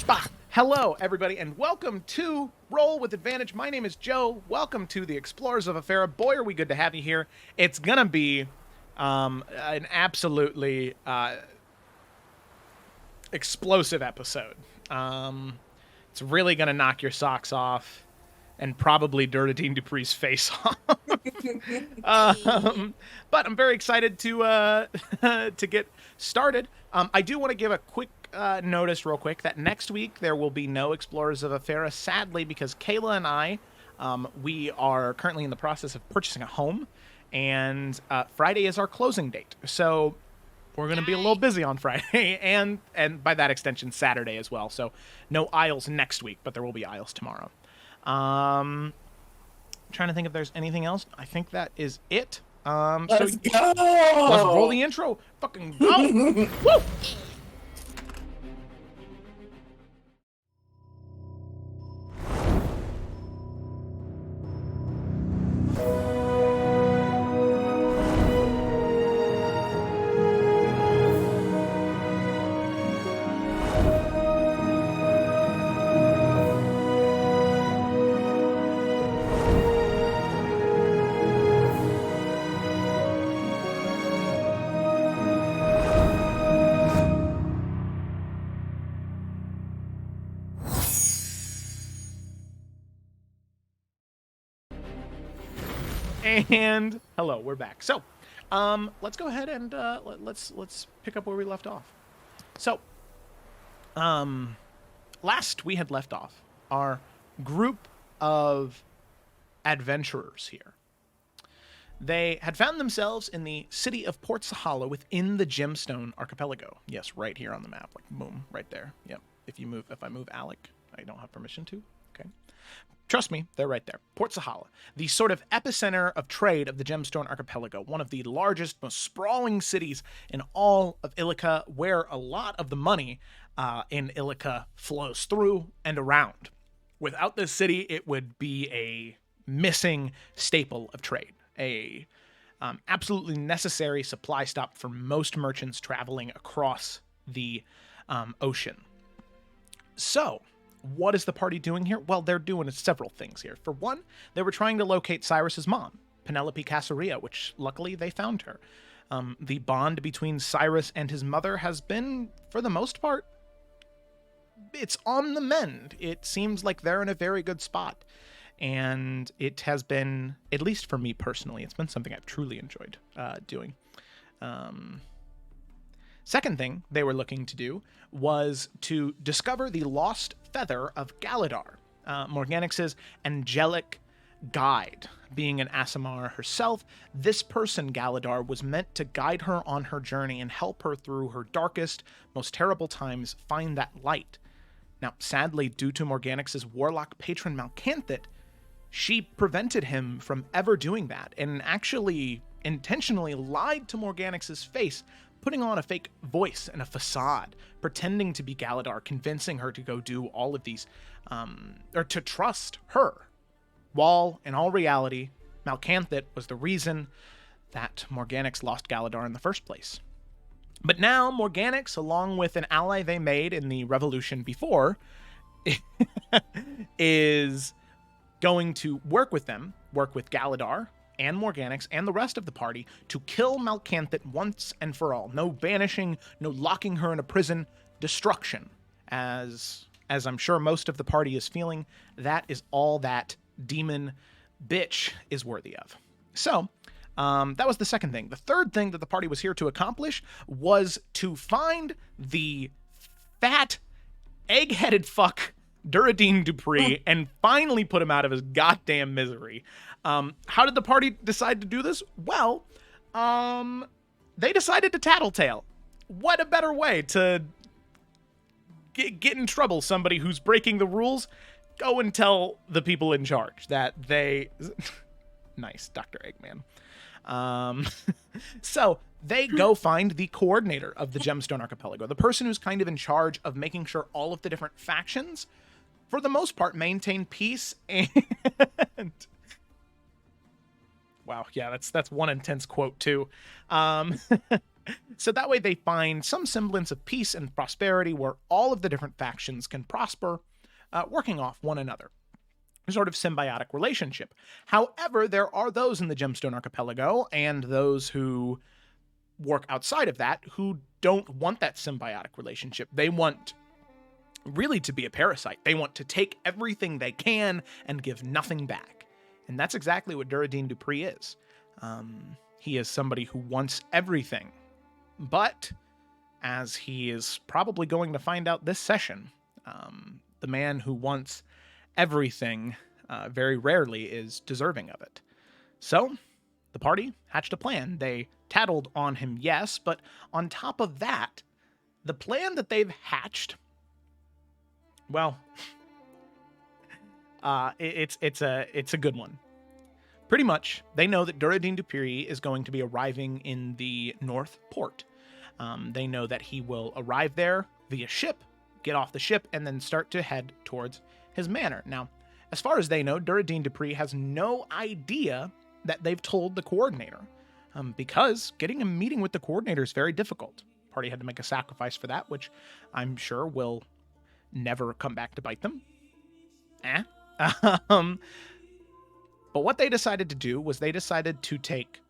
Bah! Hello, everybody, and welcome to Roll with Advantage. My name is Joe. Welcome to the Explorers of Efera. Boy, are we good to have you here. It's gonna be an absolutely explosive episode. It's really gonna knock your socks off and probably Duprees' face off. But I'm very excited to to get started. I do want to give a quick notice real quick that next week there will be no Explorers of Efera, sadly, because Kayla and I, we are currently in the process of purchasing a home, and Friday is our closing date. So we're going to be a little busy on Friday, and by that extension, Saturday as well. So no Isles next week, but there will be Isles tomorrow. I'm trying to think if there's anything else. I think that is it. Let's go! Let's roll the intro. Fucking go! Woo! And hello, we're back. So, let's go ahead and let's pick up where we left off. So, last we had left off our group of adventurers here. They had found themselves in the city of Port Sahala within the Gemstone Archipelago. Yes, right here on the map, like boom, right there. Yep. If I move Alec, I don't have permission to. Okay. Trust me, they're right there. Port Sahala, the sort of epicenter of trade of the Gemstone Archipelago, one of the largest, most sprawling cities in all of Illica, where a lot of the money in Illica flows through and around. Without this city, it would be a missing staple of trade, a absolutely necessary supply stop for most merchants traveling across the ocean. So, what is the party doing here? Well, they're doing several things here. For one, they were trying to locate Cyrus's mom, Penelope Caesarea, which luckily they found her. The bond between Cyrus and his mother has been, for the most part, it's on the mend. It seems like they're in a very good spot. And it has been, at least for me personally, it's been something I've truly enjoyed doing. Second thing they were looking to do was to discover the lost feather of Galadar, Morganix's angelic guide. Being an Aasimar herself, this person, Galadar, was meant to guide her on her journey and help her through her darkest, most terrible times find that light. Now, sadly, due to Morganix's warlock patron Malcanthet, she prevented him from ever doing that, and actually intentionally lied to Morganix's face, putting on a fake voice and a facade, pretending to be Galadar, convincing her to go do all of these, or to trust her. While, in all reality, Malcanthet was the reason that Morganix lost Galadar in the first place. But now, Morganix, along with an ally they made in the revolution before, is going to work with Galadar, and Morganix and the rest of the party to kill Malcanthet once and for all. No banishing, no locking her in a prison, destruction. As I'm sure most of the party is feeling, that is all that demon bitch is worthy of. So, that was the second thing. The third thing that the party was here to accomplish was to find the fat, egg-headed fuck Duradine Dupree and finally put him out of his goddamn misery. How did the party decide to do this? Well, they decided to tattletale. What a better way to get in trouble somebody who's breaking the rules? Go and tell the people in charge that they... Nice, Dr. Eggman. So they go find the coordinator of the Gemstone Archipelago, the person who's kind of in charge of making sure all of the different factions, for the most part, maintain peace and... Wow, yeah, that's one intense quote, too. So that way they find some semblance of peace and prosperity where all of the different factions can prosper, working off one another. A sort of symbiotic relationship. However, there are those in the Gemstone Archipelago and those who work outside of that who don't want that symbiotic relationship. They want really to be a parasite. They want to take everything they can and give nothing back. And that's exactly what Duradine Dupree is. He is somebody who wants everything. But, as he is probably going to find out this session, the man who wants everything very rarely is deserving of it. So, the party hatched a plan. They tattled on him, yes, but on top of that, the plan that they've hatched, well, it's a good one. Pretty much, they know that Duradine Dupree is going to be arriving in the North Port. They know that he will arrive there via ship, get off the ship, and then start to head towards his manor. Now, as far as they know, Duradine Dupree has no idea that they've told the coordinator, because getting a meeting with the coordinator is very difficult. Party had to make a sacrifice for that, which I'm sure will never come back to bite them. But what they decided to do was they decided to take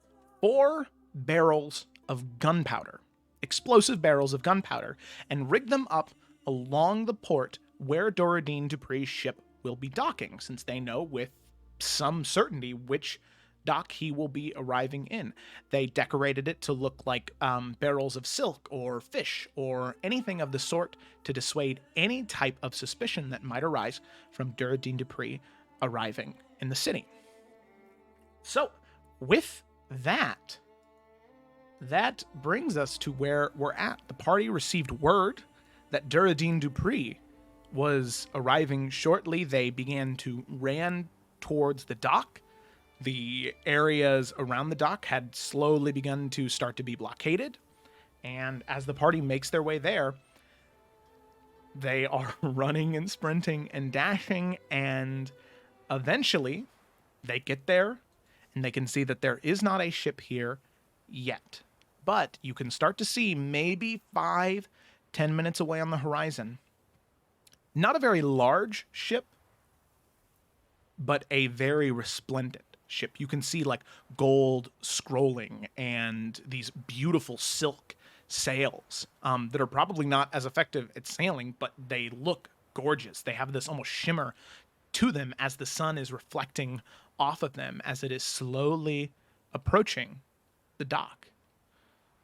4 barrels of gunpowder, explosive barrels of gunpowder, and rig them up along the port where Duradine Dupree's ship will be docking, since they know with some certainty which dock he will be arriving in. They decorated it to look like barrels of silk or fish or anything of the sort to dissuade any type of suspicion that might arise from Duradine Dupree arriving in the city. So, with that brings us to where we're at. The party received word that Duradine Dupree was arriving shortly. They began to ran towards the dock. The areas around the dock had slowly begun to start to be blockaded. And as the party makes their way there, they are running and sprinting and dashing. And eventually, they get there. And they can see that there is not a ship here yet. But you can start to see maybe 5-10 minutes away on the horizon. Not a very large ship, but a very resplendent ship. You can see like gold scrolling and these beautiful silk sails that are probably not as effective at sailing, but they look gorgeous. They have this almost shimmer to them as the sun is reflecting off of them as it is slowly approaching the dock.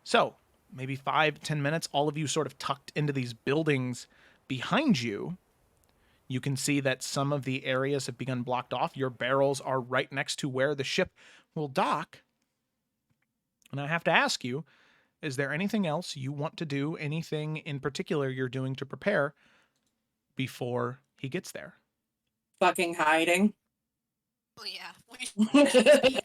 So, maybe 5-10 minutes, all of you sort of tucked into these buildings behind you. You can see that some of the areas have begun blocked off. Your barrels are right next to where the ship will dock. And I have to ask you, is there anything else you want to do? Anything in particular you're doing to prepare before he gets there? Fucking hiding. Oh yeah, hanging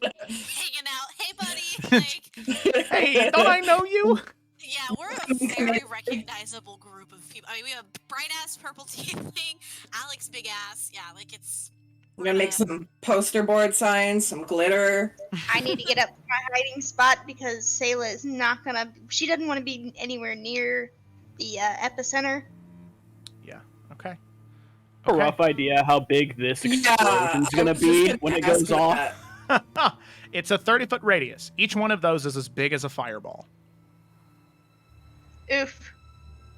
out. Hey, buddy. Like, hey, don't I know you? Yeah, we're a very recognizable group of people. I mean, we have bright ass purple tiefling, Alex big ass. Yeah, like it's. We're gonna make some poster board signs, some glitter. I need to get up to my hiding spot because Sayla is not gonna. She doesn't want to be anywhere near the epicenter. Yeah. Okay. A rough idea how big this explosion is going to be when it goes off. It's a 30-foot radius. Each one of those is as big as a fireball. Oof.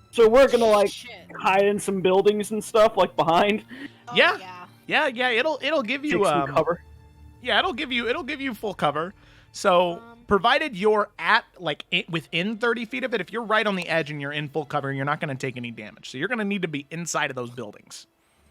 So we're going to like hide in some buildings and stuff like behind. Oh, yeah. It'll give you some cover. Yeah, it'll give you full cover. So provided you're at like within 30 feet of it, if you're right on the edge and you're in full cover, you're not going to take any damage. So you're going to need to be inside of those buildings.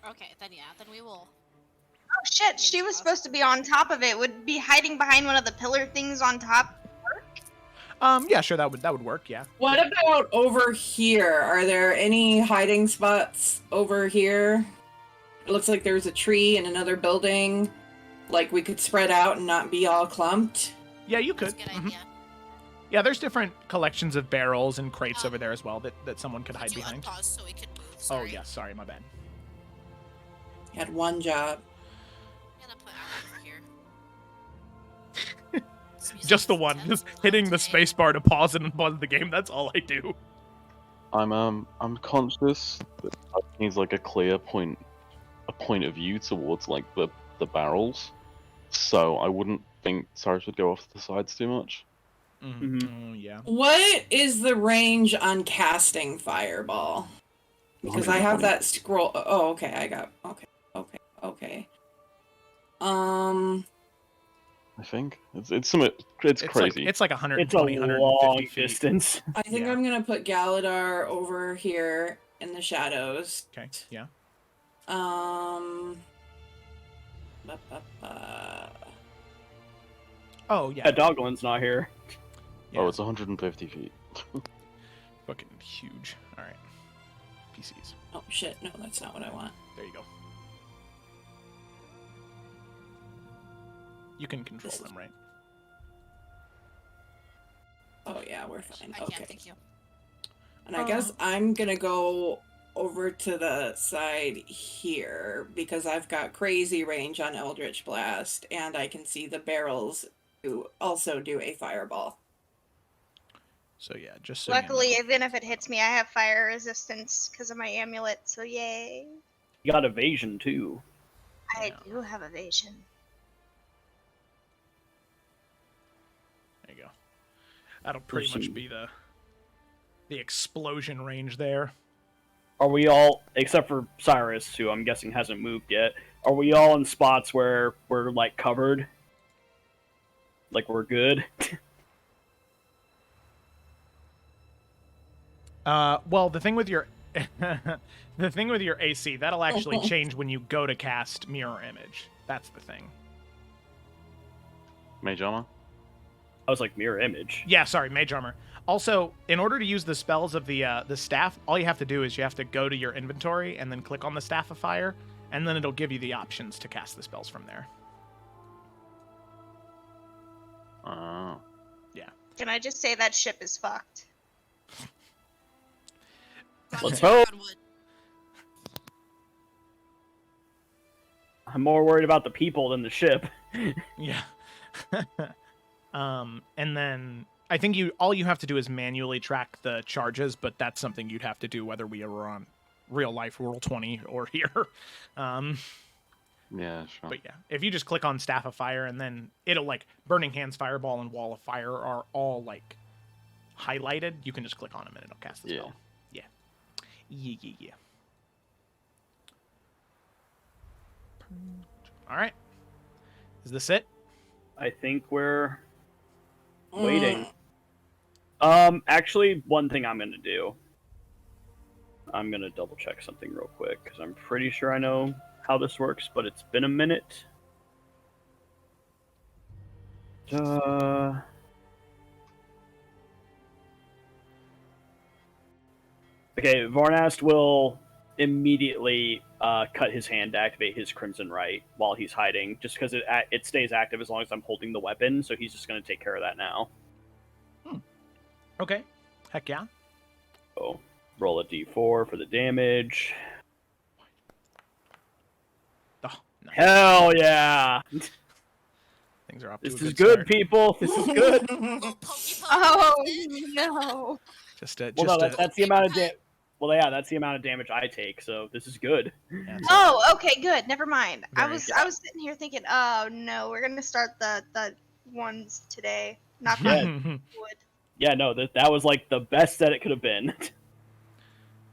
Okay, then we will. Oh shit, she was supposed to be on top of it. Would be hiding behind one of the pillar things on top work? Yeah, sure, that would work, yeah. What about over here? Are there any hiding spots over here? It looks like there's a tree and another building. Like we could spread out and not be all clumped. Yeah, you could. That's a good idea. Yeah, there's different collections of barrels and crates over there as well that someone could hide you behind. Unpause so we could move. Oh, yeah, sorry, my bad. You had one job. I'm gonna put Alex over here. music Just the is one. intense Just as well hitting the today. spacebar to pause it and pause the game. That's all I do. I'm conscious that it needs like a clear point, a point of view towards like the barrels. So I wouldn't think Cyrus would go off to the sides too much. Yeah. What is the range on casting fireball? Because I have 120. that scroll. Oh, okay. I got. Okay. I think it's crazy. It's like It's a 120, long 150 feet. distance. I think Yeah. I'm gonna put Galadar over here in the shadows. Okay. Yeah. Um. ba, ba, ba. Oh yeah. Yeah, Doglin's not here. Yeah. Oh, it's 150 feet. Fucking huge. All right. PCs. Oh shit! No, that's not what I want. There you go. You can control them, right? Oh yeah, we're fine. I Okay. can't, thank you. And I guess I'm gonna go over to the side here because I've got crazy range on Eldritch Blast, and I can see the barrels to also do a fireball. So yeah, just so you Luckily, know. even if it hits me, I have fire resistance because of my amulet, so yay. You got evasion too. I Yeah. do have evasion. There you go. That'll pretty much be the explosion range there. Are we all, except for Cyrus, who I'm guessing hasn't moved yet, are we all in spots where we're like covered? Like we're good? Well, the thing with your AC, that'll actually change when you go to cast Mirror Image. That's the thing. Mage armor? I was like mirror image. Yeah, sorry, Mage Armor. Also, in order to use the spells of the staff, all you have to do is you have to go to your inventory and then click on the Staff of Fire, and then it'll give you the options to cast the spells from there. Oh. Can I just say that ship is fucked? Let's Volunteer hope. on wood. I'm more worried about the people than the ship. Yeah. And then I think all you have to do is manually track the charges, but that's something you'd have to do whether we were on real life Roll20 or here. Yeah, sure. But yeah, if you just click on Staff of Fire and then it'll like Burning Hands, Fireball, and Wall of Fire are all like highlighted. You can just click on them and it'll cast the spell. Yeah. Yeah. All right. Is this it? I think we're waiting. Actually, one thing I'm gonna do. I'm gonna double check something real quick because I'm pretty sure I know how this works, but it's been a minute. Okay, Varnast will immediately cut his hand to activate his Crimson Right while he's hiding, just because it stays active as long as I'm holding the weapon, so he's just going to take care of that now. Okay. Heck yeah. So, roll a d4 for the damage. Oh, nice. Hell yeah! Things are off to This a is good good, start. people! This is good! Little pokey poke. Oh instead. no! Well, no, that's the amount of Well, yeah, that's the amount of damage I take, so this is good. Yeah, Oh, okay, good. Never mind. I Very was good. sitting here thinking, oh no, we're gonna start the ones today. Knock Yeah. on wood. Yeah, no, that was like the best that it could have been.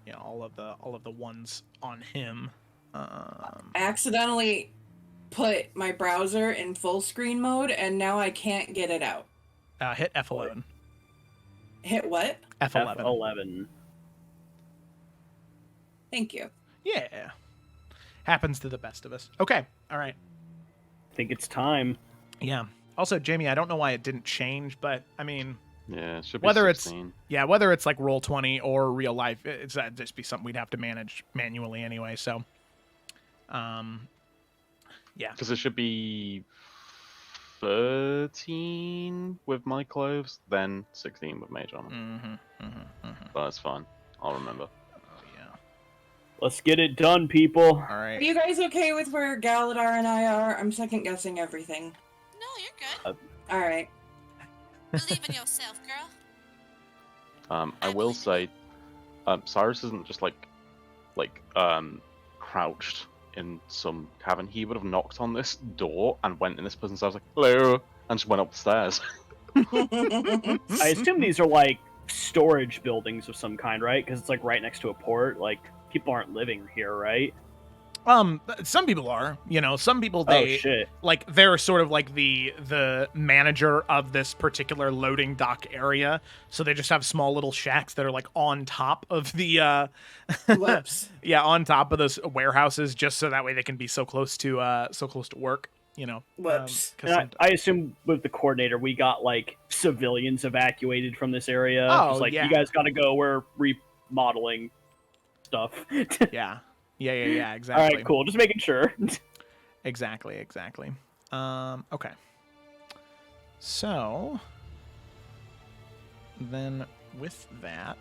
Yeah, all of the ones on him. I accidentally put my browser in full screen mode, and now I can't get it out. Hit F11. Hit what? F11. F11. Thank you. Yeah. Happens to the best of us. Okay. All right. I think it's time. Yeah. Also, Jamie, I don't know why it didn't change, but I mean, Yeah, it should be whether 16. whether it's like Roll20 or real life, it's that'd just be something we'd have to manage manually anyway. So, yeah. Because it should be 13 with my clothes, then 16 with mage armor. But that's fine. I'll remember. Oh yeah. Let's get it done, people. All Are right. you guys okay with where Galadar and I are? I'm second guessing everything. No, you're good. All right. Believe in yourself, girl. I will say, Cyrus isn't just crouched in some cavern. He would have knocked on this door and went in this person's house like, hello, and just went up the stairs. I assume these are like storage buildings of some kind, right? Because it's like right next to a port. Like people aren't living here, right? Some people are, some people Oh shit! like they're sort of like the manager of this particular loading dock area, so they just have small little shacks that are like on top of the Whoops. yeah, on top of those warehouses, just so that way they can be so close to work. Whoops. And I assume with the coordinator, we got like civilians evacuated from this area. Oh, Just like yeah. you guys got to go. We're remodeling stuff. Yeah, exactly. All right, cool. Just making sure. Exactly. Okay. So then with that,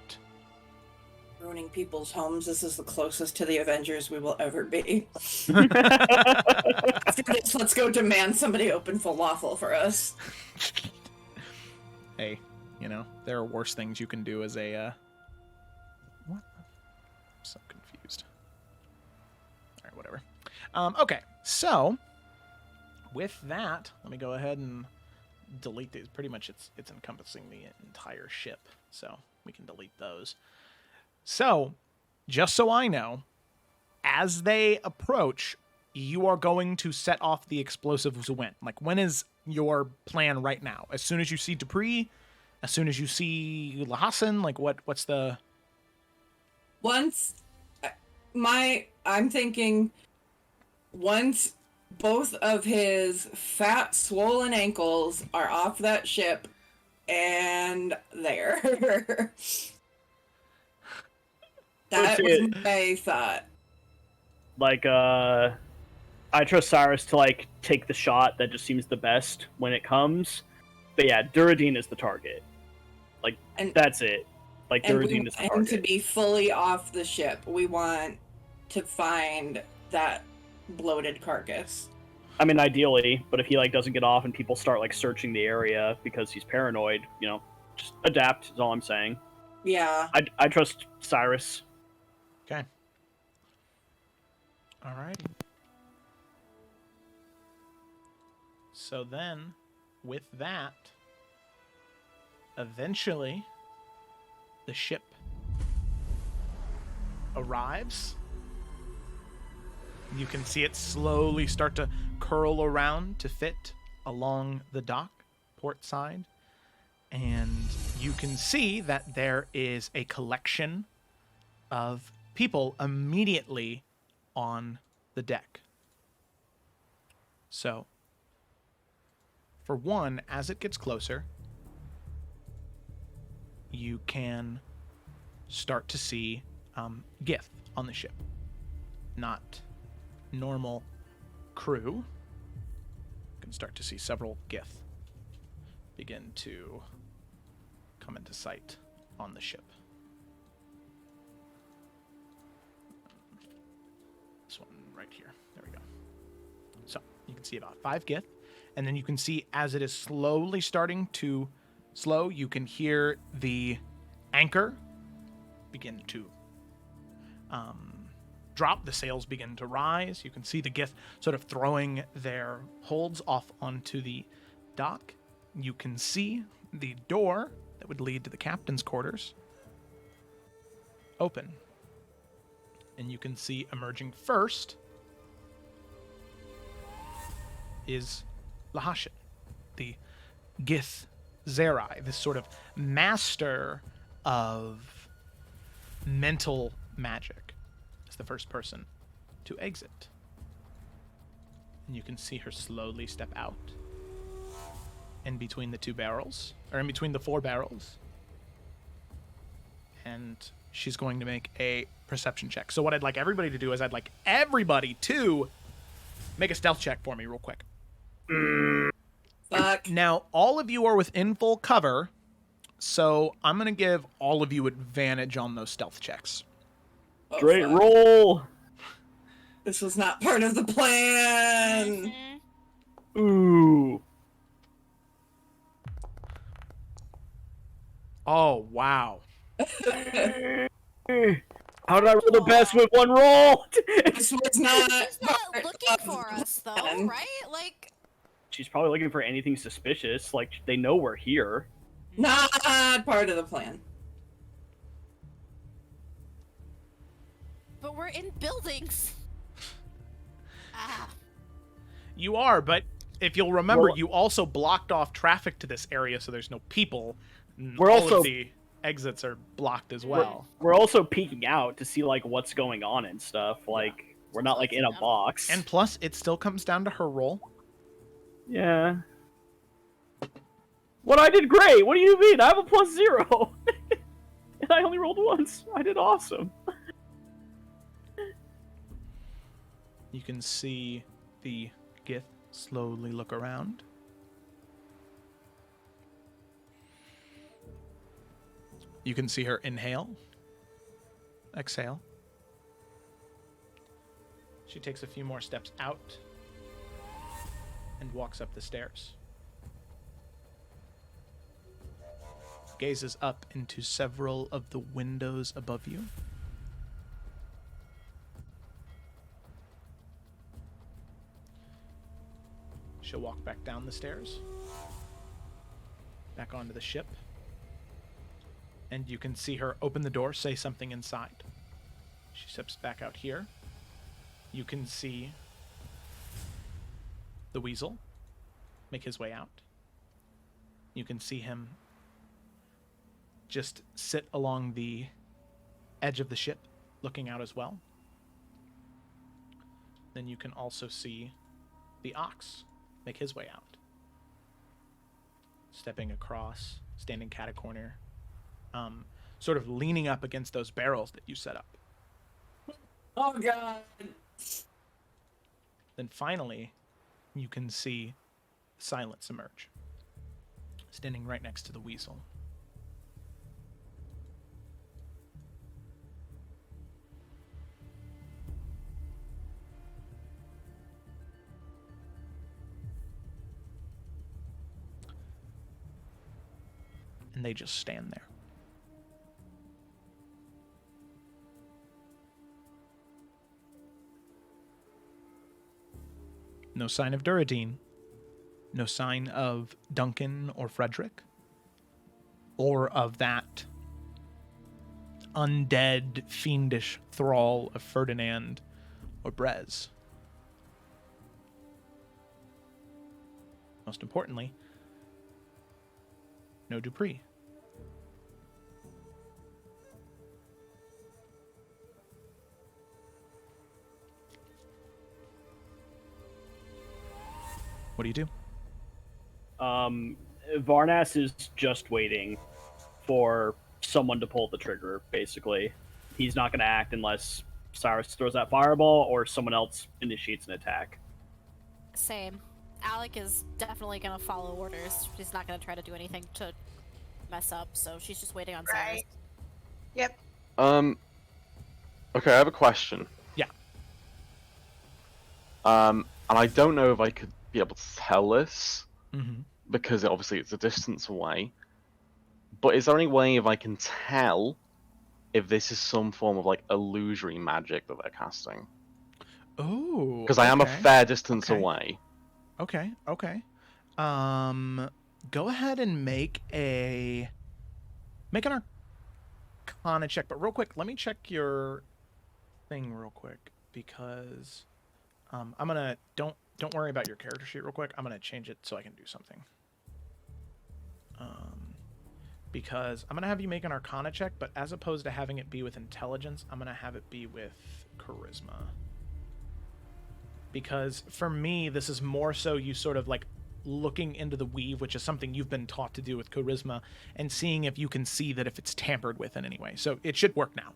Ruining people's homes. This is the closest to the Avengers we will ever be. After this, let's go demand somebody open falafel for us. hey, there are worse things you can do as a what? I'm so confused. All right, whatever. Okay, so with that, let me go ahead and delete these. Pretty much it's encompassing the entire ship, so we can delete those. So, just so I know, as they approach, you are going to set off the explosives when? Like, when is your plan right now? As soon as you see Duprees? As soon as you see Lahassan? Like, what's the... Once I'm thinking once both of his fat swollen ankles are off that ship and there. That was my thought. Like, I trust Cyrus to like take the shot that just seems the best when it comes. But yeah, Duradine is the target. Like, that's it. Like, Duradine is the target. And to be fully off the ship, we want to find that bloated carcass. I mean, ideally, but if he like doesn't get off and people start like searching the area because he's paranoid, just adapt is all I'm saying. Yeah. I trust Cyrus. Okay. Alrighty. So then, with that, eventually, the ship arrives. You can see it slowly start to curl around to fit along the dock, port side. And you can see that there is a collection of people immediately on the deck. So, for one, as it gets closer, you can start to see Gith on the ship. Not normal crew. You can start to see several Gith begin to come into sight on the ship. This one right here. There we go. So you can see about 5 Gith, and then you can see as it is slowly starting to slow, you can hear the anchor begin to drop. The sails begin to rise. You can see the Gith sort of throwing their holds off onto the dock. You can see the door that would lead to the captain's quarters open. And you can see emerging first is Lahassan, the Gith Zerai, this sort of master of mental magic. Is the first person to exit. And you can see her slowly step out in between the 2 barrels, or in between the 4 barrels. And she's going to make a perception check. So what I'd like everybody to do is I'd like everybody to make a stealth check for me real quick. Fuck. Now, all of you are within full cover, so I'm going to give all of you advantage on those stealth checks. Oh, Straight fuck. roll! This was not part of the plan. Mhm. Ooh. Oh, wow. How did I roll the best with one roll? This was not. She's not part looking of for the us, though, plan. right? Like, She's probably looking for anything suspicious. Like, they know we're here. Not part of the plan. but we're in buildings. Ah. You are, but if you'll remember, Well- you also blocked off traffic to this area, so there's no people. And We're all also- of the exits are blocked as well. We're also peeking out to see, like, what's going on and stuff. Like, we're not, like, in a box. And plus, it still comes down to her roll. Yeah. What, I did great! What do you mean? I have a +0! And I only rolled once. I did awesome. You can see the Gith slowly look around. You can see her inhale, exhale. She takes a few more steps out and walks up the stairs. Gazes up into several of the windows above you. She'll walk back down the stairs, back onto the ship, and you can see her open the door, say something inside. She steps back out here. You can see the weasel make his way out. You can see him just sit along the edge of the ship, looking out as well. Then you can also see the ox make his way out, stepping across, standing catacorner, sort of leaning up against those barrels that you set up. Oh god. Then finally, you can see Silence emerge, standing right next to the weasel. And they just stand there. No sign of Duradine. No sign of Duncan or Frederick. Or of that undead, fiendish thrall of Ferdinand or Brez. Most importantly, no Dupree. What do you do? Varnas is just waiting for someone to pull the trigger, basically. He's not going to act unless Cyrus throws that fireball or someone else initiates an attack. Same. Alec is definitely gonna follow orders. She's not gonna try to do anything to mess up, so she's just waiting on Cyrus. Right. Yep. Okay, I have a question. Yeah. And I don't know if I could be able to tell this Mm-hmm. because obviously it's a distance away. But is there any way if I can tell if this is some form of like illusory magic that they're casting? Oh. Because I am a okay. fair distance Okay. away. Okay. Go ahead and make an Arcana check, but real quick, let me check your thing real quick because I'm gonna don't worry about your character sheet real quick. I'm gonna change it so I can do something. Because I'm gonna have you make an Arcana check, but as opposed to having it be with intelligence, I'm gonna have it be with charisma. Because for me, this is more so you sort of like looking into the weave, which is something you've been taught to do with charisma, and seeing if you can see that if it's tampered with in any way. So it should work now.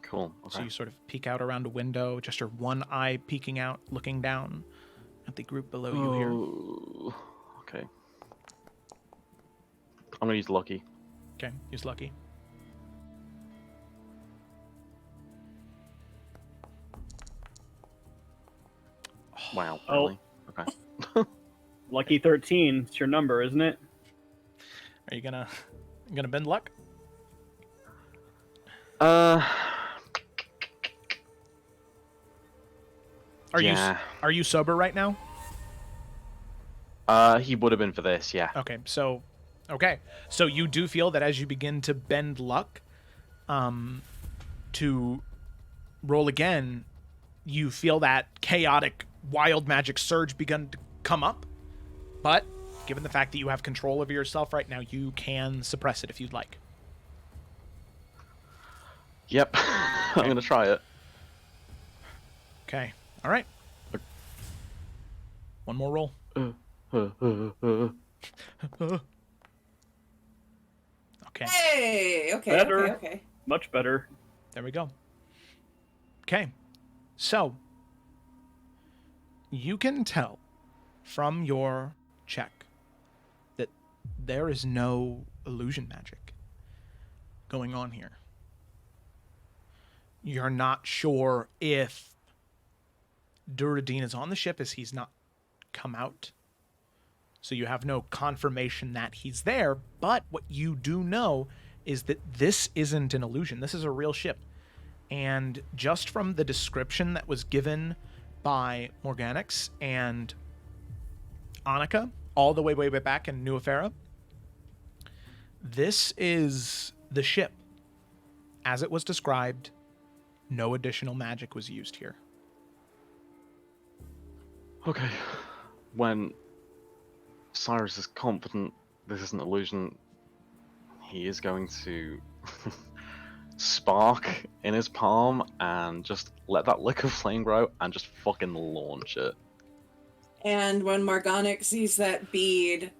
Cool. So Okay. you sort of peek out around a window, just your one eye peeking out, looking down at the group below you here. Oh, okay. I'm gonna use lucky. Okay, use lucky. Wow. Oh. Really? Okay. Lucky 13. It's your number, isn't it? Are you gonna You gonna bend luck? Yeah. Are you sober right now? He would have been for this, yeah. Okay, so you do feel that as you begin to bend luck, to roll again, you feel that chaotic wild magic surge begin to come up, but given the fact that you have control over yourself right now, you can suppress it if you'd like. Yep. I'm gonna try it. Okay. All right. One more roll. Okay. Hey, okay, Better. okay. Much better. There we go. Okay. So, you can tell from your check that there is no illusion magic going on here. You're not sure if Duradin is on the ship as he's not come out. So you have no confirmation that he's there, but what you do know is that this isn't an illusion. This is a real ship. And just from the description that was given by Morganix and Annika, all the way back in New Efera, this is the ship. As it was described, no additional magic was used here. Okay. When Cyrus is confident this is an illusion, he is going to spark in his palm and just let that lick of flame grow and just fucking launch it. And when Morganic sees that bead,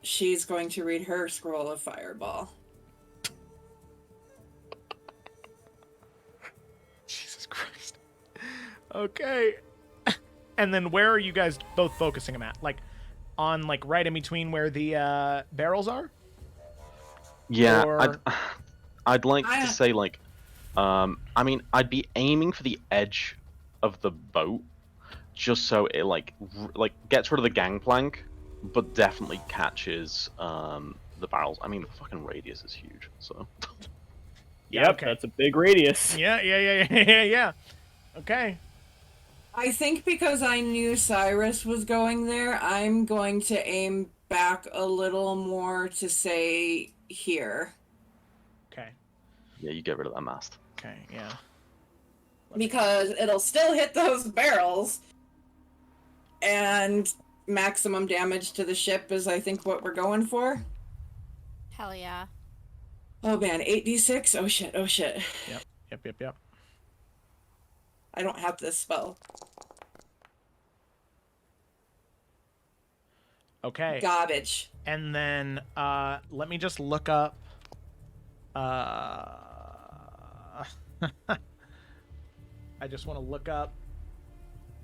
she's going to read her scroll of fireball. Jesus Christ. Okay. And then where are you guys both focusing them at? Like, on, like, right in between where the barrels are? Yeah, Or- I'd like to say, like, I mean, I'd be aiming for the edge of the boat, just so it, like gets rid of the gangplank, but definitely catches the barrels. I mean, the fucking radius is huge, so... Yep, okay. that's a big radius. Yeah. Okay. I think because I knew Cyrus was going there, I'm going to aim back a little more to say here. Okay. Yeah, you get rid of that mast. Okay, yeah. Because it'll still hit those barrels, and maximum damage to the ship is, I think, what we're going for. Hell yeah. Oh man, 8d6? Oh shit. Yep. I don't have this spell. Okay. Garbage. And then let me just look up I just want to look up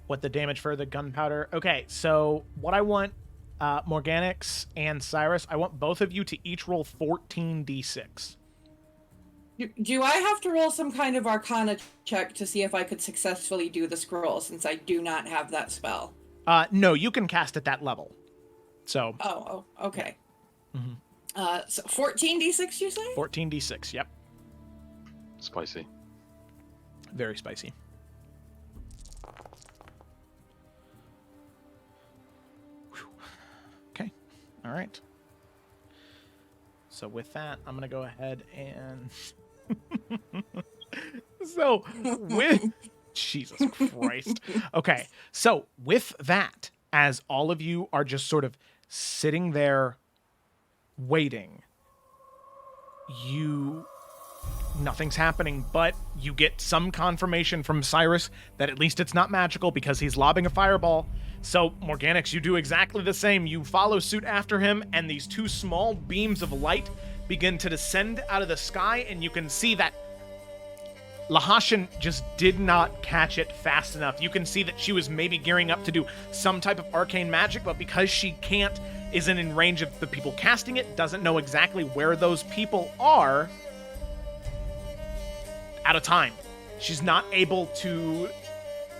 what the damage for the gunpowder. Okay, so what I want, Morganix and Cyrus, I want both of you to each roll 14d6. Do I have to roll some kind of Arcana check to see if I could successfully do the scroll, since I do not have that spell? No, you can cast at that level. So. Oh, okay. Mm-hmm. So 14d6, you say? 14d6, yep. Spicy. Very spicy. Whew. Okay. All right. So with that, I'm going to go ahead and... So, with... Jesus Christ. Okay. So, with that, as all of you are just sort of sitting there waiting, nothing's happening, but you get some confirmation from Cyrus that at least it's not magical because he's lobbing a fireball. So, Morganix, you do exactly the same. You follow suit after him, and these two small beams of light begin to descend out of the sky, and you can see that Lahashan just did not catch it fast enough. You can see that she was maybe gearing up to do some type of arcane magic, but because she isn't in range of the people casting it, doesn't know exactly where those people are, out of time. She's not able to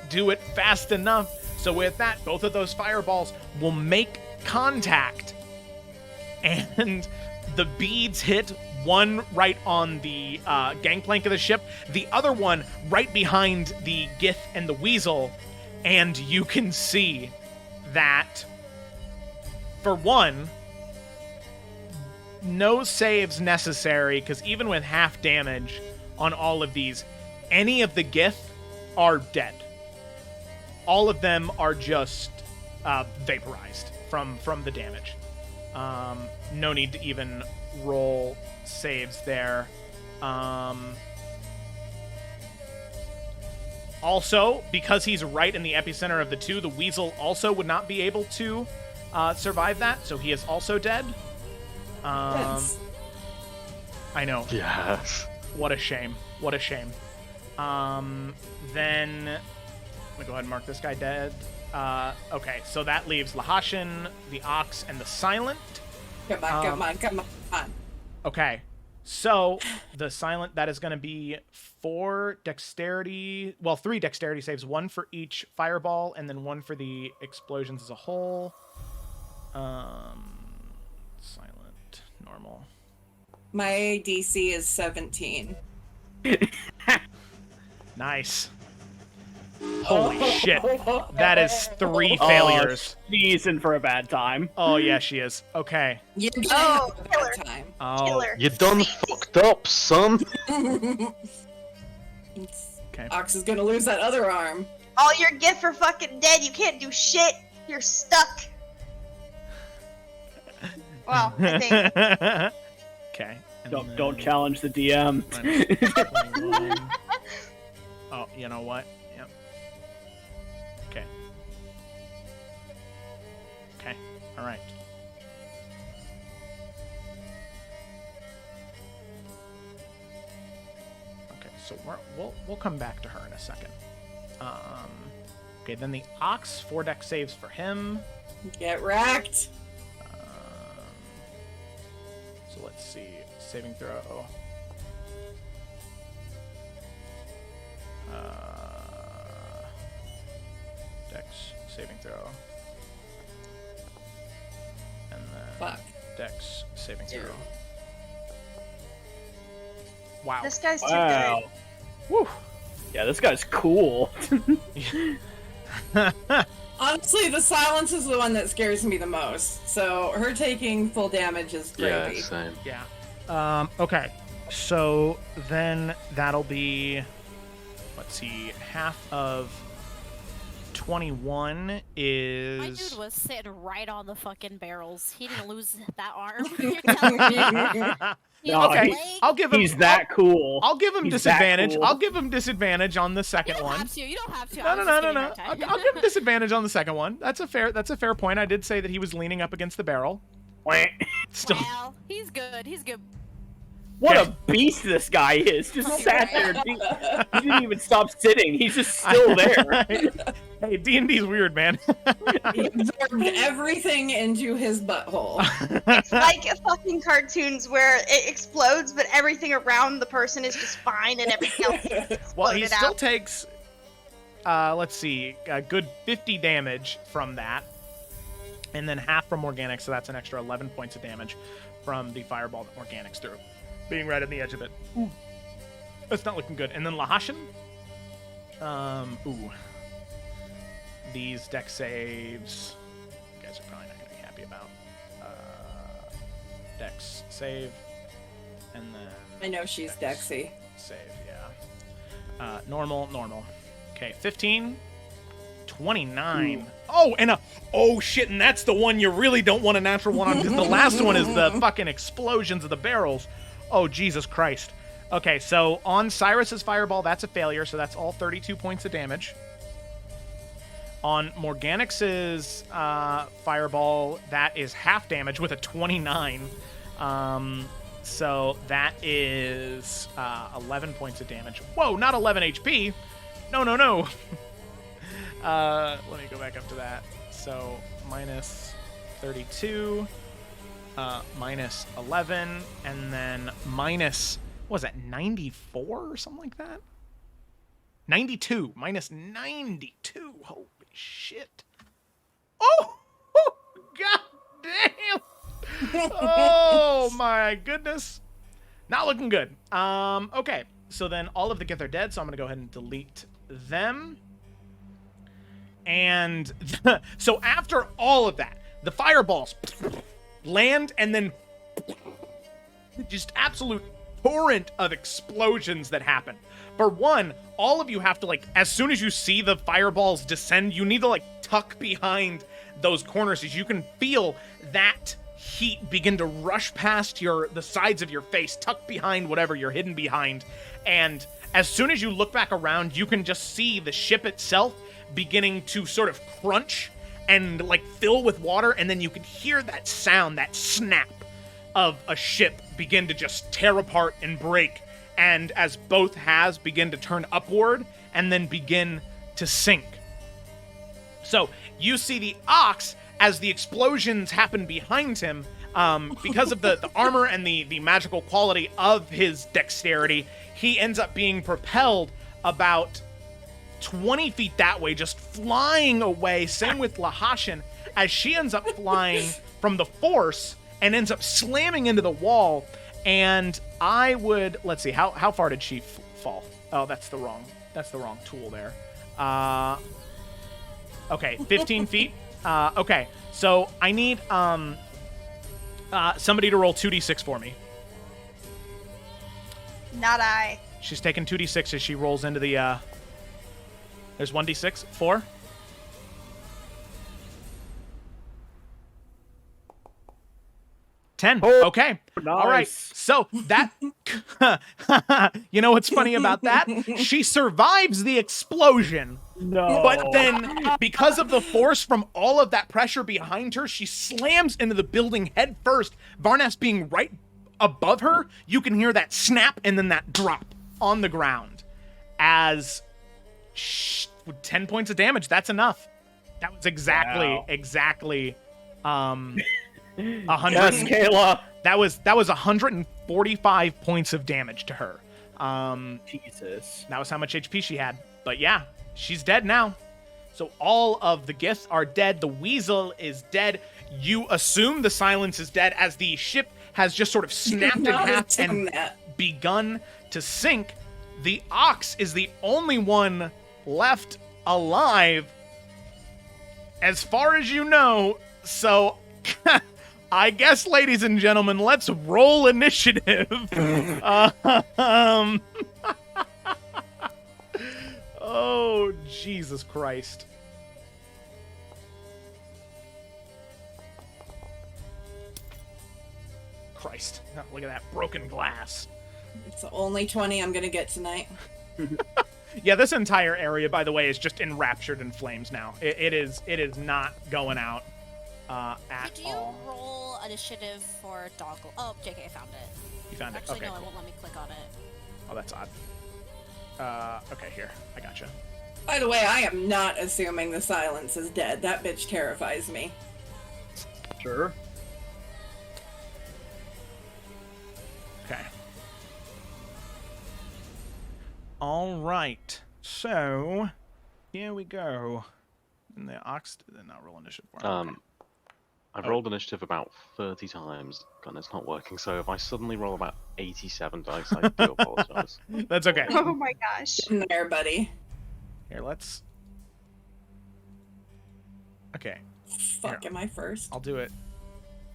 do it fast enough. So with that, both of those fireballs will make contact. And The beads hit, one right on the gangplank of the ship, the other one right behind the Gith and the Weasel, and you can see that, for one, no saves necessary, because even with half damage on all of these, any of the Gith are dead. All of them are just vaporized from the damage. No need to even roll saves there. Also, because he's right in the epicenter of the two, the Weasel also would not be able to survive that, so he is also dead. Yes. I know. Yes. What a shame. What a shame. Then, let me go ahead and mark this guy dead. Okay, so that leaves Lahashin, the Ox, and the Silent. Come on. Okay, so the Silent, that is going to be 4 dexterity, well, 3 dexterity saves, 1 for each fireball, and then 1 for the explosions as a whole. Silent, normal. My DC is 17. Nice. Holy shit. That is 3 failures. She's in for a bad time. Oh, yeah, she is. Okay. You're gonna Oh, have a killer. bad time. Oh, Killer. You done fucked up, son. okay. Ox is gonna lose that other arm. All your gifts are fucking dead. You can't do shit. You're stuck. Well, I think. Okay. and Don't then challenge the DM. minus 21. Oh, you know what? Yep. Okay. Okay. All right. Okay, so we'll come back to her in a second. Okay, then the Ox, 4 dex saves for him. Get wrecked. So let's see. Saving throw. Dex saving throw. And then Fuck. Dex saving throw. Ew. Wow. This guy's too Wow. Woo. Yeah, this guy's cool. Honestly, the silence is the one that scares me the most. So her taking full damage is Yeah, crazy. same. Yeah. Okay. So then that'll be, let's see, half of 21 is. My dude was sitting right on the fucking barrels. He didn't lose that arm. You're telling me. He No, had Okay, a leg. I'll give him. He's that cool. I'll give him He's that disadvantage. cool. I'll give him disadvantage on the You second don't one. have to. You don't have to. No, I no, was no, just no, kidding, no. okay? I'll give him disadvantage on the second one. That's a fair point. I did say that he was leaning up against the barrel. Still. Well, he's good. He's good. What Okay. a beast this guy is. Just sat there. He didn't even stop sitting. He's just still there. Hey, D&D's weird, man. He absorbed everything into his butthole. It's like fucking cartoons where it explodes, but everything around the person is just fine and everything else is Well, he exploded still out. takes, let's see, a good 50 damage from that. And then half from Organic, so that's an extra 11 points of damage from the fireball that Organics threw. Being right on the edge of it. Ooh. That's not looking good. And then Lahashin. Ooh. These deck saves, you guys are probably not going to be happy about. Dex save. And then I know she's Dexy. save, yeah. Normal. Okay, 15. 29. Ooh. Oh, and oh shit, and that's the one you really don't want a natural one on, because the last one is the fucking explosions of the barrels. Oh, Jesus Christ. Okay, so on Cyrus's fireball, that's a failure, so that's all 32 points of damage. On Morganix's fireball, that is half damage with a 29. So that is 11 points of damage. Whoa, not 11 HP. No. Let me go back up to that. So minus 32, minus 11, and then minus, what was that, 94 or something like that? 92, minus 92. Holy shit. Oh, god damn. Oh my goodness. Not looking good. Okay. So then all of the Gith are dead, so I'm going to go ahead and delete them. And so after all of that, the fireballs land and then just absolute torrent of explosions that happen. For one, all of you have to, like, as soon as you see the fireballs descend, you need to, like, tuck behind those corners as you can feel that heat begin to rush past the sides of your face, tuck behind whatever you're hidden behind. And as soon as you look back around, you can just see the ship itself beginning to sort of crunch and, like, fill with water, and then you can hear that sound, that snap of a ship begin to just tear apart and break, and as both halves begin to turn upward and then begin to sink. So you see the Ox, as the explosions happen behind him, because of the armor and the magical quality of his dexterity, he ends up being propelled about 20 feet that way, just flying away. Same with Lahashin, as she ends up flying from the force and ends up slamming into the wall. And I would, let's see, how far did she fall? Oh, that's the wrong tool there. Okay, 15 feet. Okay, so I need somebody to roll 2d6 for me. Not I. She's taking 2d6 as she rolls into the, there's 1d6, 4. Oh, okay. Nice. All right. So that, you know what's funny about that? She survives the explosion. No. But then, because of the force from all of that pressure behind her, she slams into the building head first. Varnas being right above her, you can hear that snap and then that drop on the ground. As 10 points of damage, that's enough. That was exactly 100. Yes, Kayla. That was 145 points of damage to her. Jesus. That was how much HP she had. But yeah, she's dead now. So all of the Giths are dead. The Weasel is dead. You assume the Silence is dead as the ship has just sort of snapped in half and begun to sink. The Ox is the only one left alive, as far as you know. So I guess, ladies and gentlemen, let's roll initiative. Oh, Jesus Christ. Christ. Look at that broken glass. It's the only 20 I'm gonna get tonight. Yeah, this entire area, by the way, is just enraptured in flames now. It is not going out at Could you all. roll initiative for Doggle? Oh, JK, I found it. You found it? Actually, Okay, no, cool. it won't let me click on it. Oh, that's odd. Okay, here. I gotcha. By the way, I am not assuming the Silence is dead. That bitch terrifies me. Sure. Okay. All right. So, here we go. And the Ox did not roll initiative for him. Okay. I've rolled initiative about 30 times, and it's not working. So if I suddenly roll about 87 dice, I do apologize. That's okay. Oh my gosh. In there, buddy. Here, let's... Okay. Fuck, Here. am I first? I'll do it.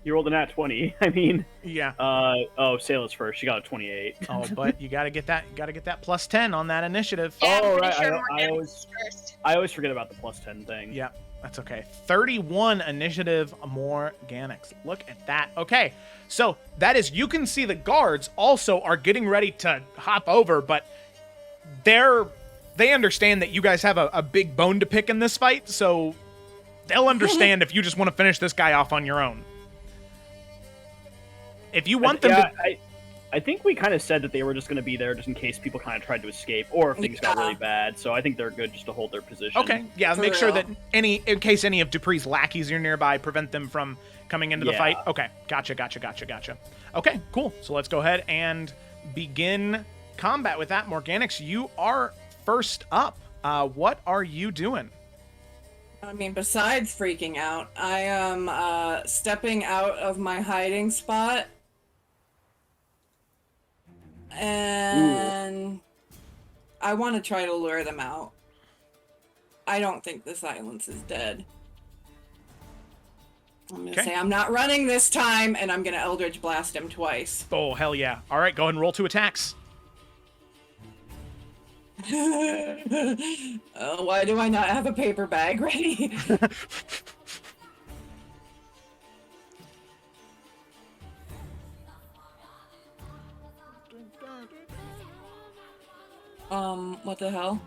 You rolled a nat 20. I mean, Yeah. Sayla's first. She got a 28. Oh, but you gotta get that plus 10 on that initiative. Yeah, Oh, I'm right, pretty sure I Morgan always- was first. I always forget about the plus 10 thing. Yeah, that's okay. 31 initiative Morganics. Look at that. Okay, so that is, you can see the guards also are getting ready to hop over, but they understand that you guys have a big bone to pick in this fight, so they'll understand if you just want to finish this guy off on your own. If you want them to... I think we kind of said that they were just going to be there just in case people kind of tried to escape, or if things got really bad. So I think they're good just to hold their position. Okay, yeah, For make sure real. that in case any of Dupree's lackeys are nearby, prevent them from coming into the Yeah. fight. Okay, gotcha. Okay, cool. So let's go ahead and begin combat with that. Morganix, you are first up. What are you doing? I mean, besides freaking out, I am stepping out of my hiding spot. And I want to try to lure them out. I don't think the silence is dead. I'm going to say I'm not running this time, and I'm going to Eldritch Blast him twice. Oh, hell yeah. All right, go ahead and roll 2 attacks. Oh, why do I not have a paper bag ready? What the hell?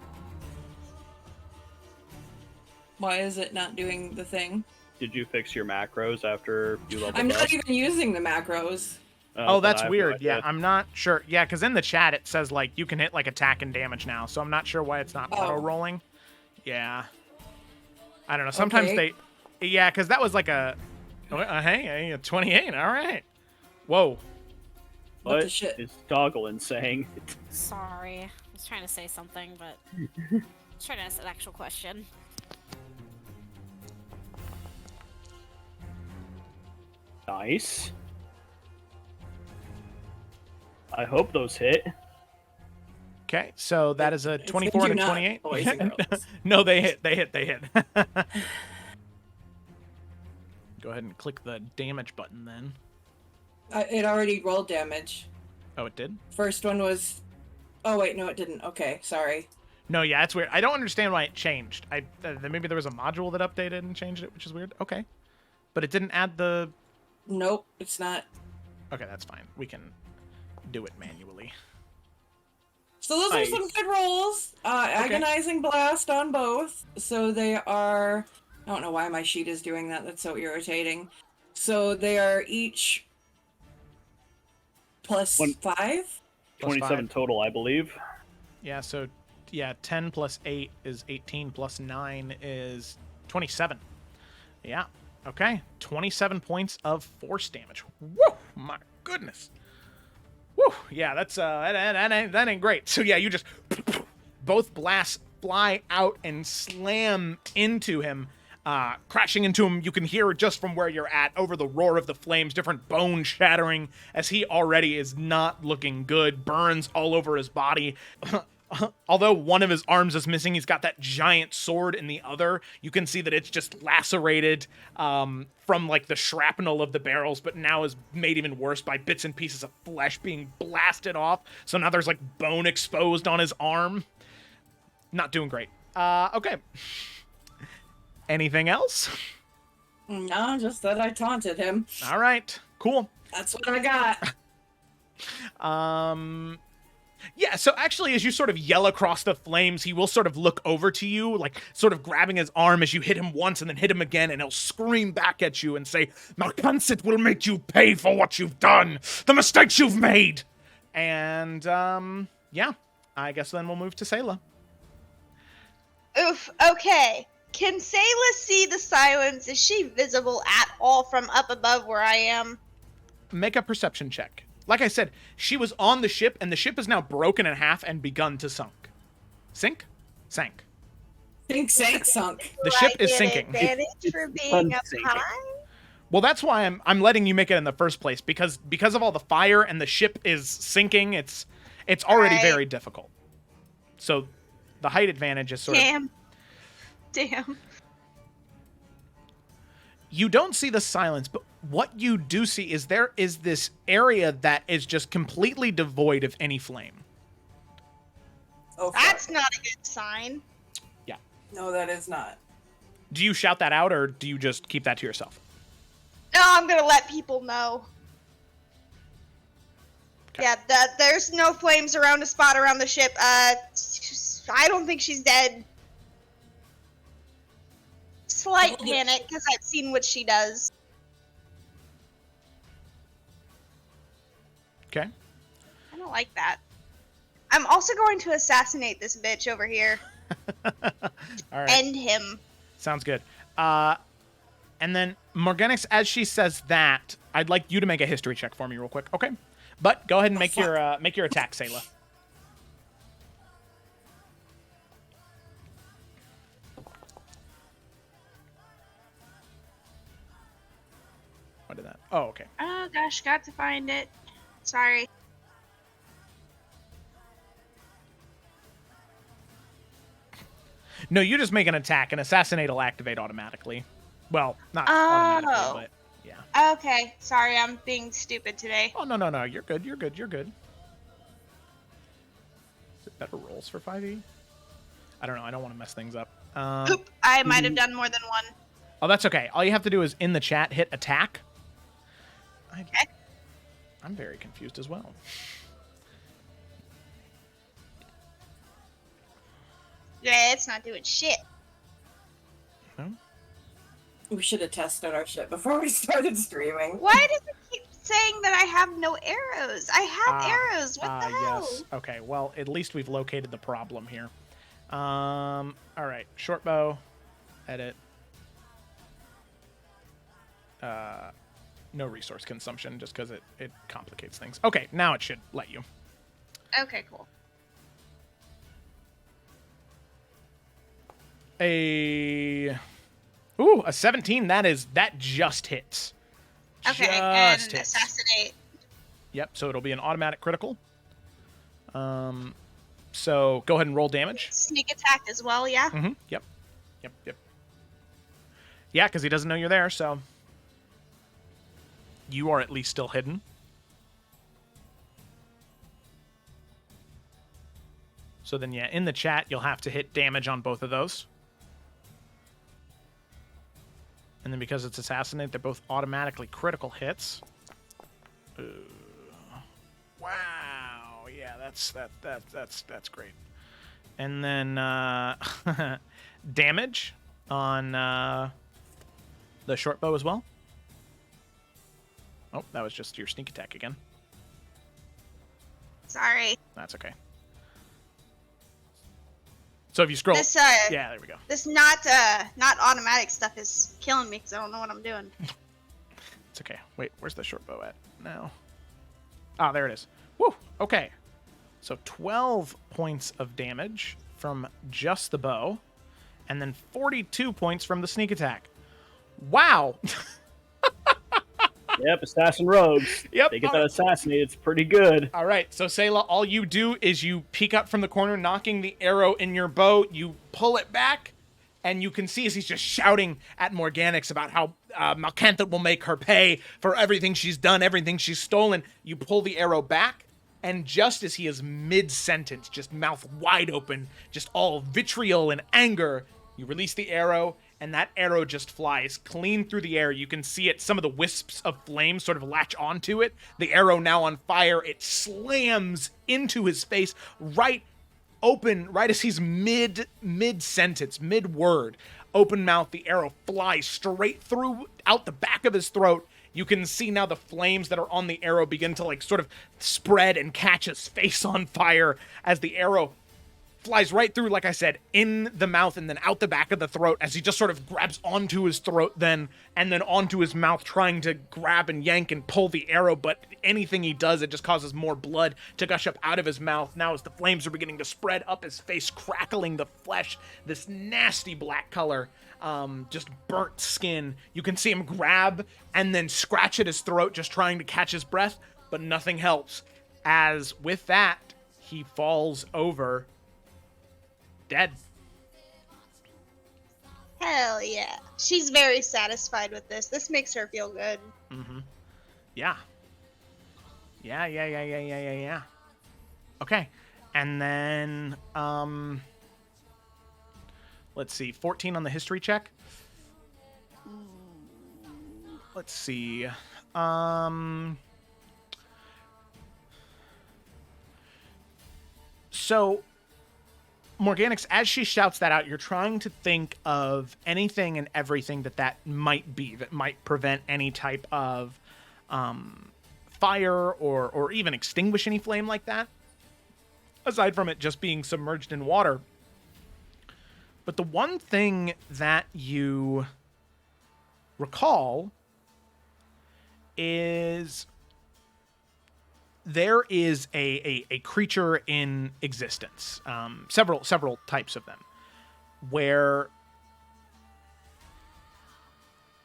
Why is it not doing the thing? Did you fix your macros after you leveled I'm up? not even using the macros. Oh, then that's I have no weird. idea. Yeah, I'm not sure. Yeah, because in the chat it says, like, you can hit, like, attack and damage now, so I'm not sure why it's not auto-rolling. Yeah. I don't know. Sometimes Okay. they... Yeah, because that was like a... Hey, a 28. All right. Whoa. What the shit? is Doggling saying? Sorry. I was trying to say something, but trying to ask an actual question. Nice. I hope those hit. Okay, so that is a 24 and a not 28. boys and girls. No, they hit. They hit. They hit. Go ahead and click the damage button then. It already rolled damage. Oh, it did? First one was... Oh, wait, no, it didn't. Okay, sorry. No, yeah, it's weird. I don't understand why it changed. Maybe there was a module that updated and changed it, which is weird. Okay. But it didn't add the... Nope, it's not. Okay, that's fine. We can do it manually. So those are some good rolls. Agonizing Blast on both. So they are... I don't know why my sheet is doing that. That's so irritating. So they are each plus 5? 27 total, I believe. Yeah, so, yeah, 10 plus 8 is 18, plus 9 is 27. Yeah, okay. 27 points of force damage. Woo! My goodness. Woo! Yeah, that's, that ain't great. So, yeah, you just... Both blasts fly out and slam into him. Crashing into him, you can hear just from where you're at, over the roar of the flames, different bones shattering, as he already is not looking good, burns all over his body. Although one of his arms is missing, he's got that giant sword in the other. You can see that it's just lacerated from, like, the shrapnel of the barrels, but now is made even worse by bits and pieces of flesh being blasted off. So now there's, like, bone exposed on his arm. Not doing great. Okay. Anything else? No, just that I taunted him. All right, cool. That's what I got. Yeah, so actually, as you sort of yell across the flames, he will sort of look over to you, like sort of grabbing his arm as you hit him once and then hit him again, and he'll scream back at you and say, "Malkansit will make you pay for what you've done, the mistakes you've made." And, yeah, I guess then we'll move to Sayla. Oof, okay. Can Sayla see the silence? Is she visible at all from up above where I am? Make a perception check. Like I said, she was on the ship, and the ship is now broken in half and begun to sink. Sink? Sank. Sank, sunk. The Do ship I is get sinking. advantage for being up unsinking. high? Well, that's why I'm letting you make it in the first place, because of all the fire and the ship is sinking, it's already Right. very difficult. So the height advantage is sort of... Damn. You don't see the silence, but what you do see is there is this area that is just completely devoid of any flame. Oh, fuck. That's not a good sign. No, that is not. Do you shout that out, or do you just keep that to yourself? No, I'm gonna let people know. Okay. Yeah, there's no flames around a spot around the ship. I don't think she's dead. Slight panic, because I've seen what she does. Okay. I don't like that. I'm also going to assassinate this bitch over here. All right. End him. Sounds good. And then Morganix, as she says that, I'd like you to make a history check for me real quick. Okay. But go ahead and make your attack, Sayla. Oh, okay. Oh gosh, got to find it. Sorry. No, you just make an attack, and Assassinate will activate automatically. Well, not Oh. automatically, but yeah. Okay, sorry, I'm being stupid today. Oh, no. You're good. You're good. Is it better rolls for 5e? I don't know. I don't want to mess things up. Oop, I might have done more than one. Oh, that's okay. All you have to do is in the chat hit attack. Okay. I'm very confused as well. Yeah, it's not doing shit. No? We should have tested our shit before we started streaming. Why does it keep saying that I have no arrows? I have arrows. What the hell? Yes. Okay, well, at least we've located the problem here. All right. Short bow. Edit. No resource consumption, just because it complicates things. Okay, now it should let you. Okay, cool. A 17. That just hits. Okay, Just and hits. assassinate. Yep. So it'll be an automatic critical. So go ahead and roll damage. Sneak attack as well, yeah? Mm-hmm. Yep. Yeah, because he doesn't know you're there, so you are at least still hidden. So then, yeah, in the chat, you'll have to hit damage on both of those. And then because it's Assassinate, they're both automatically critical hits. Wow. Yeah, that's great. And then damage on the short bow as well. Oh, that was just your sneak attack again. Sorry. That's okay. So if you scroll, This yeah, there we go. this not automatic stuff is killing me because I don't know what I'm doing. It's okay. Wait, where's the short bow at now? Ah, there it is. Woo! Okay. So 12 points of damage from just the bow, and then 42 points from the sneak attack. Wow! Yep, assassin rogues. Yep. They get that assassinated. It's pretty good. All right, so Sayla, all you do is you peek up from the corner, knocking the arrow in your bow. You pull it back, and you can see as he's just shouting at Morganix about how Malcantha will make her pay for everything she's done, everything she's stolen. You pull the arrow back, and just as he is mid-sentence, just mouth wide open, just all vitriol and anger, you release the arrow, and that arrow just flies clean through the air. You can see it, some of the wisps of flame sort of latch onto it. The arrow now on fire, it slams into his face right open, right as he's mid-sentence, mid-word. Open mouth, the arrow flies straight through, out the back of his throat. You can see now the flames that are on the arrow begin to like sort of spread and catch his face on fire as the arrow flies right through, like I said, in the mouth and then out the back of the throat as he just sort of grabs onto his throat then and then onto his mouth, trying to grab and yank and pull the arrow, but anything he does, it just causes more blood to gush up out of his mouth. Now as the flames are beginning to spread up his face, crackling the flesh, this nasty black color, just burnt skin. You can see him grab and then scratch at his throat, just trying to catch his breath, but nothing helps. As with that, he falls over dead. Hell yeah. She's very satisfied with this. This makes her feel good. Mm-hmm. Yeah. Yeah. Okay. And then, let's see, 14 on the history check. Let's see. So, Morganix, as she shouts that out, you're trying to think of anything and everything that might be, that might prevent any type of fire or even extinguish any flame like that, aside from it just being submerged in water. But the one thing that you recall is there is a creature in existence, several types of them, where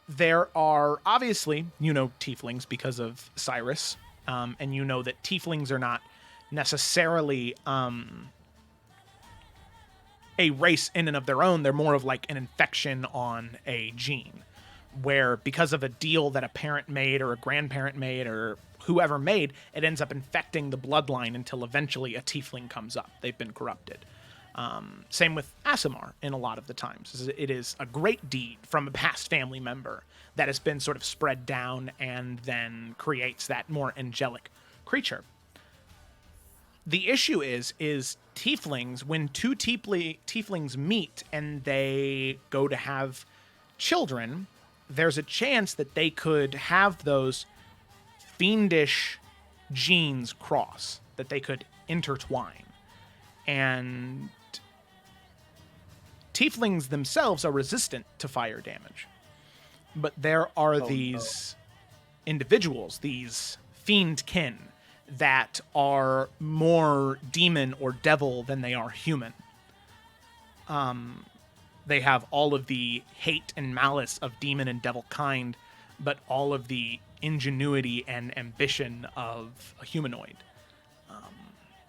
there are obviously, tieflings because of Cyrus, and you know that tieflings are not necessarily a race in and of their own. They're more of like an infection on a gene, where because of a deal that a parent made or a grandparent made or whoever made, it ends up infecting the bloodline until eventually a tiefling comes up. They've been corrupted. Same with Aasimar in a lot of the times. It is a great deed from a past family member that has been sort of spread down and then creates that more angelic creature. The issue is tieflings, when two tieflings meet and they go to have children, there's a chance that they could have those fiendish genes cross, that they could intertwine. And tieflings themselves are resistant to fire damage. But there are these individuals, these fiendkin, that are more demon or devil than they are human. They have all of the hate and malice of demon and devil kind, but all of the ingenuity and ambition of a humanoid.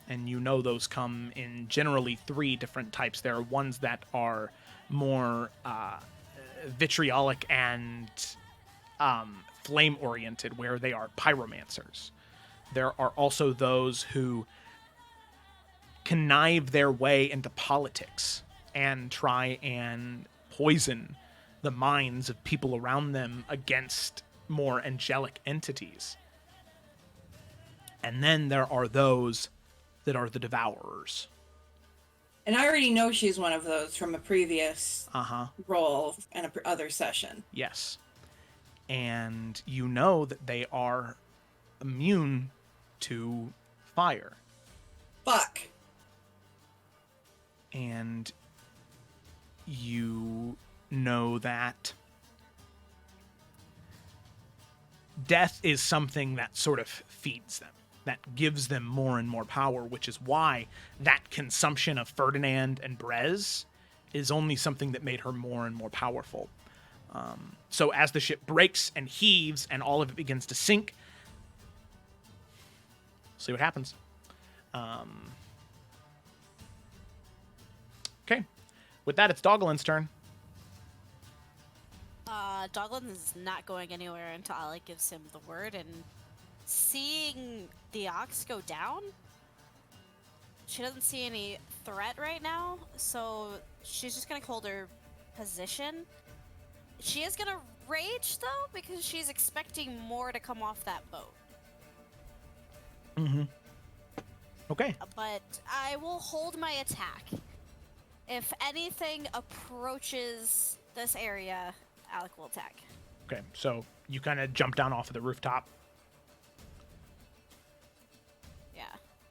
And those come in generally 3 different types. There are ones that are more vitriolic and flame-oriented, where they are pyromancers. There are also those who connive their way into politics and try and poison the minds of people around them against more angelic entities. And then there are those that are the devourers. And I already know she's one of those from a previous role in a other session. Yes. And you know that they are immune to fire. Fuck. And you know that death is something that sort of feeds them, that gives them more and more power, which is why that consumption of Ferdinand and Brez is only something that made her more and more powerful. So as the ship breaks and heaves and all of it begins to sink, see what happens. Okay. With that, it's Doglin's turn. Doglin is not going anywhere until Alec gives him the word, and seeing the ox go down, she doesn't see any threat right now, so she's just gonna hold her position. She is gonna rage, though, because she's expecting more to come off that boat. Mm-hmm. Okay. But I will hold my attack. If anything approaches this area, Alec will attack. Okay, so you kind of jump down off of the rooftop. Yeah.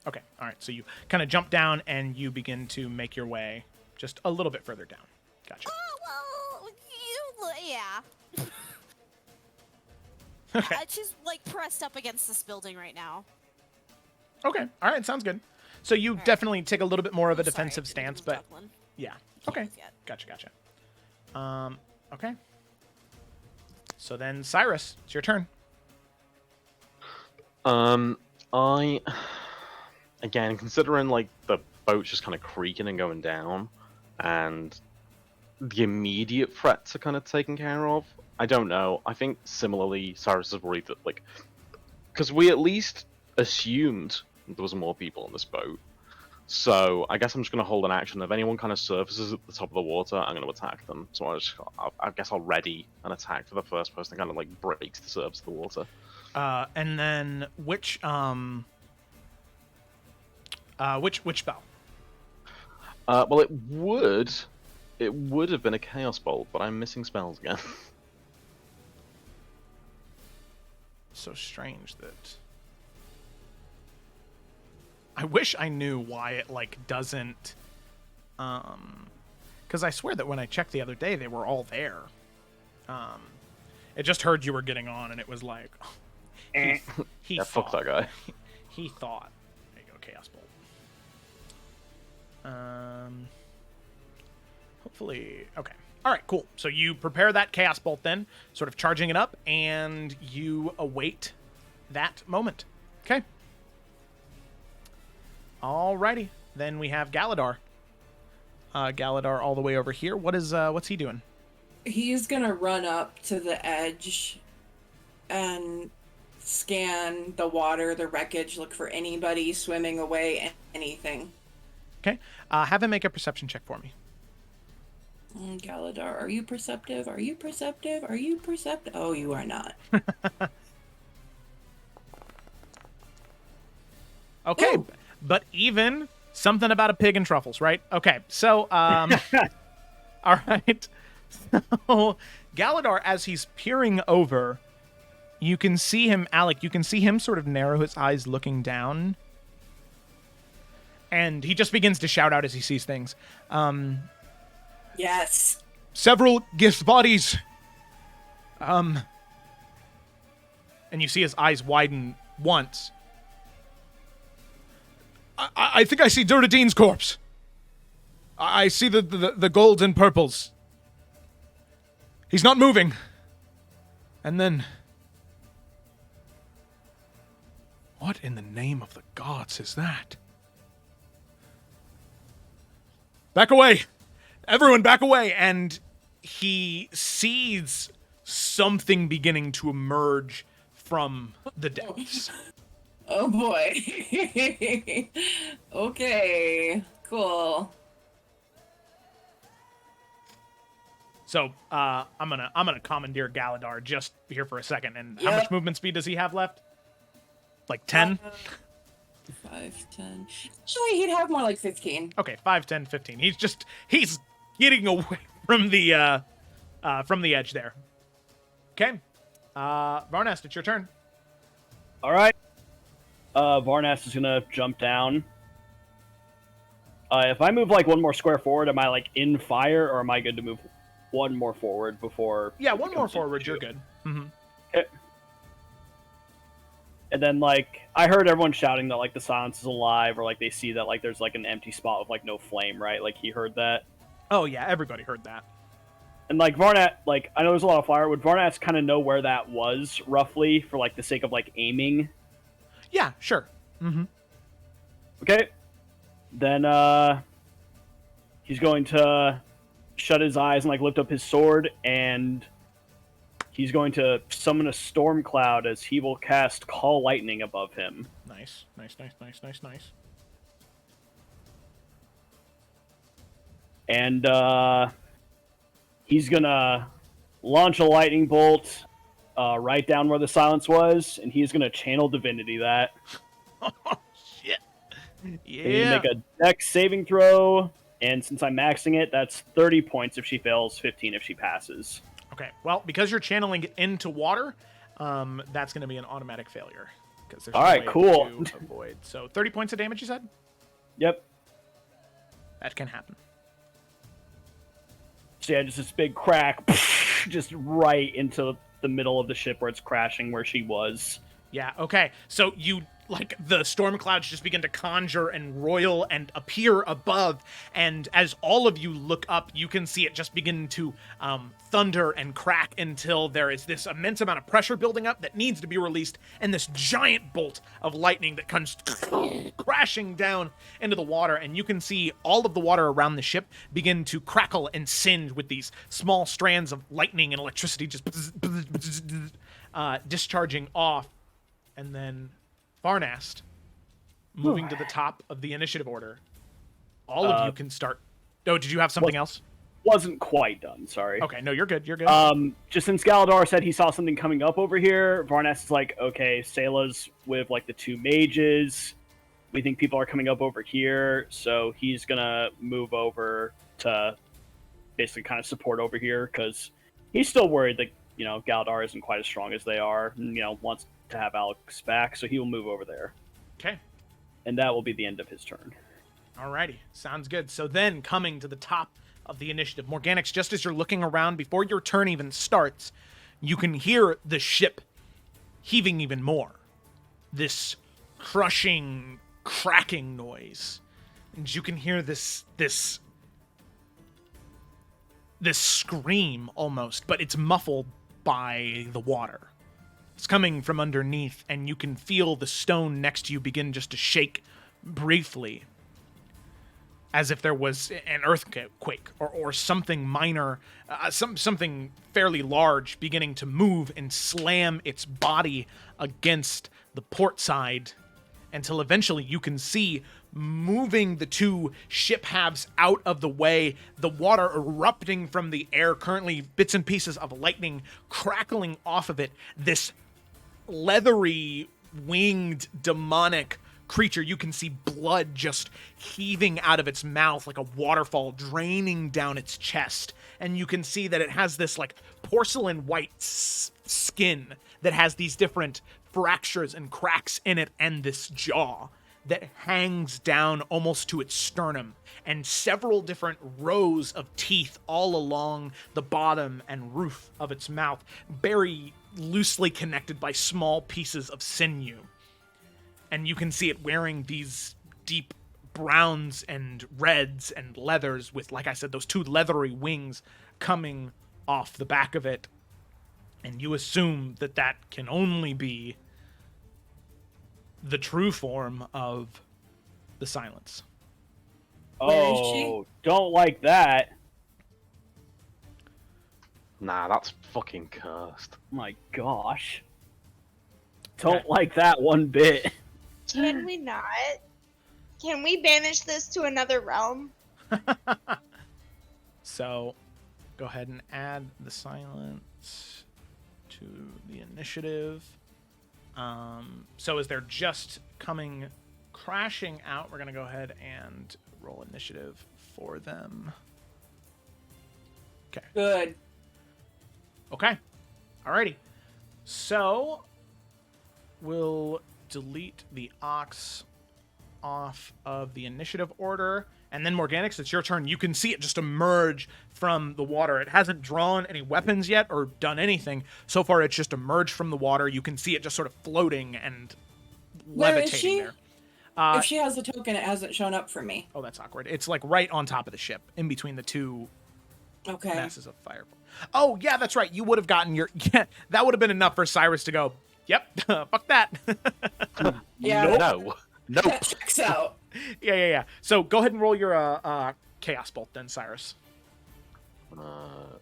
Okay, all right. So you kind of jump down and you begin to make your way just a little bit further down. Gotcha. Oh, well, yeah. Okay. She's, pressed up against this building right now. Okay, all right. Sounds good. So you definitely take a little bit more of a defensive stance, but yeah. Okay. Gotcha. Okay. So then, Cyrus, it's your turn. Again, considering the boat's just kind of creaking and going down, and the immediate threats are kind of taken care of, I don't know. I think similarly, Cyrus is worried that because we at least assumed there was more people on this boat. So I guess I'm just going to hold an action. If anyone kind of surfaces at the top of the water, I'm going to attack them. So I guess I'll ready an attack for the first person that kind of breaks the surface of the water. And then which spell? Well, it would have been a Chaos Bolt, but I'm missing spells again. So strange that. I wish I knew why it doesn't, because I swear that when I checked the other day, they were all there. It just heard you were getting on, and it was like, he thought, fuck that guy. He thought. There you go, Chaos Bolt. Hopefully, okay. All right, cool. So you prepare that Chaos Bolt then, sort of charging it up, and you await that moment. Okay. Alrighty. Then we have Galadar. Galadar all the way over here. What's he doing? He's gonna run up to the edge and scan the water, the wreckage, look for anybody swimming away, anything. Okay. Have him make a perception check for me. Galadar, are you perceptive? Are you perceptive? Are you perceptive? Oh, you are not. Okay, Ooh. but even something about a pig and truffles, right? Okay, so, all right. So, Galadar, as he's peering over, you can see him, Alec, you can see him sort of narrow his eyes looking down. And he just begins to shout out as he sees things. Yes. Several gift bodies. And you see his eyes widen once. I think I see Duradine's corpse. I see the golds and purples. He's not moving. And then... What in the name of the gods is that? Back away! Everyone back away! And he sees something beginning to emerge from the depths. Oh boy. Okay. Cool. So, I'm gonna commandeer Galadar just here for a second. And how much movement speed does he have left? Like 10? 5, 10. Actually, he'd have more like 15. Okay, 5, 10, 15. He's getting away from the edge there. Okay. Varnast, it's your turn. All right. Varnast is gonna jump down. If I move like one more square forward, am I like in fire, or am I good to move one more forward before? Yeah, one more forward, you're good. Mm-hmm. Okay. And then like I heard everyone shouting that like the silence is alive, or like they see that like there's like an empty spot with like no flame, right? Like he heard that. Oh yeah, everybody heard that. And like Varnat, like I know there's a lot of fire. Would Varnat kind of know where that was roughly for like the sake of like aiming? Yeah, sure. Mm-hmm. Okay. Then he's going to shut his eyes and like lift up his sword, and he's going to summon a storm cloud as he will cast Call Lightning above him. Nice. And he's gonna launch a lightning bolt right down where the silence was, and he's gonna channel divinity that. Oh shit! Yeah. And you make a dex saving throw, and since I'm maxing it, that's 30 points if she fails, 15 if she passes. Okay. Well, because you're channeling it into water, that's going to be an automatic failure. Because there's all right, no way cool. to avoid. So 30 points of damage, you said? Yep. That can happen. So yeah, just this big crack, just right into the middle of the ship where it's crashing, where she was. Yeah, okay. So you, like, the storm clouds just begin to conjure and roil and appear above, and as all of you look up, you can see it just begin to thunder and crack until there is this immense amount of pressure building up that needs to be released, and this giant bolt of lightning that comes crashing down into the water, and you can see all of the water around the ship begin to crackle and singe with these small strands of lightning and electricity just discharging off. And then Varnast, moving to the top of the initiative order. All of you can start. Oh, did you have something else? Wasn't quite done, sorry. Okay, no, you're good. You're good. Just since Galadar said he saw something coming up over here, Varnast is like, okay, Sayla's with like the 2 mages. We think people are coming up over here, so he's gonna move over to basically kind of support over here, because he's still worried that, you know, Galadar isn't quite as strong as they are, and, you know, wants to have Alex back, so he will move over there. Okay. And that will be the end of his turn. Alrighty, sounds good. So then, coming to the top of the initiative, Morganix, just as you're looking around, before your turn even starts, you can hear the ship heaving even more. This crushing, cracking noise. And you can hear this this scream almost, but it's muffled by the water. It's coming from underneath, and you can feel the stone next to you begin just to shake briefly, as if there was an earthquake or something minor, something fairly large beginning to move and slam its body against the port side, until eventually you can see, moving the two ship halves out of the way, the water erupting from the air, currently bits and pieces of lightning crackling off of it, this leathery, winged, demonic creature. You can see blood just heaving out of its mouth like a waterfall draining down its chest, and you can see that it has this like porcelain white skin that has these different fractures and cracks in it, and this jaw that hangs down almost to its sternum, and several different rows of teeth all along the bottom and roof of its mouth, very loosely connected by small pieces of sinew. And you can see it wearing these deep browns and reds and leathers with, like I said, those two leathery wings coming off the back of it. And you assume that that can only be the true form of the Silence. Where is she? Oh, don't like that. Nah, that's fucking cursed. My gosh. Don't like that one bit. Can we not? Can we banish this to another realm? So, go ahead and add the Silence to the initiative. So as they're just coming crashing out, we're going to go ahead and roll initiative for them. Okay. Good. Okay. Alrighty. So, we'll delete the ox off of the initiative order. And then Morganix, it's your turn. You can see it just emerge from the water. It hasn't drawn any weapons yet or done anything. So far, it's just emerged from the water. You can see it just sort of floating and Where levitating is she? there. If she has the token, it hasn't shown up for me. Oh, that's awkward. It's like right on top of the ship, in between the two Okay. masses of fire. Oh, yeah, that's right. You would have gotten your... Yeah, that would have been enough for Cyrus to go, yep, fuck that. Yeah. No. That checks out. Yeah. So go ahead and roll your Chaos Bolt then, Cyrus.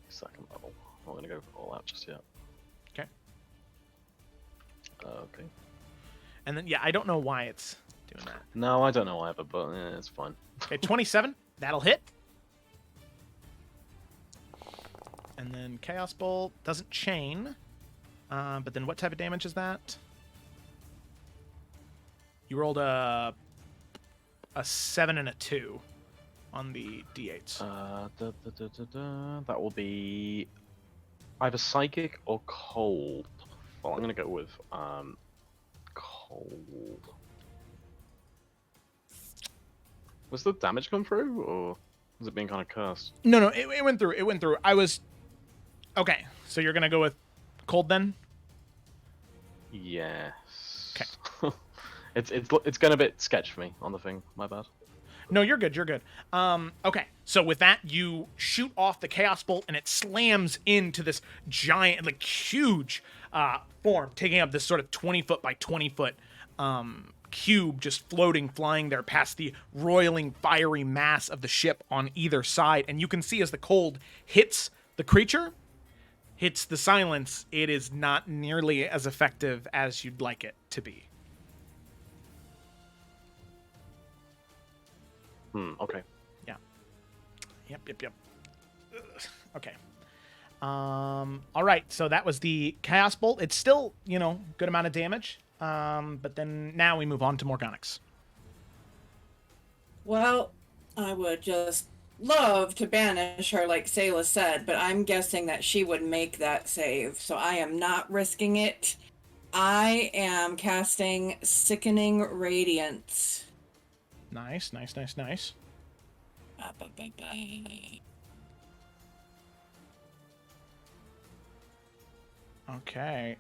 Second level. I'm not gonna go for all out just yet. Okay. Okay. And then, yeah, I don't know why it's doing that. No, I don't know either, but it's fine. Okay, 27. That'll hit. And then Chaos Bolt doesn't chain. But then what type of damage is that? You rolled a 7 and a 2 on the d8s. That will be either psychic or cold. Well, I'm gonna go with cold. Was the damage come through, or was it being kind of cursed? No, it went through. It went through. I was... Okay, so you're going to go with cold then? Yes. Okay. It's going a bit sketch for me on the thing. My bad. No, you're good. You're good. Okay, so with that, you shoot off the Chaos Bolt, and it slams into this giant, like, huge form, taking up this sort of 20-foot by 20-foot cube, just floating, flying there past the roiling, fiery mass of the ship on either side. And you can see as the cold hits the creature, hits the Silence, it is not nearly as effective as you'd like it to be. Okay. Yeah. Yep. Ugh. Okay. All right. So that was the Chaos Bolt. It's still, good amount of damage. But then now we move on to Morganix. Well, I would just love to banish her, like Sayla said, but I'm guessing that she would make that save, so I am not risking it. I am casting Sickening Radiance. Nice. Okay.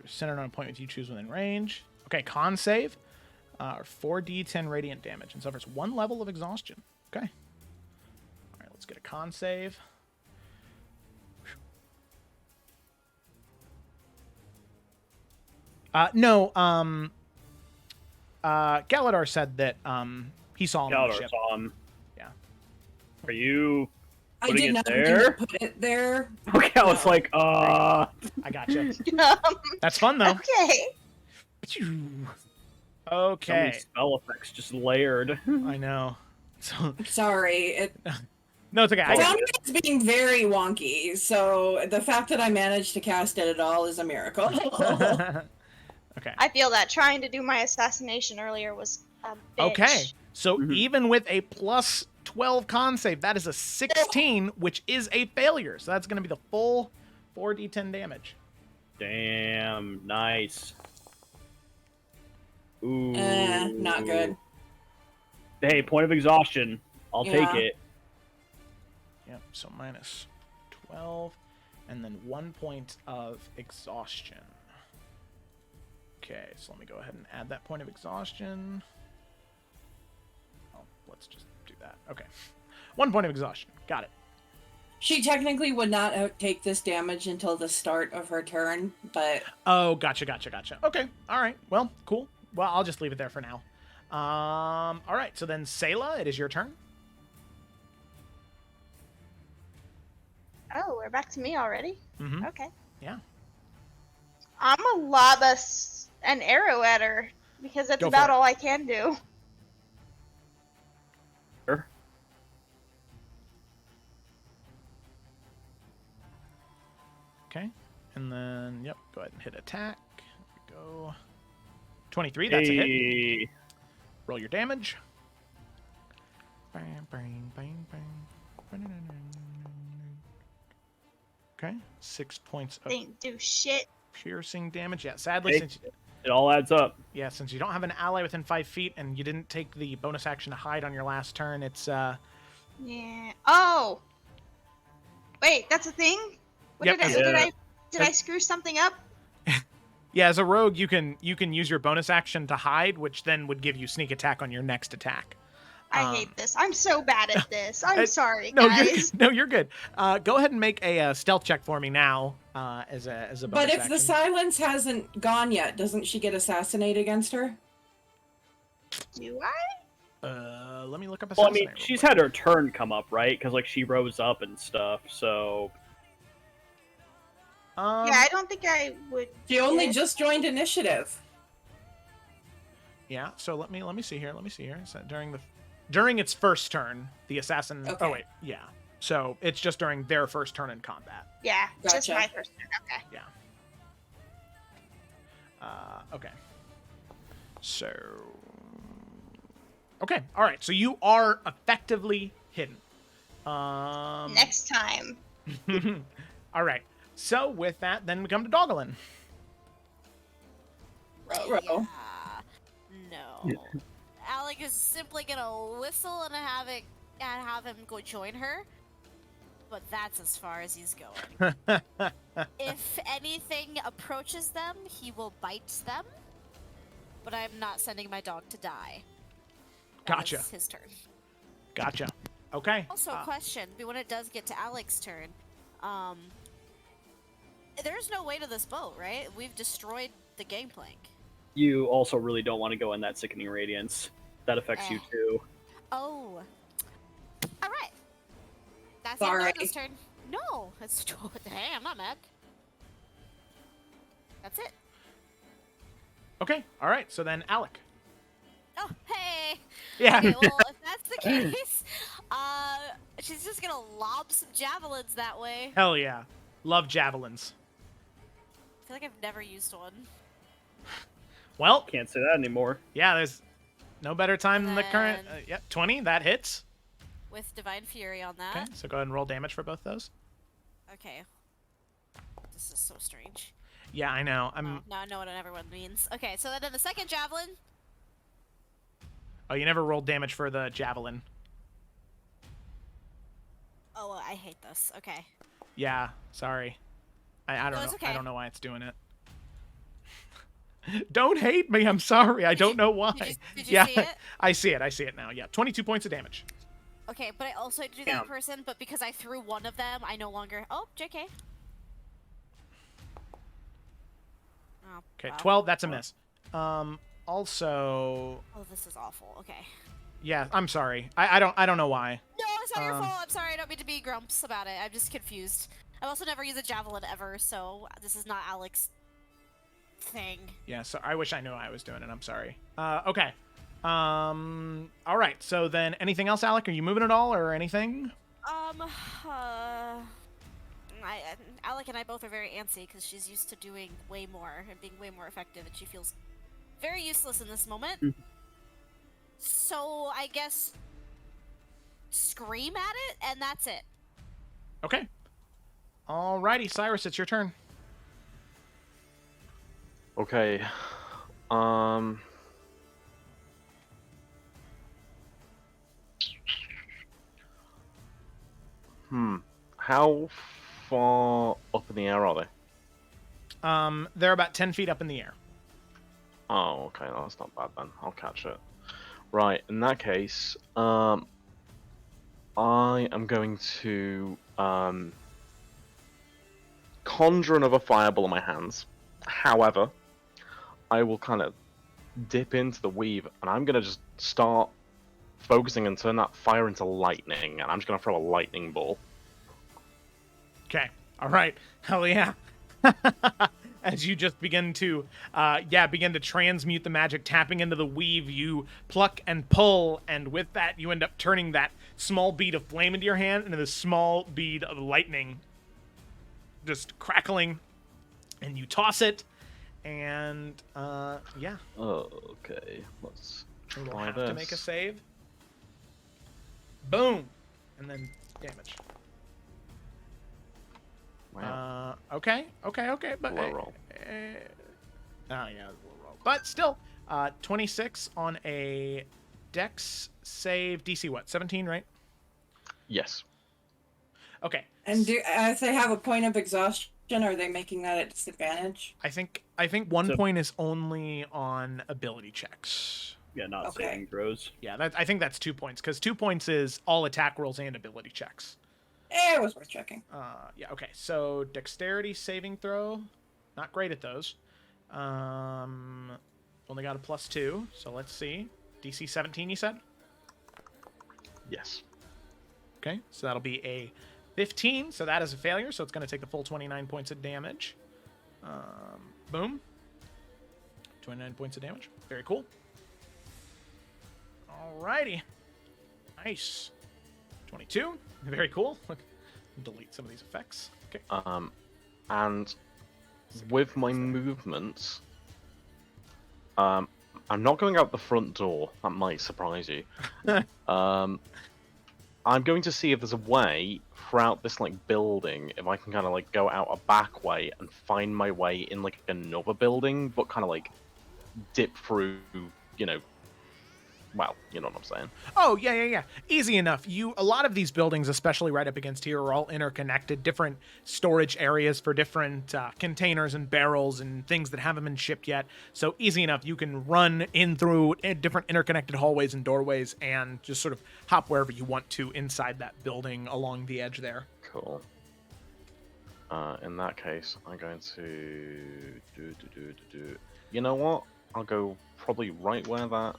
Centered on a point with you choose within range. Okay, con save. 4d10 radiant damage and suffers 1 level of exhaustion. Okay. All right, let's get a con save. No, Galadar said that he saw him on the Galadar ship. saw him. Yeah. Are you I putting did it not mean there? to put it there. Okay, I was No. like, I gotcha. That's fun though. Okay. so many Okay. spell effects just layered. I know. So Sorry, no, it's okay. I Oh, got Foundry is being very wonky, so the fact that I managed to cast it at all is a miracle. it. Okay. I feel that trying to do my assassination earlier was a bitch. Okay. So Mhm. even with a plus 12 con save, that is a 16, which is a failure. So that's going to be the full 4d10 damage. Damn, nice. Ooh. Not good. Hey, point of exhaustion. I'll take Yeah. it. Yep. So minus 12, and then 1 point of exhaustion. Okay. So let me go ahead and add that point of exhaustion. Oh, let's just do that. Okay. 1 point of exhaustion. Got it. She technically would not take this damage until the start of her turn, but Oh, gotcha. Okay. All right. Well, cool. Well, I'll just leave it there for now. All right. So then, Sayla, it is your turn. Oh, we're back to me already? Mm-hmm. Okay. Yeah. I'm gonna lob an arrow at her because that's Go for about it. all I can do. Sure. Okay. And then, yep. Go ahead and hit attack. There we go. 23. That's a hit. Hey. Roll your damage. Bang, bang, bang, bang. Okay. 6 points of Didn't do shit. piercing damage. Yeah. Sadly, Hey. since It all adds up. since you don't have an ally within 5 feet and you didn't take the bonus action to hide on your last turn, it's Yeah. Oh. Wait, that's a thing? What Yep, did I, that's- did Yeah. I did I screw something up? yeah. As a rogue, you can use your bonus action to hide, which then would give you sneak attack on your next attack. I hate this. I'm so bad at this. I'm sorry, No, guys. you're good. Go ahead and make a stealth check for me now. As a bonus but if action. the silence hasn't gone yet, doesn't she get assassinate against her? Do I? Let me look up. Well, I Assassinate mean, real she's quick. had her turn come up, right? Because, like, she rose up and stuff, so... Yeah, I don't think I would. She only get it. just joined initiative. Yeah. So let me see here. So during its first turn, the assassin. Okay. Oh wait, yeah. So it's just during their first turn in combat. Yeah, just Gotcha. my first turn. Okay. Yeah. Okay. So. Okay. All right. So you are effectively hidden. Next time. All right. So with that, then we come to Dogalin. Ruh-roh. No. Alec is simply gonna whistle and have him go join her. But that's as far as he's going. If anything approaches them, he will bite them. But I'm not sending my dog to die. That Gotcha. is his turn. Gotcha. Okay. Also, a question: when it does get to Alec's turn, there's no way to this boat, right? We've destroyed the gangplank. You also really don't want to go in that sickening radiance. That affects you, too. Oh. All right. That's Sorry. This turn. No, it's hey, I'm not mad. That's it. Okay. All right. So then Alec. Oh, hey. Yeah. Okay, well, if that's the case, she's just gonna lob some javelins that way. Hell yeah. Love javelins. I feel like I've never used one. Well, Can't say that anymore. yeah, there's no better time than the current. Then- Yep, 20. That hits. With Divine Fury on Okay, that. so go ahead and roll damage for both those. Okay. This is so strange. Yeah, I know. Oh, now I know what everyone means. Okay, so then the second javelin. Oh, you never rolled damage for the javelin. Oh, I hate this. Okay. Yeah, sorry. I don't No, know. it's okay. I don't know why it's doing it. Don't hate me. I'm sorry. I don't know why. Did you yeah, see it? I see it. I see it now. Yeah, 22 points of damage. Okay, but I also had to do Yeah. that person, but because I threw one of them, I no longer. Oh, JK. Oh, Okay, wow. 12. That's a miss. Also, Oh, this is awful. Okay. yeah. I'm sorry. I don't know why. No, it's not your Um, fault. I'm sorry. I don't mean to be grumps about it. I'm just confused. I've also never used a javelin ever, so this is not Alex's thing. Yeah. So I wish I knew I was doing it. I'm sorry. Okay. All right. So then, anything else, Alec? Are you moving at all or anything? Alec and I both are very antsy because she's used to doing way more and being way more effective, and she feels very useless in this moment. Mhm. So I guess scream at it, and that's it. Okay. Alrighty, Cyrus, it's your turn. Okay. How far up in the air are they? They're about 10 feet up in the air. Oh, okay, that's not bad then. I'll catch it. Right, in that case, I am going to conjure another fireball in my hands. However, I will kind of dip into the weave, and I'm gonna just start focusing and turn that fire into lightning, and I'm just gonna throw a lightning ball. Okay. All right. Hell yeah. As you just begin to transmute the magic, tapping into the weave, you pluck and pull, and with that, you end up turning that small bead of flame into your hand into this small bead of lightning, just crackling, and you toss it, and yeah, Okay, let's you will try have this. to make a save. Boom, and then damage. Wow. Okay, but Low roll. oh yeah, low roll. But still, 26 on a Dex save. DC what? 17, right? Yes. Okay. And if they have a point of exhaustion, are they making that at disadvantage? I think 1 So- point is only on ability checks. Yeah, not Okay. saving throws. Yeah, I think that's 2 points because 2 points is all attack rolls and ability checks. It was worth checking. Yeah. Okay. So dexterity saving throw, not great at those. Only got a +2. So let's see. DC 17, you said? Yes. Okay. So that'll be a 15. So that is a failure. So it's going to take the full 29 points of damage. Boom. 29 points of damage. Very cool. Alrighty. Nice. 22. Very cool. Delete some of these effects. Okay. And with my movements, I'm not going out the front door. That might surprise you. I'm going to see if there's a way throughout this building, if I can kind of go out a back way and find my way in another building, but kind of dip through, well, you know what I'm saying. Oh, yeah. Easy enough. A lot of these buildings, especially right up against here, are all interconnected, different storage areas for different containers and barrels and things that haven't been shipped yet. So easy enough. You can run in through different interconnected hallways and doorways and just sort of hop wherever you want to inside that building along the edge there. Cool. In that case, I'm going to do. You know what? I'll go probably right where that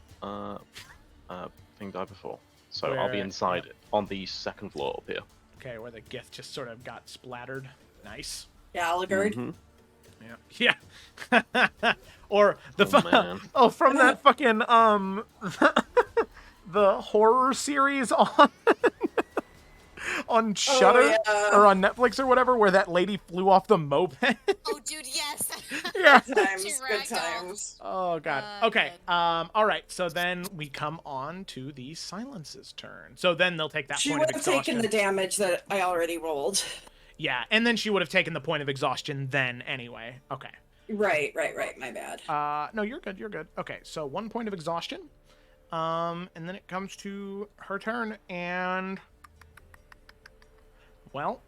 thing died before. So I'll be Where- inside on the second floor up here. Okay, where the gift just sort of got splattered. Nice. Gallagher. Mhm. Yeah. Or the Oh, man. from that fucking the horror series on on Shudder yeah. or on Netflix or whatever, where that lady flew off the moped. Oh, dude, yes. Yeah. Times, She good ragdolled. times. Oh god. Okay. All right. So then we come on to the Silence's turn. So then they'll take that She point would of have exhaustion. taken the damage that I already rolled. Yeah, and then she would have taken the point of exhaustion then anyway. Okay. Right. My bad. No, you're good. Okay, so 1 point of exhaustion. And then it comes to her turn, and well,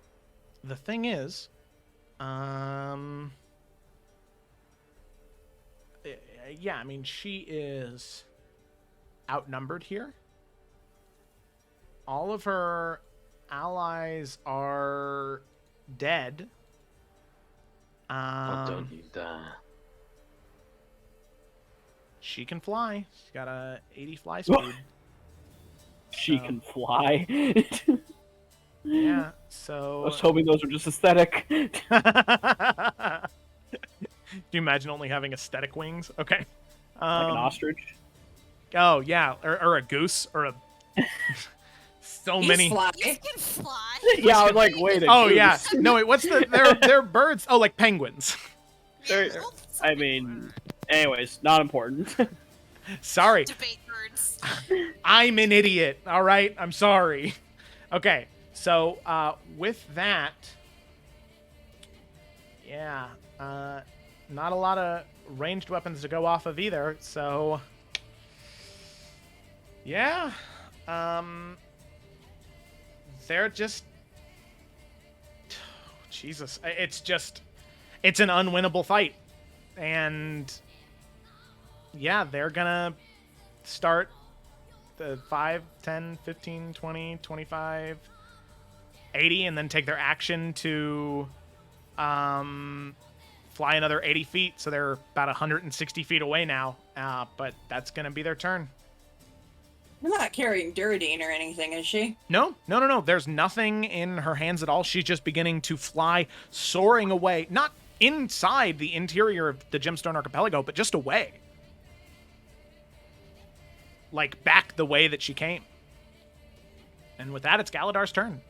the thing is, yeah, I mean, she is outnumbered here. all of her allies are dead. Oh, don't you dare. She can fly. She's got a 80 fly speed. She So- can fly. Yeah, I so... was hoping those were just aesthetic. Do you imagine only having aesthetic wings? Okay. Like an ostrich. Oh, yeah, or a goose, or a... so He's many... fly. You can fly. Yeah, I was like, wait a Oh, goose. yeah. No, wait, what's the... They're birds. Oh, like penguins. They're- I mean, anyways, not important. Sorry. Debate birds. I'm an idiot, all right? I'm sorry. Okay, so with that... Yeah, not a lot of ranged weapons to go off of either, so... Yeah, they're just... Jesus, it's an unwinnable fight. And yeah, they're gonna start the 5, 10, 15, 20, 25, 80, and then take their action to fly another 80 feet. So they're about 160 feet away now, but that's gonna be their turn. We're not carrying Duradine or anything, is she? No. There's nothing in her hands at all. She's just beginning to fly, soaring away. Not inside the interior of the Gemstone Archipelago, but just away. Like, back the way that she came. And with that, it's Galadar's turn.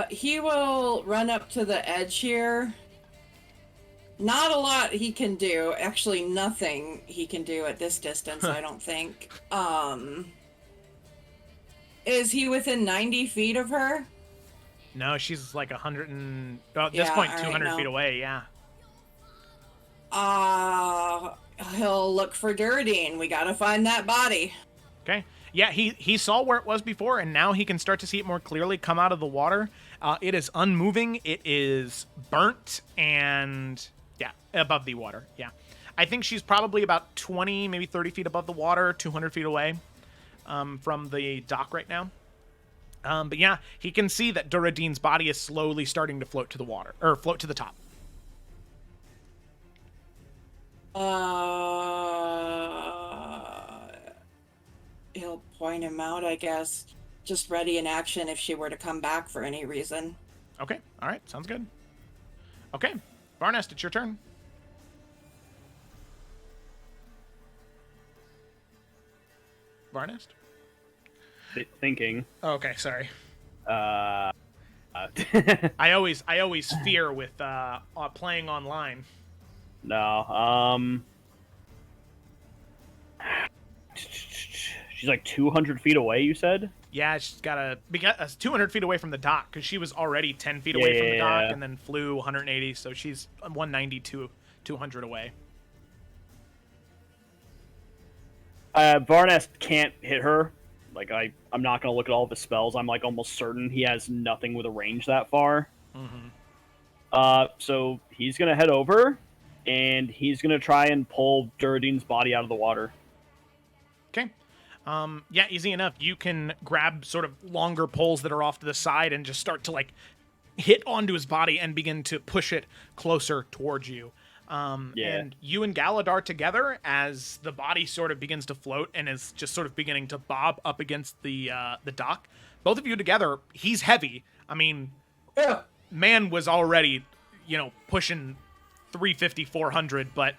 He will run up to the edge here. Not a lot he can do. Actually, nothing he can do at this distance, I don't think. Is he within 90 feet of her? No, she's like 100 and... Well, at this Yeah, point, all right, 200 no. feet away, yeah. He'll look for Duradine. We gotta find that body. Okay. Yeah, he saw where it was before, and now he can start to see it more clearly come out of the water. It is unmoving. It is burnt, and... Yeah, above the water, yeah. I think she's probably about 20, maybe 30 feet above the water, 200 feet away from the dock right now. But yeah, he can see that Duradine's body is slowly starting to float to the water, or float to the top. He'll point him out, I guess. Just ready in action if she were to come back for any reason. Okay, all right, sounds good. Okay, Varnest, it's your turn. Varnest? Thinking. Oh, okay, sorry. Uh, I always fear with playing online. no. She's like 200 feet away, you said? Yeah, she's got to be 200 feet away from the dock because she was already 10 feet away from the dock Yeah. and then flew 180, so she's 190 to 200 away. Varnest can't hit her. Like, I'm not going to look at all of his spells. I'm, like, almost certain he has nothing with a range that far. Mm-hmm. So he's going to head over, and he's going to try and pull Duradine's body out of the water. Okay. Yeah, easy enough. You can grab sort of longer poles that are off to the side and just start to, like, hit onto his body and begin to push it closer towards you. Yeah. And you and Galadar together, as the body sort of begins to float and is just sort of beginning to bob up against the dock. Both of you together, he's heavy. I mean, Yeah. man was already, pushing 350, 400, but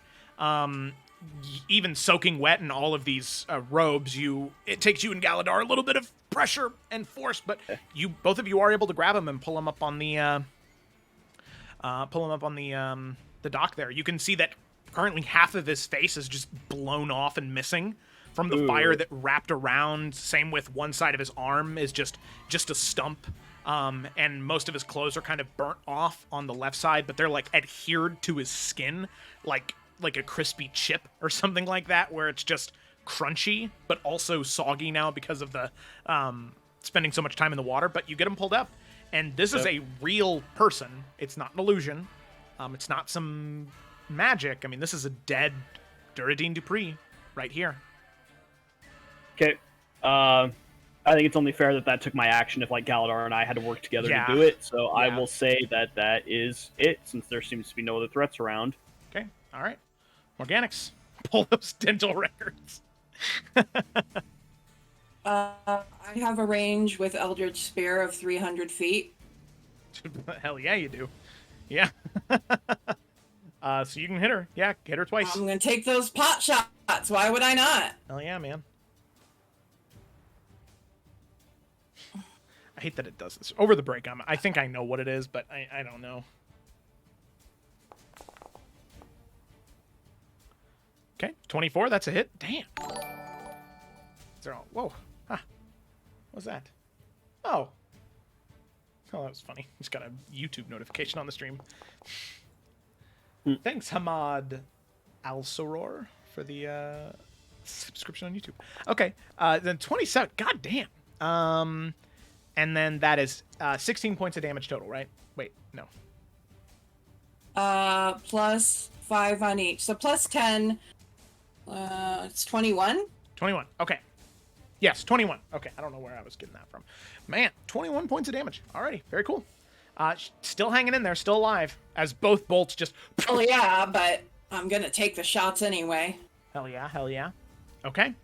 even soaking wet in all of these robes, it takes you and Galadar a little bit of pressure and force, but both of you are able to grab him and pull him up on the the dock there. You can see that currently half of his face is just blown off and missing from the Ooh. fire that wrapped around. Same with one side of his arm is just a stump. And most of his clothes are kind of burnt off on the left side, but they're like adhered to his skin like a crispy chip or something like that, where it's just crunchy but also soggy now because of the spending so much time in the water. But you get him pulled up, and this is a real person. It's not an illusion. It's not some magic. I mean, this is a dead Duradine Dupree right here. Okay. I think it's only fair that that took my action if like Galadar and I had to work together Yeah. to do it. So I Yeah. will say that that is it, since there seems to be no other threats around. Okay. All right. Organics. Pull those dental records. I have a range with Eldritch Spear of 300 feet. Hell yeah, you do. Yeah. So you can hit her. Yeah, hit her twice. I'm gonna take those pot shots. Why would I not? Hell yeah, man. I hate that it does this. Over the break, I think I know what it is, but I don't know. Okay, 24, that's a hit. Damn. Whoa. Huh. What's that? Oh. Oh, that was funny. Just got a YouTube notification on the stream. Thanks, Hamad Al-Soror, for the subscription on YouTube. Okay, then 27. God damn. And then that is 16 points of damage total, right? Wait, no. Plus 5 on each. So plus 10. It's 21. 21. Okay. Yes, 21. Okay, I don't know where I was getting that from. Man, 21 points of damage. Alrighty, very cool. Still hanging in there, still alive, as both bolts just... Oh yeah, but I'm gonna take the shots anyway. Hell yeah, hell yeah. Okay.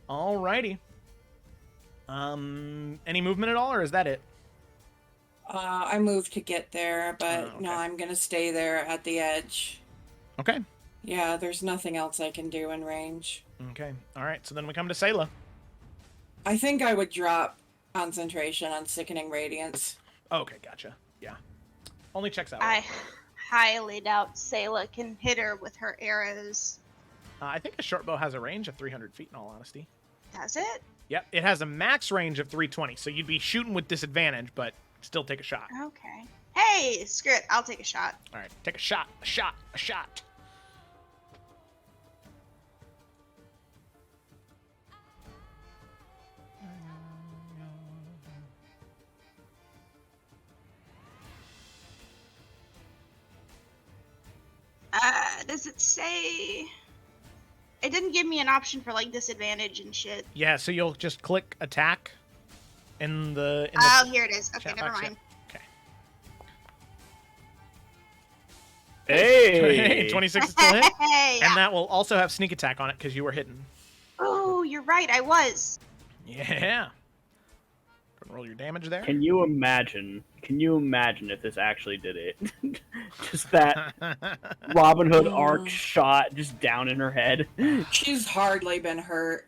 Alrighty. Any movement at all, or is that it? I moved to get there, but Oh, okay. no, I'm gonna stay there at the edge. Okay. Yeah, there's nothing else I can do in range. Okay. Alright, so then we come to Sayla. I think I would drop concentration on Sickening Radiance. Okay, gotcha. Yeah. Only checks out. I highly doubt Sayla can hit her with her arrows. I think a short bow has a range of 300 feet, in all honesty. Does it? Yep, it has a max range of 320, so you'd be shooting with disadvantage, but still take a shot. Okay. Hey, screw it. I'll take a shot. All right, take a shot, a shot, a shot. Does it say... It didn't give me an option for, like, disadvantage and shit. Yeah, so you'll just click attack in the... Oh, here it is. Okay, chat never box, mind. yeah. Okay. Hey! Hey, 26 is still hit. Hey! And that will also have sneak attack on it because you were hitting. Oh, you're right. I was. Yeah. Go and roll your damage there. Can you imagine? Can you imagine if this actually did it? Just that Robin Hood arc shot just down in her head. She's hardly been hurt.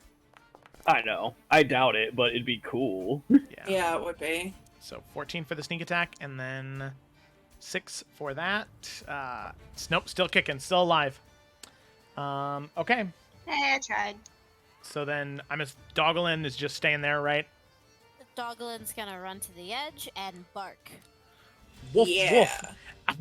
I know. I doubt it, but it'd be cool. Yeah, it would be. So 14 for the sneak attack, and then 6 for that. Nope, still kicking, still alive. Okay. Hey, I tried. So then Dogglin is just staying there, right? Doglin's gonna run to the edge and bark. Woof, Yeah. woof.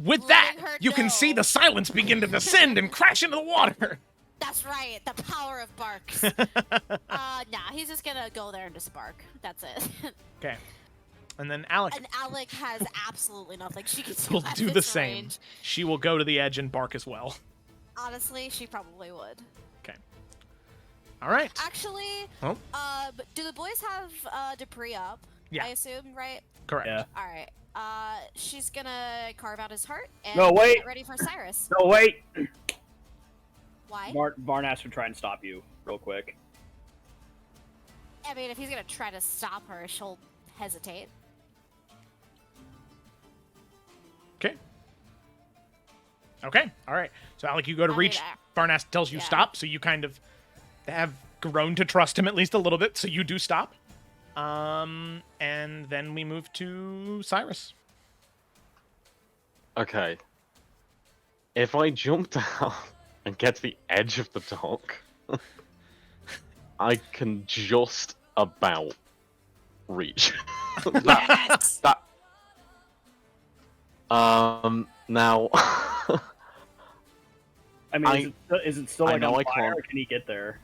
With that, Letting her you can see know. the silence begin to descend and crash into the water. That's right, the power of barks. Nah, he's just gonna go there and just bark. That's it. Okay. And then Alec And Alec has absolutely nothing she can do will at do the this same. range. She will go to the edge and bark as well. Honestly, she probably would. Okay. All right. Actually, Oh. do the boys have Dupree up? Yeah. I assume, right? Correct. Yeah. All right. She's gonna carve out his heart and No, wait. get ready for Cyrus. No, wait! Why? Varnas would try and stop you real quick. I mean, if he's gonna try to stop her, she'll hesitate. Okay. Okay. All right. So Alec, you go to I mean, reach. Barnas tells you yeah. stop, so you kind of have grown to trust him at least a little bit, so you do stop. And then we move to Cyrus. Okay. If I jump down and get to the edge of the dock, I can just about reach. that. Now. I mean, is it still I like know on I fire, can't. or can he get there?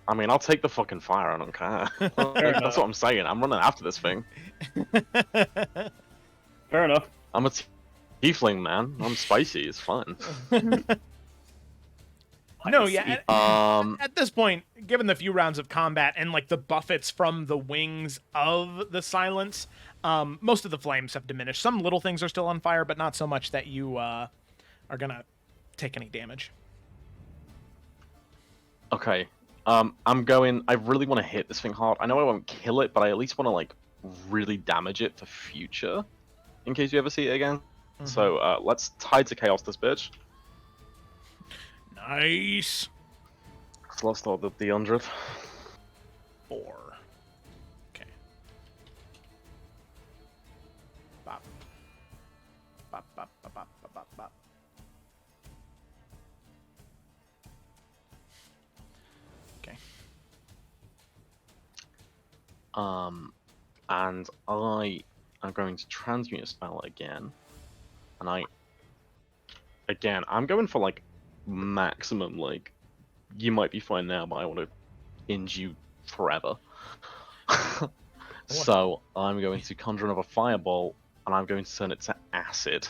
I mean, I'll take the fucking fire. I don't care. That's what I'm saying. I'm running after this thing. Fair enough. I'm a tiefling, man. I'm spicy. It's fun. No, yeah. Um, At this point, given the few rounds of combat and like the buffets from the wings of the silence, most of the flames have diminished. Some little things are still on fire, but not so much that you are gonna take any damage. okay. I'm going. I really want to hit this thing hard. I know I won't kill it, but I at least want to like really damage it for future, in case you ever see it again. So let's Tide to Chaos this bitch. Nice. So let's start with the 100. 4. Okay. Bop. Bop, bop, bop, bop, bop, bop, bop. Okay. And I am going to transmute a spell again, and I'm going for like maximum, like, you might be fine now, but I want to injure you forever. So I'm going to conjure another fireball, and I'm going to turn it to acid.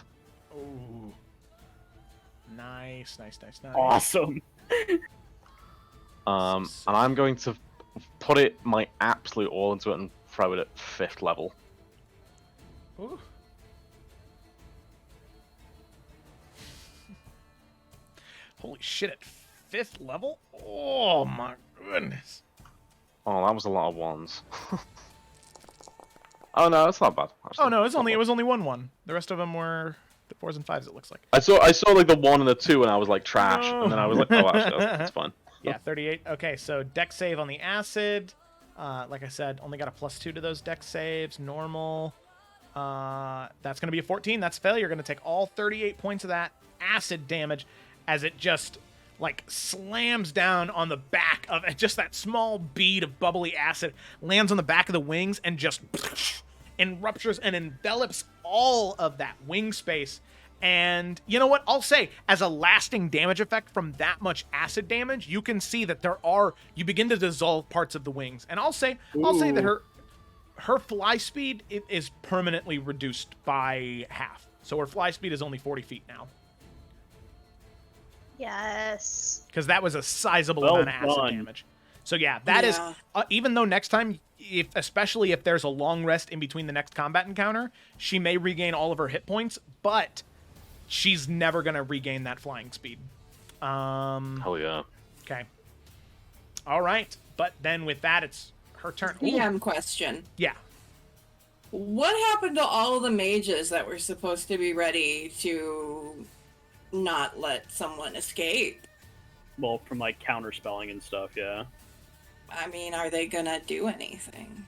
Ooh. Nice, nice, nice, nice. Awesome. And I'm going to put it my absolute all into it and throw it at 5th level. Ooh. Holy shit, at 5th level? Oh my goodness. Oh, that was a lot of ones. Oh no, it's not bad. Actually. Oh no, it Not bad. was only 1-1. The rest of them were the 4s and 5s, it looks like. I saw like the 1 and the 2, and I was like trash, and then I was like, oh, actually, that's fine. Yeah, 38. Okay, so dex save on the acid. Like I said, only got a +2 to those dex saves. Normal. That's going to be a 14. That's a failure. You're going to take all 38 points of that acid damage as it just, like, slams down on the back of just that small bead of bubbly acid, lands on the back of the wings, and just and ruptures and envelops all of that wing space. And you know what? I'll say, as a lasting damage effect from that much acid damage, you can see that you begin to dissolve parts of the wings. And I'll say that her fly speed is permanently reduced by half. So her fly speed is only 40 feet now. Yes. Because that was a sizable Well amount of acid done. damage. So yeah, that is Yeah. even though next time, especially if there's a long rest in between the next combat encounter, she may regain all of her hit points, but she's never gonna regain that flying speed. Hell yeah. Okay. All right, but then with that, it's her turn. Ooh, DM question. yeah. What happened to all of the mages that were supposed to be ready to not let someone escape? Well, from like counterspelling and stuff, yeah. I mean, are they gonna do anything?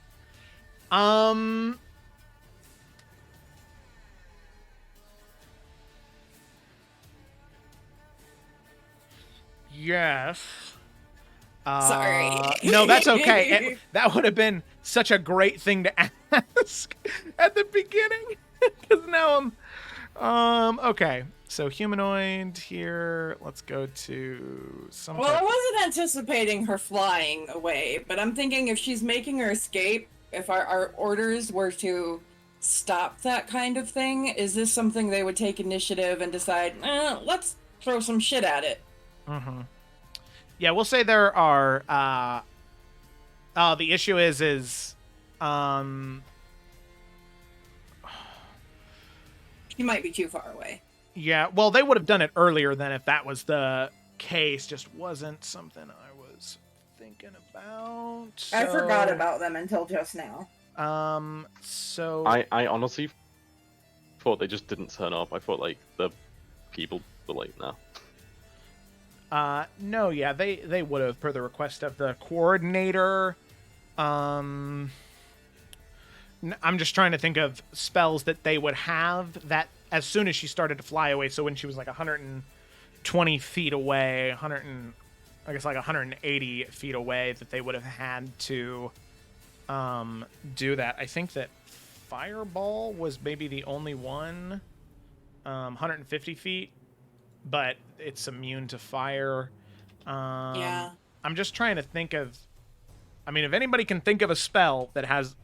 Yes. Sorry. No, that's okay. That would have been such a great thing to ask at the beginning. Because now okay. So humanoid here. Let's go to some. Well, I wasn't anticipating her flying away, but I'm thinking if she's making her escape, if our orders were to stop that kind of thing, is this something they would take initiative and decide, let's throw some shit at it? Mm-hmm. Yeah, we'll say there are. The issue is She might be too far away. yeah. Well, they would have done it earlier than if that was the case. Just wasn't something I was thinking about. I so- forgot about them until just now. So I honestly thought they just didn't turn up. I thought like the people were like, no. no, yeah, they would have per the request of the coordinator. I'm just trying to think of spells that they would have that as soon as she started to fly away. So when she was like 120 feet away, 180 feet away, that they would have had to do that. I think that Fireball was maybe the only one, 150 feet, but it's immune to fire. Yeah. I'm just trying to think of. I mean, if anybody can think of a spell that has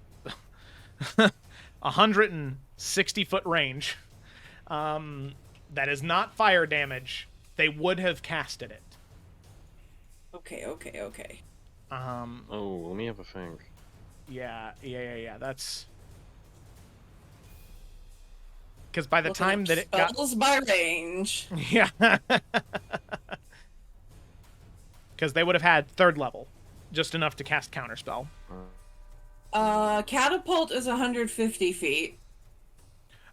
160-foot range, that is not fire damage, they would have casted it. Okay. Oh, let me have a think. Yeah. That's because by the Looking time up that it got, spells by range. yeah, because they would have had 3rd level, just enough to cast counterspell. Catapult is 150 feet.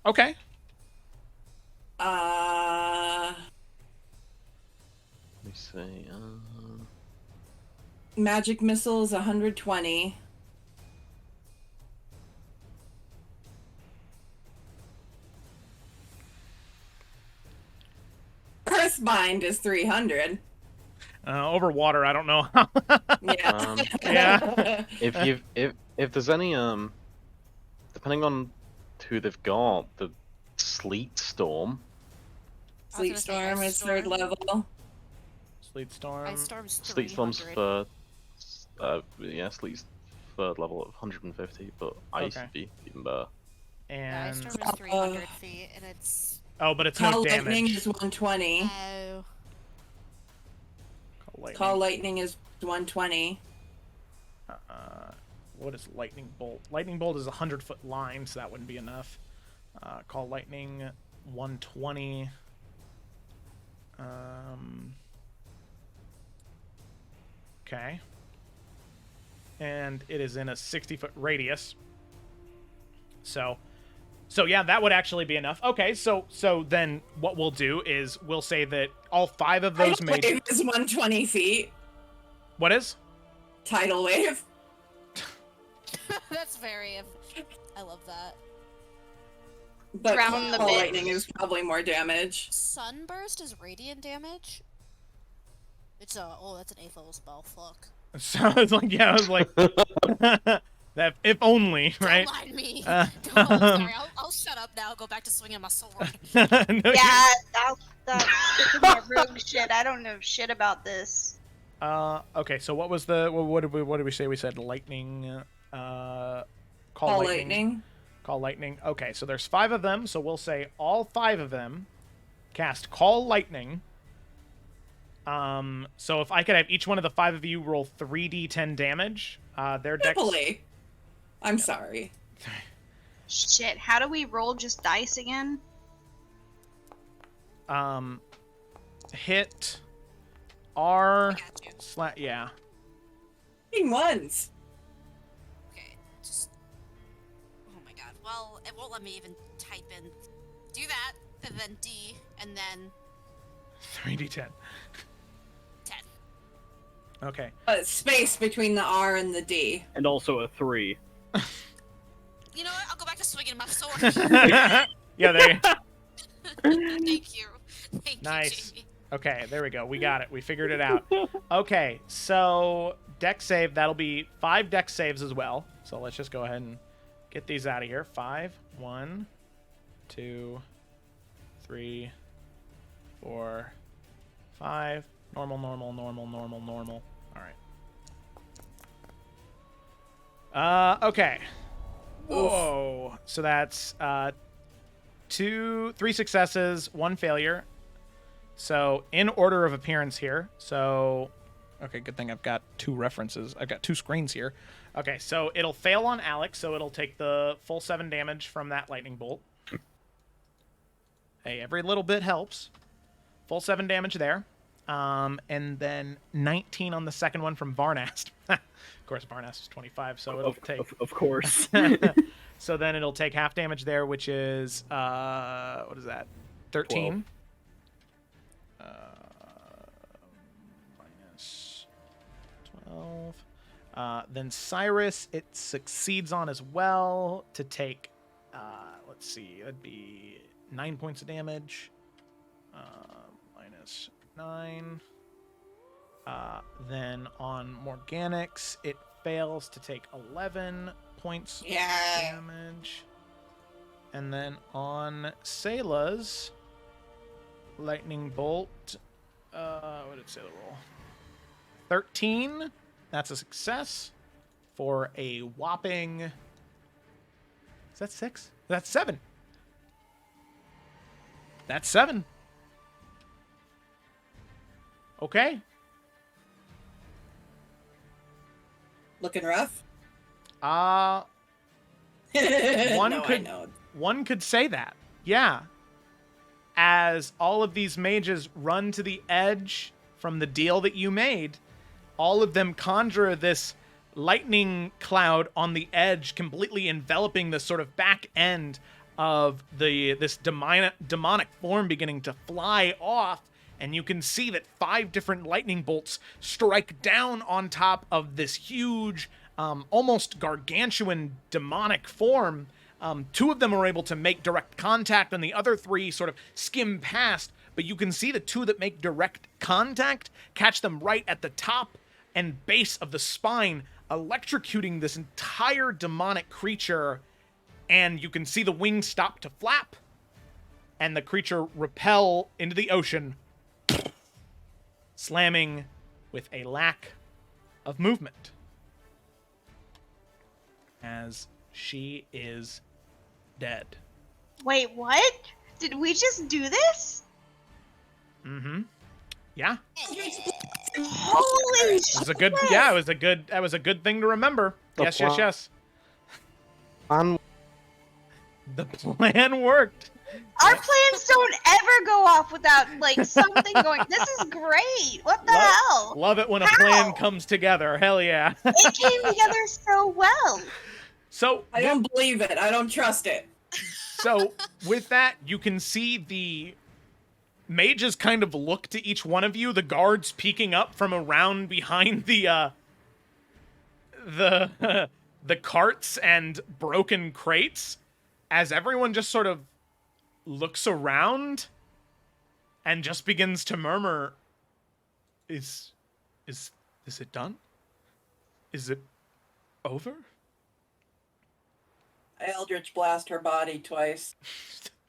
Okay. Uh, Let me see. magic missile is 120. Earthbind is 300. Over water, I don't know how. Yeah. Yeah. If there's any depending on who they've got, the sleet storm. Sleet storm is 3rd level. Sleet storm. Ice storm's 300. Sleet storm's for sleet's 3rd level at 150, but ice Okay. would be even better. Yeah, ice And storm is 300 feet, and it's but it's no Call lightning damage. is 120. oh, Call lightning is 120. What is lightning bolt? Lightning bolt is a 100-foot line, so that wouldn't be enough. Call lightning 120. Okay. And it is in a 60-foot radius. So yeah, that would actually be enough. Okay, so then what we'll do is we'll say that all 5 of those Tidal made. wave is 120 feet. What is? Tidal wave. that's very. I love that. But Drown the call bitch. lightning is probably more damage. Sunburst is radiant damage. It's that's an 8th level spell. Fuck. So it's like, yeah, I was like, that if only, right? Don't mind me. Uh, No, I'm sorry. I'll shut up now. Go back to swinging my sword. No, Yeah, that's sticking my rogue shit. I don't know shit about this. Okay, so what was what did we say? We said lightning. Call Call lightning. lightning. Call lightning. Okay, so there's 5 of them, so we'll say all 5 of them cast call lightning. So if I could have each one of the 5 of you roll 3d10 damage, their dex. Happily. I'm sorry. Shit, how do we roll just dice again? Hit R Got you. yeah. Ones. Okay, just. Oh my god. Well, it won't let me even type in. Do that, and then D, and then 3d10. 10. Okay. Space between the R and the D. And also a 3. You know what? I'll go back to swinging my sword. Yeah, there. Thank you. Thank Nice. you, Jamie. Okay, there we go. We got it. We figured it out. Okay, so dex save, that'll be 5 dex saves as well. So let's just go ahead and get these out of here. 5, 1, 2, 3, 4, 5. Normal, normal, normal, normal, normal. All right. Okay. Whoa. So that's 3 successes, 1 failure. So in order of appearance here. So, okay, good thing I've got 2 references. I've got 2 screens here. Okay, so it'll fail on Alex, so it'll take the full 7 damage from that lightning bolt. Hey, every little bit helps. Full 7 damage there. And then 19 on the second one from Varnast. Of course, Varnast is 25, so it'll take... Of course. So then it'll take half damage there, which is, what is that? 13. 12. Minus 12. Then Cyrus, it succeeds on as well to take, let's see, that'd be 9 points of damage. Minus 9. Then on Morganix, it fails to take 11 points damage. And then on Sayla's lightning bolt, what did Sayla roll? 13. That's a success for a whopping. Is that 6? That's 7. That's 7. Okay. Looking rough? One No, I could know. one could say that. Yeah. As all of these mages run to the edge from the deal that you made, all of them conjure this lightning cloud on the edge, completely enveloping the sort of back end of this demonic form beginning to fly off, and you can see that 5 different lightning bolts strike down on top of this huge, almost gargantuan demonic form. 2 of them are able to make direct contact, and the other 3 sort of skim past, but you can see the 2 that make direct contact catch them right at the top and base of the spine, electrocuting this entire demonic creature, and you can see the wings stop to flap, and the creature repel into the ocean, slamming with a lack of movement, as she is dead. Wait, what? Did we just do this? Mm-hmm. Yeah. Holy It was a good. Yeah, it was a good. That was a good thing to remember. Yes, yes, yes. The plan worked. Our plans don't ever go off without like something going. This is great. What the hell? Love it when a How? plan comes together. Hell yeah. It came together so well. So I don't believe it. I don't trust it. So with that, you can see the mages kind of look to each one of you, the guards peeking up from around behind the carts and broken crates, as everyone just sort of looks around and just begins to murmur, is it done? Is it over? I Eldritch Blast her body twice.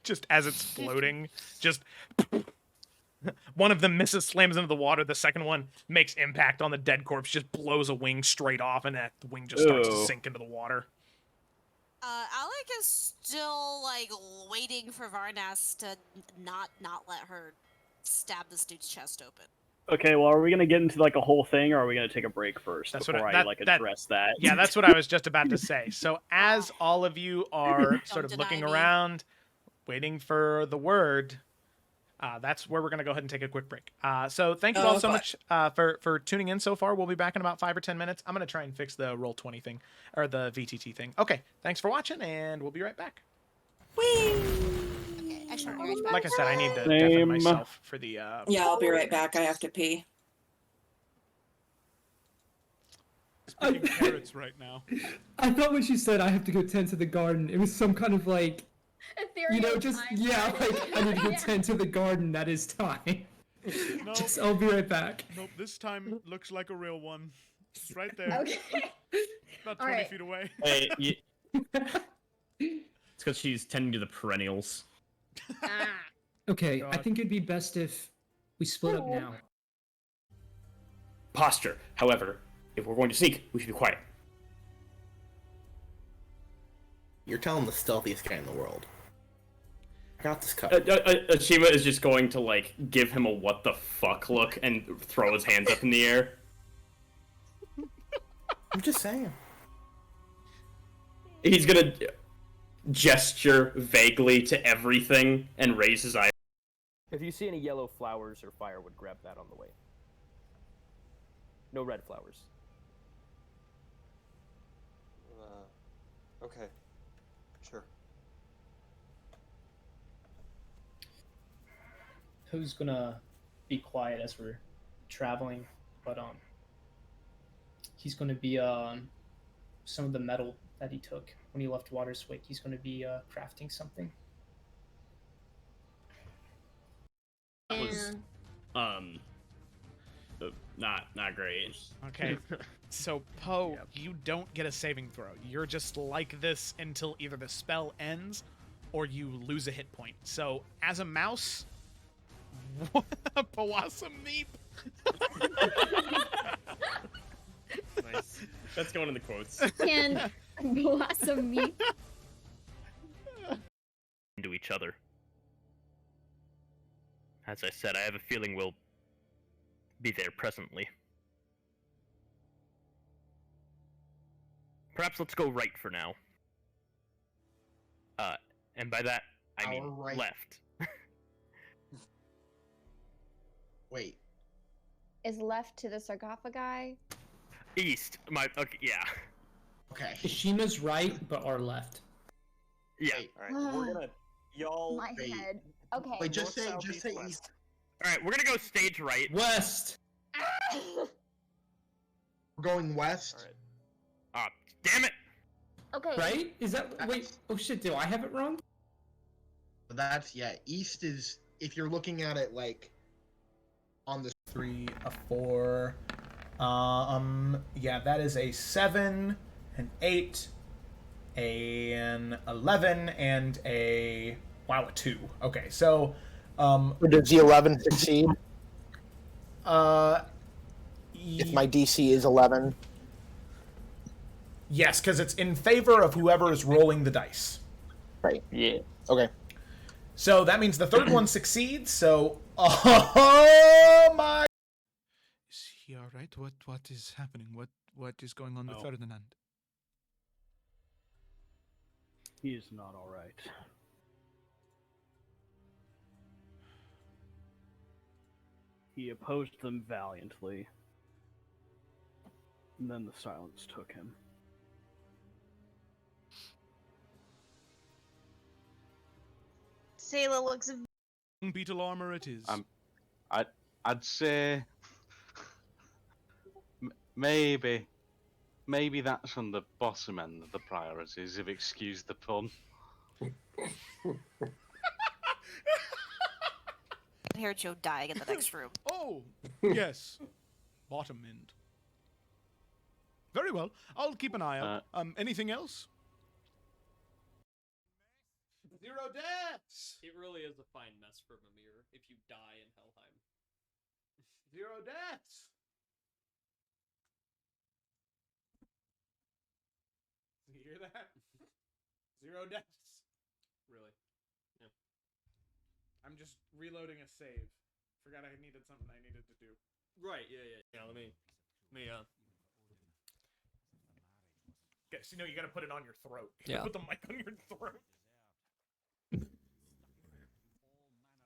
Just as it's floating, just one of them misses, slams into the water. The second one makes impact on the dead corpse, just blows a wing straight off, and that wing just starts to sink into the water. Alec is still like waiting for Varnas to not let her stab this dude's chest open. Okay, well, are we gonna get into like a whole thing, or are we gonna take a break first before I address that? Yeah, that's what I was just about to say. So as all of you are sort of deny looking me. around, waiting for the word, that's where we're going to go ahead and take a quick break. So thank you all so much for tuning in so far. We'll be back in about 5 or 10 minutes. I'm going to try and fix the Roll20 thing, or the VTT thing. Okay, thanks for watching, and we'll be right back. Okay, I should be right back. Like I said, I need to deafen myself for the... Yeah, I'll be right back. I have to pee. Speaking carrots right now. I thought when she said I have to go tend to the garden, it was some kind of like, Ethereal you know, just time. like I need to go tend to the garden. That is time. No, I'll be right back. nope, this time looks like a real one. It's right there. Okay. About 20 All right. feet away. Hey, it's because she's tending to the perennials. Ah. Okay, I God. think it'd be best if we split up now. Posture. However, if we're going to sneak, we should be quiet. You're telling the stealthiest guy in the world. I got this covered. Shiva is just going to like give him a what the fuck look and throw his hands up in the air. I'm just saying. He's gonna gesture vaguely to everything and raise his eye. If you see any yellow flowers or firewood, grab that on the way. No red flowers. Okay. Sure. Who's gonna be quiet as we're traveling, but he's gonna be some of the metal that he took when he left Waterswake. He's gonna be crafting something. That was not great. Okay, so Poe, you don't get a saving throw. You're just like this until either the spell ends or you lose a hit point. So as a mouse, Powassum Meep. Nice. That's going in the quotes. And blossom me. To each other. As I said, I have a feeling we'll be there presently. Perhaps let's go right for now. And by that I mean right. left. Wait. Is left to the sarcophagi? East. Okay, yeah. Okay. Ishima's right, but our left. Yeah. Alright, we're gonna y'all. My head. Okay. Wait, just say west. east. Alright, we're gonna go stage right. West. We're going west. Alright. Ah, damn it! Okay. Right? Is that wait? Oh shit! Do I have it wrong? That's east is if you're looking at it like on the 3, a 4. Yeah, that is a 7, an 8, an 11, and a a 2. Okay, so does the 11 succeed? If my DC is 11. Yes, because it's in favor of whoever is rolling the dice. Right. Yeah. Okay. So that means the third one succeeds. So, oh my! Is he all right? What is happening? What is going on with Ferdinand? He is not all right. He opposed them valiantly, and then the silence took him. Sayla looks. Beetle armor it is. I'd say maybe that's on the bottom end of the priorities, if excuse the pun. I hear Joe dying in the next room. Oh, yes. Bottom end. Very well. I'll keep an eye out. Anything else? 0 deaths! It really is a fine mess for Mimir if you die in Helheim. 0 deaths! You hear that? 0 deaths. Really? Yeah. I'm just reloading a save. Forgot I needed something I needed to do. Right, yeah, let me Okay, so you gotta put it on your throat. Yeah. Put the mic on your throat.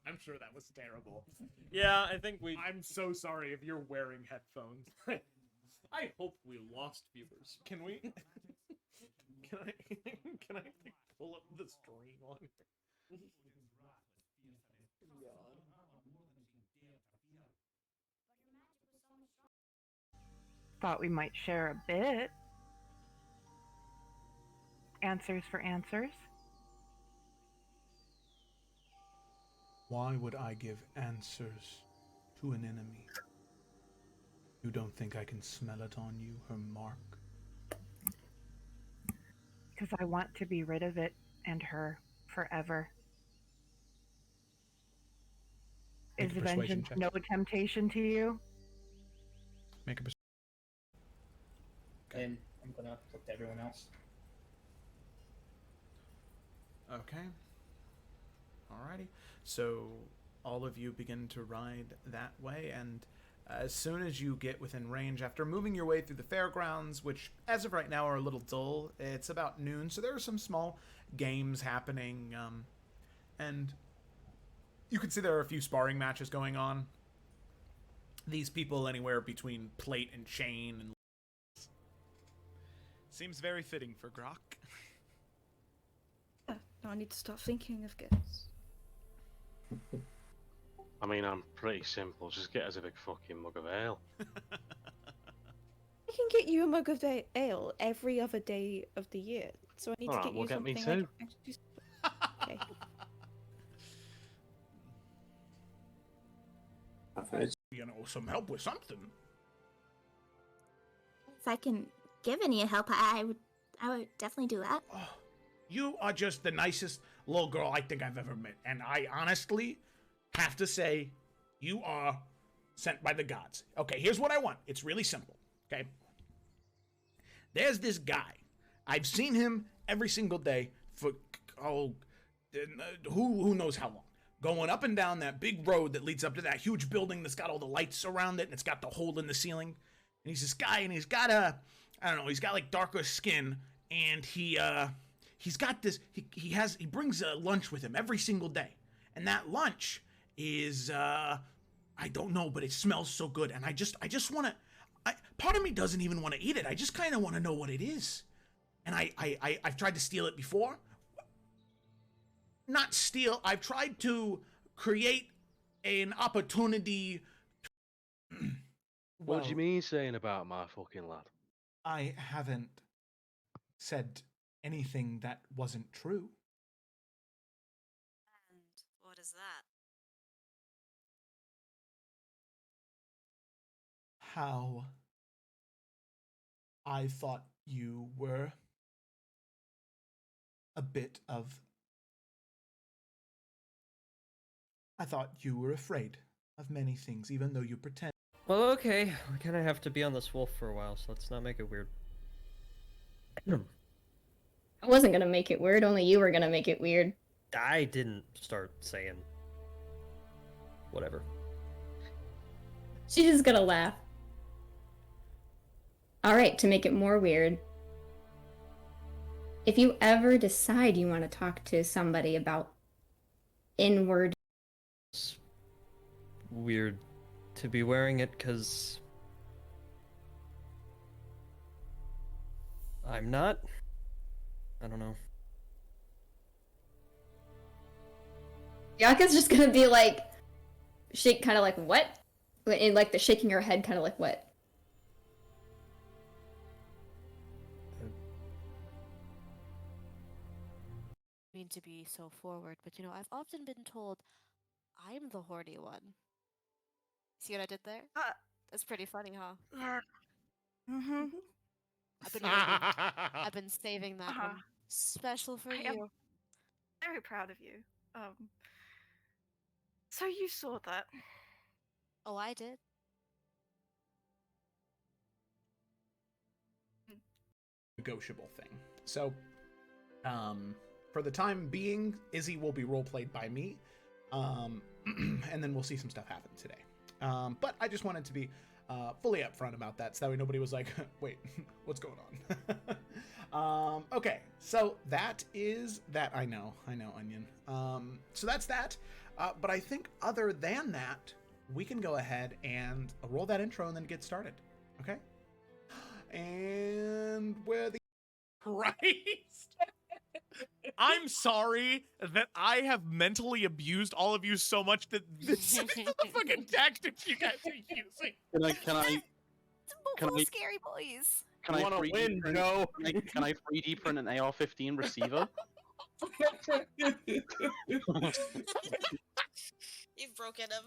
I'm sure that was terrible. Yeah, I think I'm so sorry if you're wearing headphones. I hope we lost viewers. Can we? Can I pull up the stream on here? Thought we might share a bit. Answers for answers. Why would I give answers to an enemy? You don't think I can smell it on you, her mark? Because I want to be rid of it and her forever. Make Is a persuasion vengeance check. no temptation to you? Make a And I'm gonna look to everyone else. Okay. Alrighty. So all of you begin to ride that way, and as soon as you get within range, after moving your way through the fairgrounds, which as of right now are a little dull, it's about noon, so there are some small games happening, and you can see there are a few sparring matches going on. These people anywhere between plate and chain, and seems very fitting for Grok. Now I need to start thinking of gifts. I mean, I'm pretty simple. Just get us a big fucking mug of ale. I can get you a mug of ale every other day of the year, so I need to Alright, get you well, get me something. too. Okay. You know, some help with something. If I can give any help, I would definitely do that. You are just the nicest little girl I think I've ever met. And I honestly have to say, you are sent by the gods. Okay, here's what I want. It's really simple, okay? There's this guy. I've seen him every single day for, who knows how long. Going up and down that big road that leads up to that huge building that's got all the lights around it, and it's got the hole in the ceiling. And he's this guy, and he's got I don't know. He's got like darker skin, and he's got this. He brings a lunch with him every single day, and that lunch is I don't know, but it smells so good, and I just want to. Part of me doesn't even want to eat it. I just kind of want to know what it is, and I've tried to steal it before. Not steal. I've tried to create an opportunity. What do you mean saying about my fucking lad? I haven't said anything that wasn't true. And what is that? How I thought you were a bit of. I thought you were afraid of many things, even though you pretend. Well, okay. We kind of have to be on this wolf for a while, so let's not make it weird. I wasn't gonna make it weird, only you were gonna make it weird. I didn't start saying whatever. She's just gonna laugh. Alright, to make it more weird, if you ever decide you want to talk to somebody about inward. It's weird to be wearing it because I'm not. I don't know. Yaka's just gonna be like, shake, kind of like, what? And like the shaking her head, kind of like, what? I mean to be so forward, but I've often been told I'm the horny one. See what I did there? That's pretty funny, huh? Yeah. Mm-hmm. I've been saving that one special for I you. am very proud of you. So you saw that. Oh, I did. Negotiable thing. So, for the time being, Izzy will be roleplayed by me, and then we'll see some stuff happen today. But I just wanted to be fully upfront about that, so that way nobody was like, wait, what's going on? Okay, so that is that. I know, Onion. So that's that. But I think other than that, we can go ahead and roll that intro and then get started. Okay? And where the Christ. I'm sorry that I have mentally abused all of you so much that this is the fucking tactics you guys are using. Can I Scary boys. Can I 3D print? Can I 3D print an AR-15 receiver? You've broken him.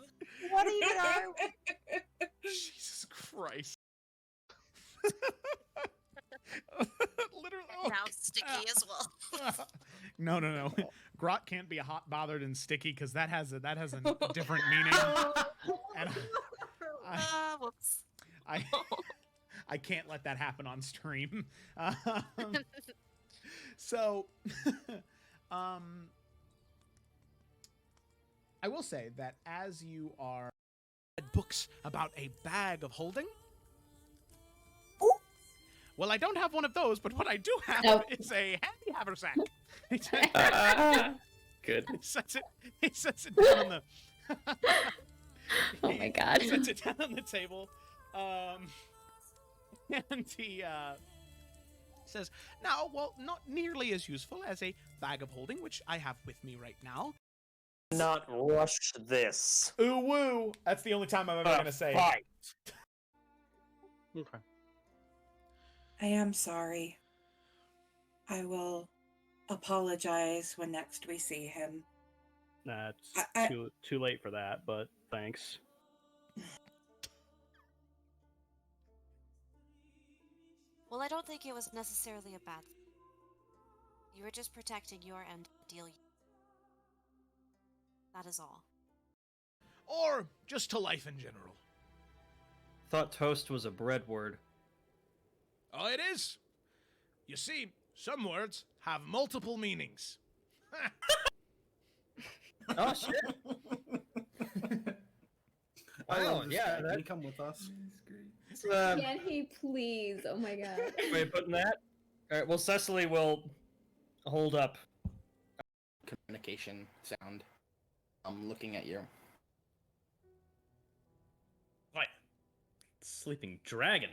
What even are we? Jesus Christ. Literally. Now sticky as well. No. Grot can't be hot, bothered, and sticky because that has a different meaning. And whoops. I can't let that happen on stream. So, I will say that as you are books about a bag of holding. Well, I don't have one of those, but what I do have is a handy haversack. Good. He sets it down on the. Oh my god. He sets it down on the table, and he says, "Now, well, not nearly as useful as a bag of holding, which I have with me right now." Not rush this. Ooh woo! That's the only time I'm ever gonna say fight. Okay. I am sorry. I will apologize when next we see him. That's too late for that, but thanks. Well, I don't think it was necessarily a bad thing. You were just protecting your end of the deal. That is all. Or just to life in general. Thought toast was a bread word. Oh, it is. You see, some words have multiple meanings. Oh shit! I Oh, love this yeah, guy. that- Can you come with us? Can he please? Oh my god. Way of putting that. All right. Well, Cecily will hold up. Communication sound. I'm looking at you. What? Sleeping dragon.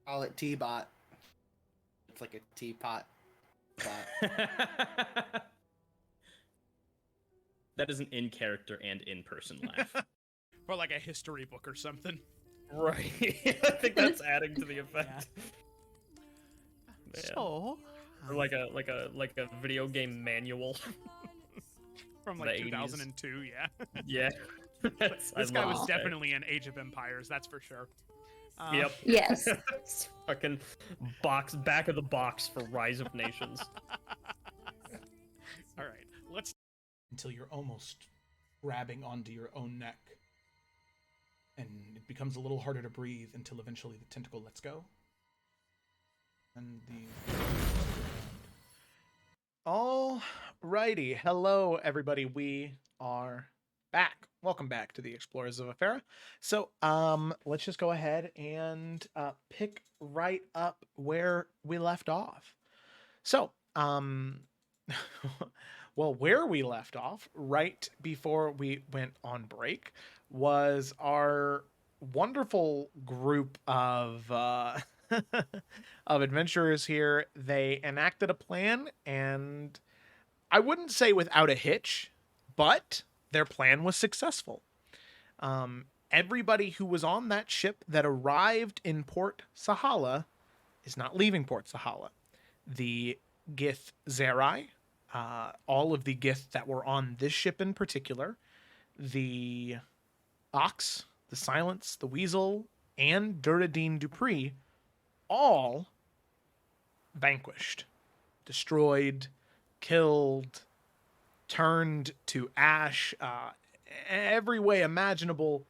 Call it T-bot. It's like a teapot. That is an in-character and in-person laugh. Or like a history book or something. Right. I think that's adding to the effect. Man. So, or like a video game manual from the like 80s. 2002, yeah. Yeah. This guy was definitely in Age of Empires, that's for sure. Yep. Yes. Fucking back of the box for Rise of Nations. All right, let's until you're almost grabbing onto your own neck, and it becomes a little harder to breathe until eventually the tentacle lets go. And all righty, hello everybody. We are back. Welcome back to the Explorers of Efera. So, let's just go ahead and pick right up where we left off. So, well, where we left off right before we went on break was our wonderful group of of adventurers here. They enacted a plan, and I wouldn't say without a hitch, but their plan was successful. Everybody who was on that ship that arrived in Port Sahala is not leaving Port Sahala. The Gith Zerai, all of the Gith that were on this ship in particular, the Ox, the Silence, the Weasel, and Duradine Dupree, all vanquished, destroyed, killed, turned to ash, every way imaginable.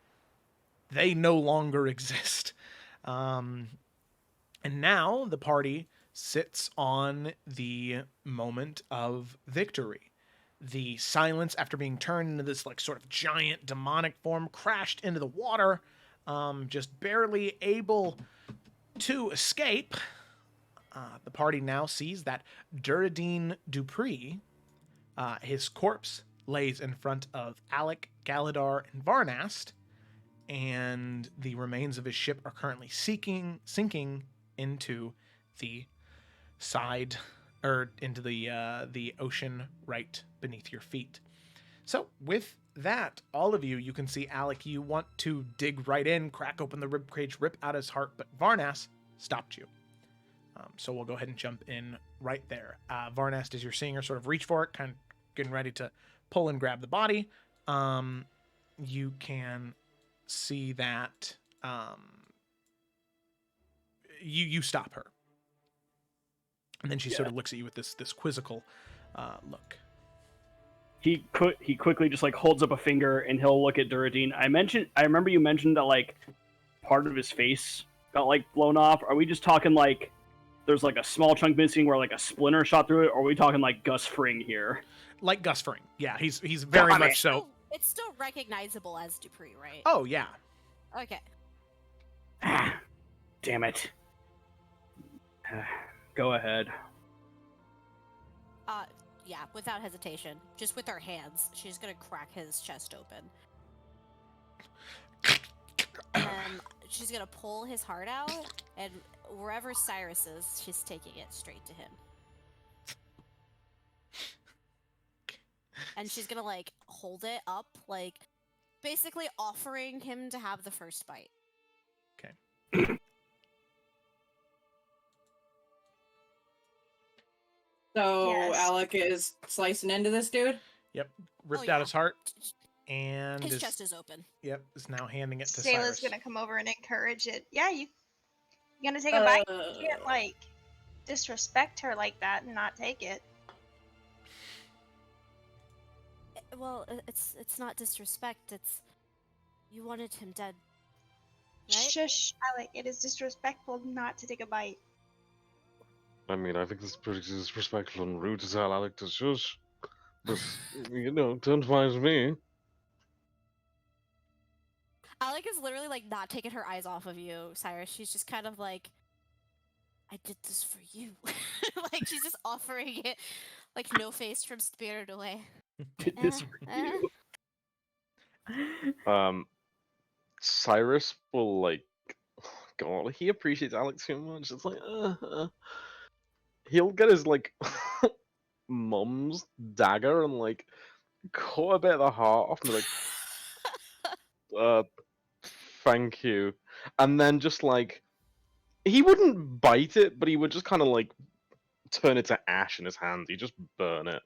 They no longer exist. And now the party sits on the moment of victory. The Silence, after being turned into this like sort of giant demonic form, crashed into the water, just barely able to escape. The party now sees that Duradine Dupree, his corpse lays in front of Alec, Galadar, and Varnast, and the remains of his ship are currently sinking into the side, or into the ocean right beneath your feet. So with that, all of you can see Alec, you want to dig right in, crack open the ribcage, rip out his heart, but Varnast stopped you. So we'll go ahead and jump in right there. Varnast, as you're seeing her sort of reach for it, kind of getting ready to pull and grab the body, you can see that you stop her. And then she sort of looks at you with this quizzical look. He quickly just like holds up a finger and he'll look at Duradine. I remember you mentioned that like part of his face got like blown off. Are we just talking like there's like a small chunk missing where like a splinter shot through it, or are we talking like Gus Fring here? Like Gus Fring, yeah, he's very much so. It's still recognizable as Dupree, right? Oh yeah. Okay. Damn it. Go ahead. Yeah, without hesitation. Just with her hands. She's gonna crack his chest open. And she's gonna pull his heart out, and wherever Cyrus is, she's taking it straight to him. And she's gonna, like, hold it up, like, basically offering him to have the first bite. Okay. So Yes. Alec is slicing into this dude? Yep. Ripped out his heart. And His chest is open. Yep, is now handing it to Sayla's Cyrus. gonna come over and encourage it. Yeah, you gonna take a bite? You can't like disrespect her like that and not take it. Well, it's not disrespect, it's... You wanted him dead, right? Shush, Alec. It is disrespectful not to take a bite. I mean, I think this is pretty disrespectful and rude to tell Alec to shush. But don't mind me. Alec is literally like not taking her eyes off of you, Cyrus. She's just kind of like, I did this for you. Like she's just offering it, like no face from Spirit Away. Did this for you. Cyrus will like, God, he appreciates Alex too much. It's like, he'll get his like mum's dagger and like cut a bit of the heart off and be like, thank you, and then just like he wouldn't bite it, but he would just kind of like turn it to ash in his hand. He just burn it.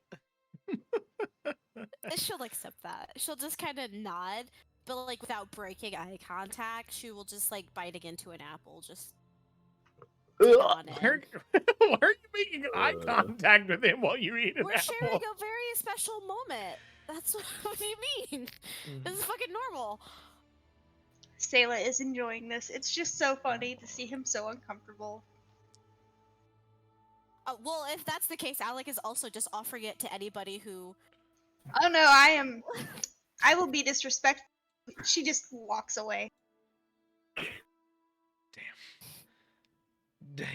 She'll accept that. She'll just kind of nod, but like without breaking eye contact, she will just like biting into an apple, just. Why are you making eye contact with him while you eat an We're apple? sharing a very special moment. That's what do you mean? This is fucking normal. Sayla is enjoying this. It's just so funny to see him so uncomfortable. Well, if that's the case, Alec is also just offering it to anybody who. Oh no, I will be disrespectful. She just walks away. Damn.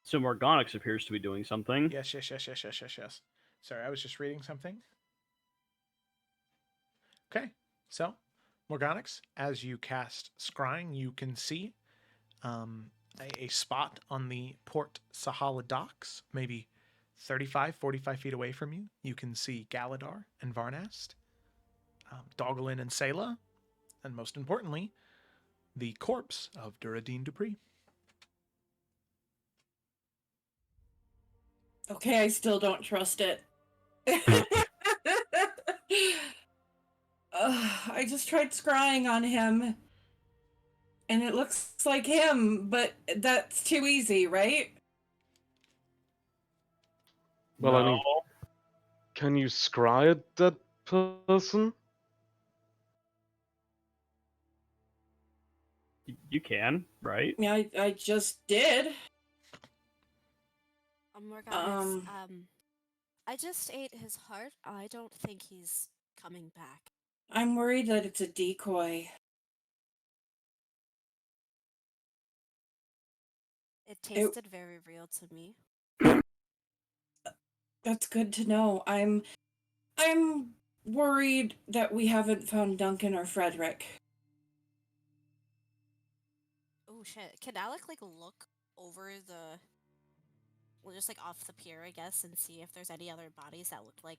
So Morgonix appears to be doing something. Yes. Sorry, I was just reading something. Okay, so Morgonix, as you cast Scrying, you can see a spot on the Port Sahala docks, maybe 35, 45 feet away from you. You can see Galadar and Varnast, Dogolin and Sayla, and most importantly, the corpse of Duradine Dupree. Okay, I still don't trust it. I just tried scrying on him, and it looks like him, but that's too easy, right? Well, I mean, can you scry a dead person? You can, right? Yeah, I just did. Morgonix, I just ate his heart. I don't think he's coming back. I'm worried that it's a decoy. It tasted very real to me. That's good to know. I'm worried that we haven't found Duncan or Frederick. Oh shit! Can Alec like look over the, well, just like off the pier, I guess, and see if there's any other bodies that look like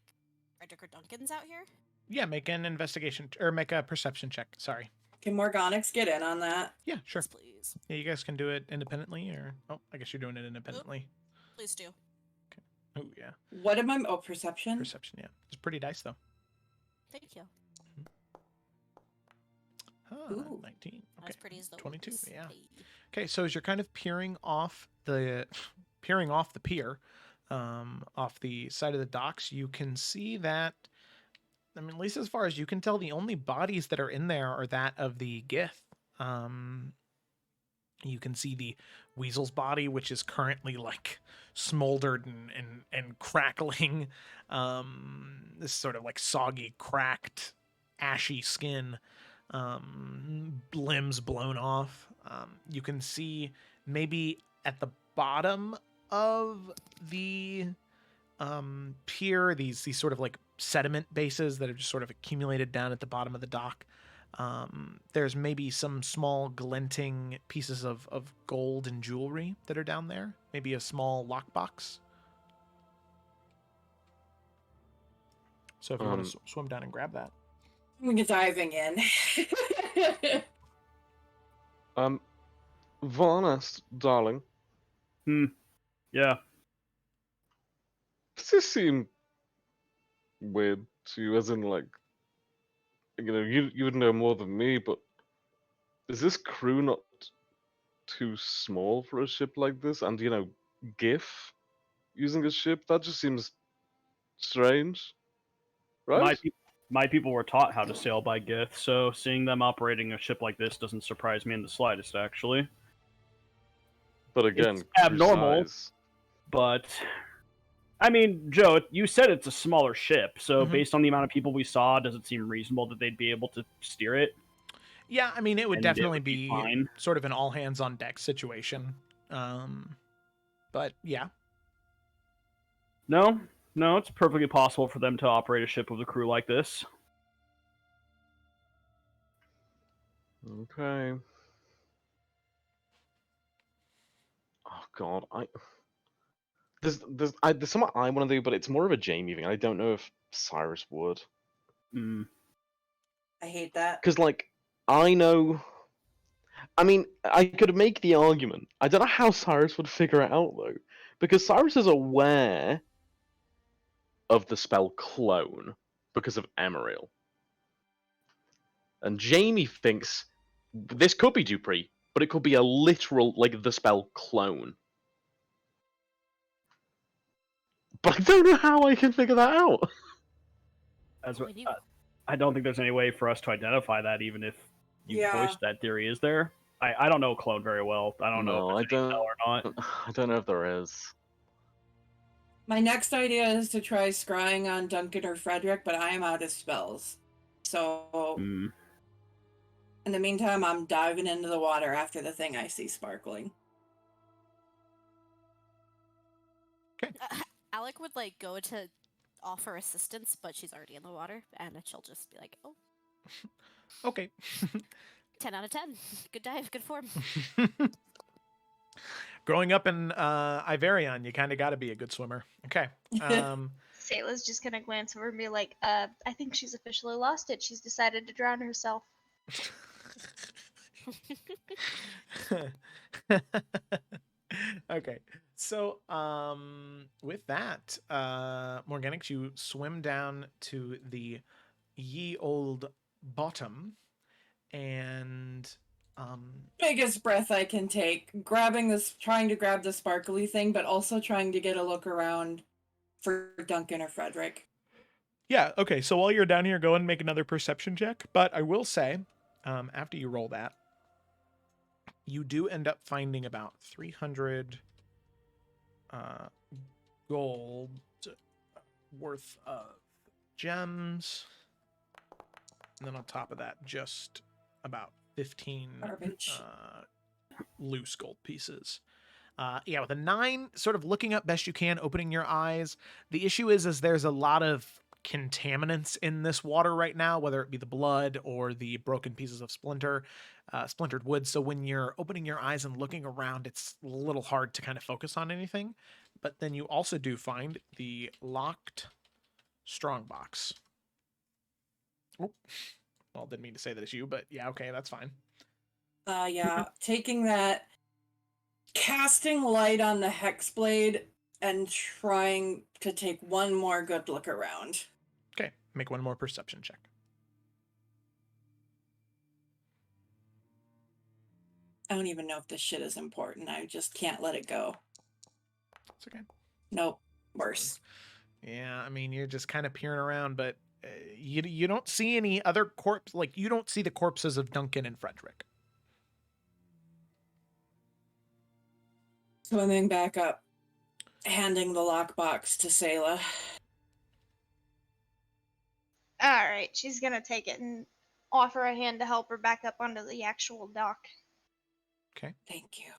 Frederick or Duncan's out here? Yeah, make an investigation or make a perception check. Sorry. Can Morgonix get in on that? Yeah, sure. Yes, please. Yeah, you guys can do it independently, or I guess you're doing it independently. Please do. Oh yeah. What am I? Oh, perception. Perception. Yeah, it's pretty dice though. Thank you. Ooh. 19. Okay. That's pretty as though 22. it's- Yeah. hey. Okay, so as you're kind of peering off the pier, off the side of the docks, you can see that. I mean, at least as far as you can tell, the only bodies that are in there are that of the Gith. You can see the weasel's body, which is currently like smoldered and crackling. This sort of like soggy, cracked, ashy skin, limbs blown off. You can see maybe at the bottom of the pier these sort of like sediment bases that have just sort of accumulated down at the bottom of the dock. There's maybe some small glinting pieces of gold and jewelry that are down there. Maybe a small lockbox. So if you want to swim down and grab that. I'm diving in. Varnast, darling. Yeah. Does this seem weird to you? As in, like, you would know more than me, but is this crew not too small for a ship like this? And GIF using a ship, that just seems strange, right? My people were taught how to sail by Gith, so seeing them operating a ship like this doesn't surprise me in the slightest, actually. But again, It's abnormal, size. but I mean, Joe, you said it's a smaller ship, so Mhm. based on the amount of people we saw, does it seem reasonable that they'd be able to steer it? Yeah, I mean, it would And it definitely would be be fine. sort of an all hands on deck situation. But yeah. No, it's perfectly possible for them to operate a ship with a crew like this. Okay. Oh god, there's something I want to do, but it's more of a Jamie thing. I don't know if Cyrus would. I hate that. Because, like, I know. I mean, I could make the argument. I don't know how Cyrus would figure it out, though. Because Cyrus is aware of the spell Clone because of Emeril. And Jamie thinks this could be Dupree, but it could be a literal, like, the spell Clone. But I don't know how I can figure that out. I don't think there's any way for us to identify that, even if you Yeah. voiced that theory. Is there? I don't know Clone very well. I don't know if there's any tell or not. I don't know if there is. My next idea is to try scrying on Duncan or Frederick, but I am out of spells. So, in the meantime, I'm diving into the water after the thing I see sparkling. Alec would like go to offer assistance, but she's already in the water, and she'll just be like, "Oh, Okay. 10 out of 10. Good dive, good form." Growing up in Iverion, you kind of got to be a good swimmer. Okay. Sayla's just gonna glance over and be like, I think she's officially lost it. She's decided to drown herself. Okay. So, with that, Morganix, you swim down to the ye old bottom, and Biggest breath I can take, trying to grab the sparkly thing, but also trying to get a look around for Duncan or Frederick. yeah. Okay. So while you're down here, go and make another perception check. But I will say, after you roll that, you do end up finding about 300 gold worth of gems, and then on top of that, just about 15 loose gold pieces. Yeah, with a 9, sort of looking up best you can, opening your eyes. The issue is there's a lot of contaminants in this water right now, whether it be the blood or the broken pieces of splintered wood. So when you're opening your eyes and looking around, it's a little hard to kind of focus on anything. But then you also do find the locked strongbox. Oh, well, didn't mean to say that it's you, but yeah, okay, that's fine. Yeah, taking that, casting light on the hex blade, and trying to take one more good look around. Okay, make one more perception check. I don't even know if this shit is important. I just can't let it go. It's okay. Nope, worse. Yeah, I mean, you're just kind of peering around, but you don't see any other corpse. Like, you don't see the corpses of Duncan and Frederick. Swimming back up, handing the lockbox to Sayla. Alright, she's gonna take it and offer a hand to help her back up onto the actual dock. Okay. Thank you.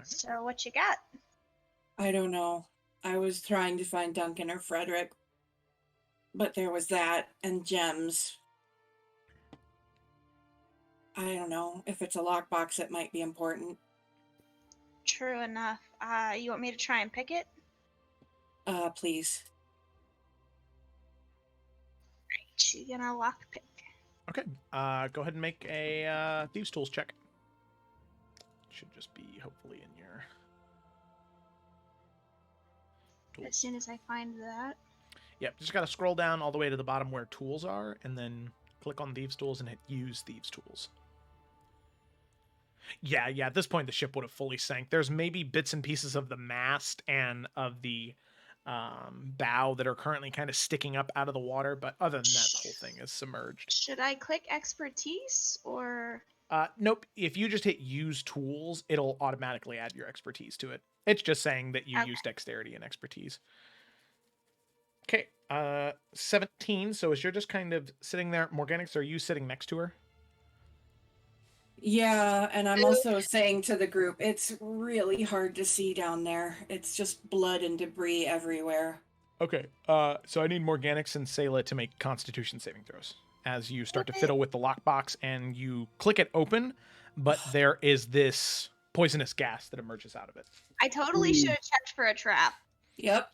So what you got? I don't know. I was trying to find Duncan or Frederick, but there was that and gems. I don't know. If it's a lockbox, it might be important. True enough. You want me to try and pick it? Please. Right, she's gonna lockpick. Okay. Go ahead and make a Thieves' Tools check. Should just be hopefully in your tools. As soon as I find that. Yep, just gotta scroll down all the way to the bottom where tools are, and then click on Thieves' Tools and hit Use Thieves' Tools. Yeah, yeah. At this point, the ship would have fully sank. There's maybe bits and pieces of the mast and of the bow that are currently kind of sticking up out of the water, but other than that, the whole thing is submerged. Should I click expertise or? Nope. If you just hit use tools, it'll automatically add your expertise to it. It's just saying that you use dexterity and expertise. Okay, 17. So as you're just kind of sitting there, Morganix, are you sitting next to her? Yeah, and I'm also saying to the group, it's really hard to see down there. It's just blood and debris everywhere. Okay, so I need Morganix and Sayla to make Constitution saving throws as you start to fiddle with the lockbox and you click it open, but there is this poisonous gas that emerges out of it. I totally should have checked for a trap. Yep.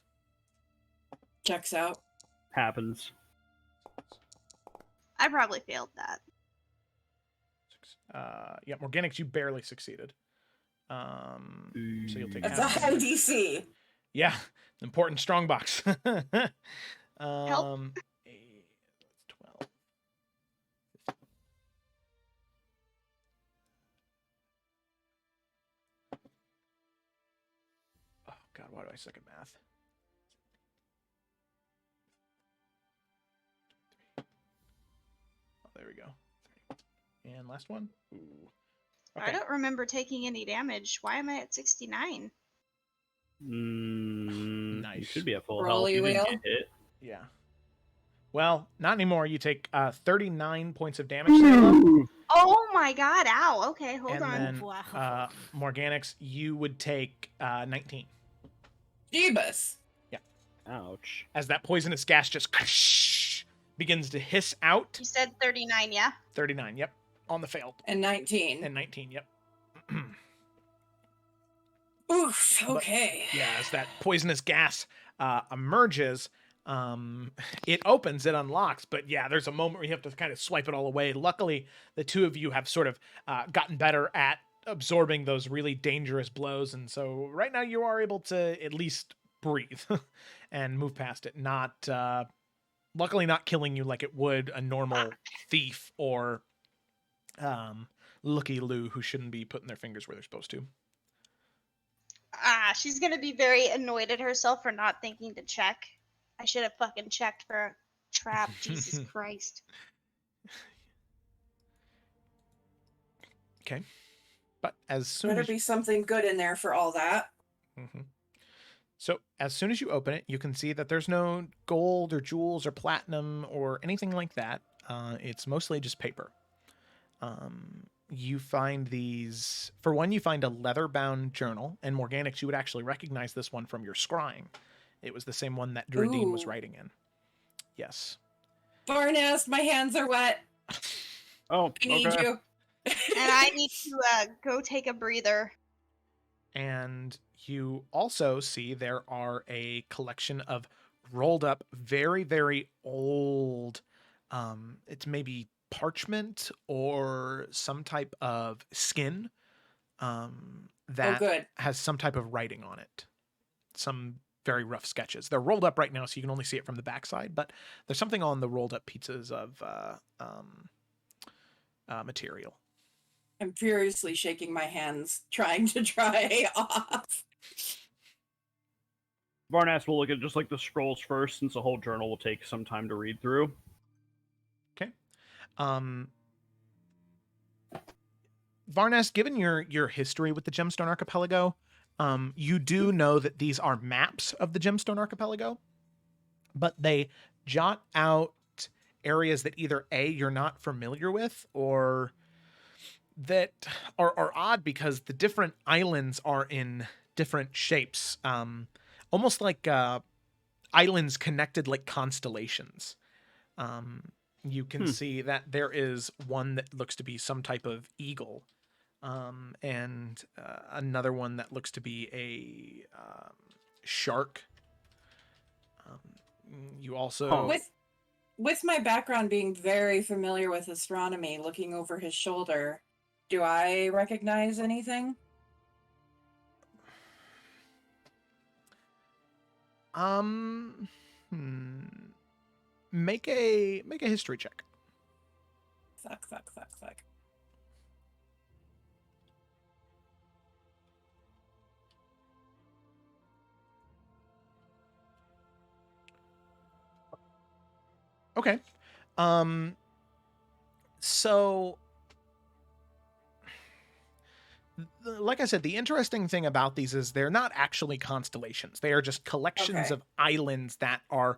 Checks out. Happens. I probably failed that. Yeah, Morganix, you barely succeeded. So you'll take That's a high DC. Yeah, important strong box. Help. 12. Oh God, why do I suck at math? Oh, there we go. And last one. Ooh. Okay. I don't remember taking any damage. Why am I at 69? Nice. You should be at full Rolly health. You didn't wheel. get hit. Yeah. Well, not anymore. You take 39 points of damage. Sayla. Oh my god, ow. Okay, hold And on. then Morganix, you would take 19. Jeebus. Yeah. Ouch. As that poisonous gas just begins to hiss out. You said 39, yeah? 39, yep. On the failed. And 19. And 19, yep. Oof, okay. Yeah, as that poisonous gas emerges, it opens, it unlocks, but yeah, there's a moment where you have to kind of swipe it all away. Luckily, the two of you have sort of gotten better at absorbing those really dangerous blows, and so right now you are able to at least breathe and move past it. Not, luckily not killing you like it would a normal thief or looky-loo who shouldn't be putting their fingers where they're supposed to. She's gonna be very annoyed at herself for not thinking to check. I should have fucking checked for a trap. Jesus Christ. Okay. But as soon Better as be something good in there for all that. So as soon as you open it, you can see that there's no gold or jewels or platinum or anything like that. It's mostly just paper. You find these, for one, you find a leather-bound journal, and Morganix, you would actually recognize this one from your scrying. It was the same one that Dradine was Ooh. writing in. Yes. Barnest, my hands are wet. Oh, I need you. And I need to go take a breather. And you also see there are a collection of rolled up, very, very old, it's maybe parchment or some type of skin that good. has some type of writing on it. Some very rough sketches. They're rolled up right now, so you can only see it from the backside, but there's something on the rolled up pieces of material. I'm furiously shaking my hands, trying to dry off. Varnas will look at just like the scrolls first, since the whole journal will take some time to read through. Okay. Varnas, given your history with the Gemstone Archipelago, you do know that these are maps of the Gemstone Archipelago, but they jot out areas that either A, you're not familiar with, or that are odd because the different islands are in different shapes, almost like islands connected like constellations. You can see that there is one that looks to be some type of eagle, and another one that looks to be a shark. You also... With my background being very familiar with astronomy, looking over his shoulder, do I recognize anything? Make a history check. Fuck. Okay. So, like I said, the interesting thing about these is they're not actually constellations. They are just collections Okay. of islands that are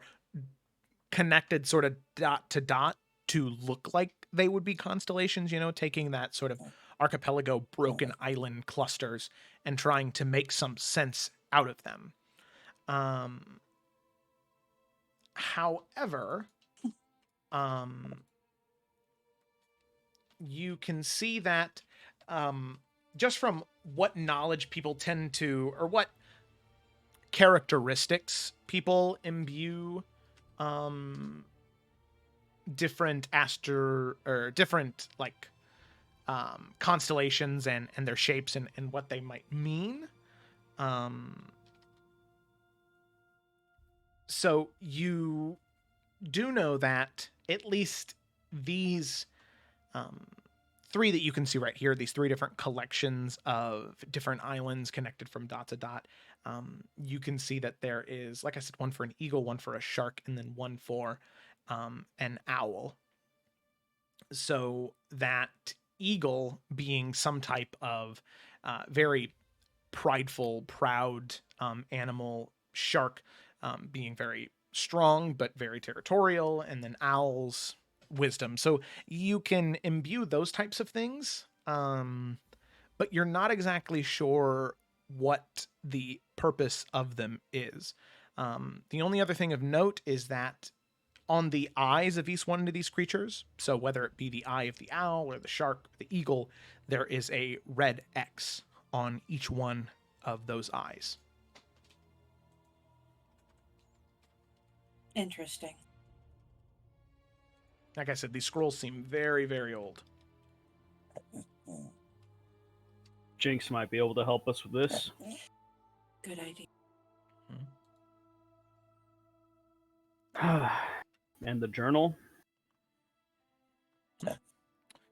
connected sort of dot to dot to look like they would be constellations, you know, taking that sort of archipelago broken island clusters and trying to make some sense out of them. However, you can see that just from what knowledge people tend to, or what characteristics people imbue different different like constellations and their shapes and what they might mean. So you do know that at least these three that you can see right here, these three different collections of different islands connected from dot to dot, you can see that there is, like I said, one for an eagle, one for a shark, and then one for an owl. So that eagle being some type of very prideful, proud animal, shark being very strong but very territorial, and then owls wisdom. So you can imbue those types of things, but you're not exactly sure what the purpose of them is. The only other thing of note is that on the eyes of each one of these creatures, so whether it be the eye of the owl or the shark or the eagle, there is a red X on each one of those eyes. Interesting. Like I said, these scrolls seem very, very old. Jinx might be able to help us with this. Good idea. And the journal.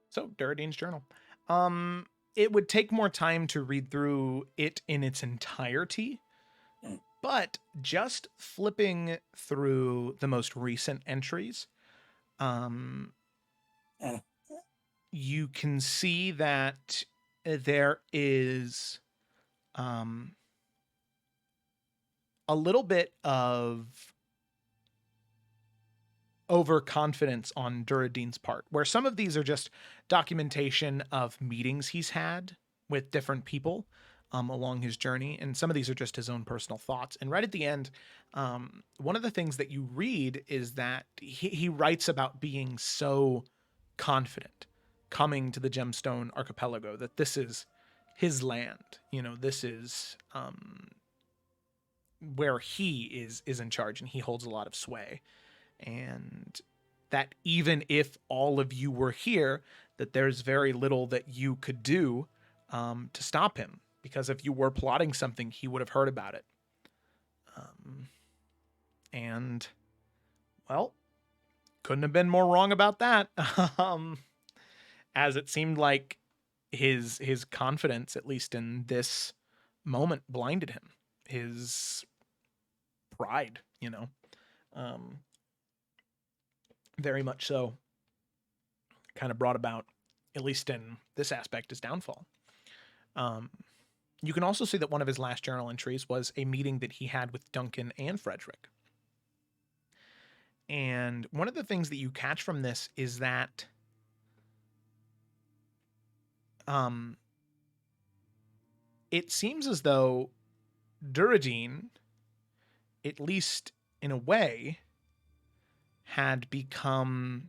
So, Duradine's journal. It would take more time to read through it in its entirety, but just flipping through the most recent entries, you can see that there is a little bit of overconfidence on Duradine's part, where some of these are just documentation of meetings he's had with different people along his journey, and some of these are just his own personal thoughts. And right at the end, one of the things that you read is that he writes about being so confident coming to the Gemstone Archipelago, that this is his land. You know, this is where he is in charge, and he holds a lot of sway. And that even if all of you were here, that there's very little that you could do to stop him, because if you were plotting something, he would have heard about it. And, well, couldn't have been more wrong about that. As it seemed like his confidence, at least in this moment, blinded him. His pride, you know. Very much so, kind of brought about, at least in this aspect, his downfall. You can also see that one of his last journal entries was a meeting that he had with Duncan and Frederick. And one of the things that you catch from this is that it seems as though Duradine, at least in a way, had become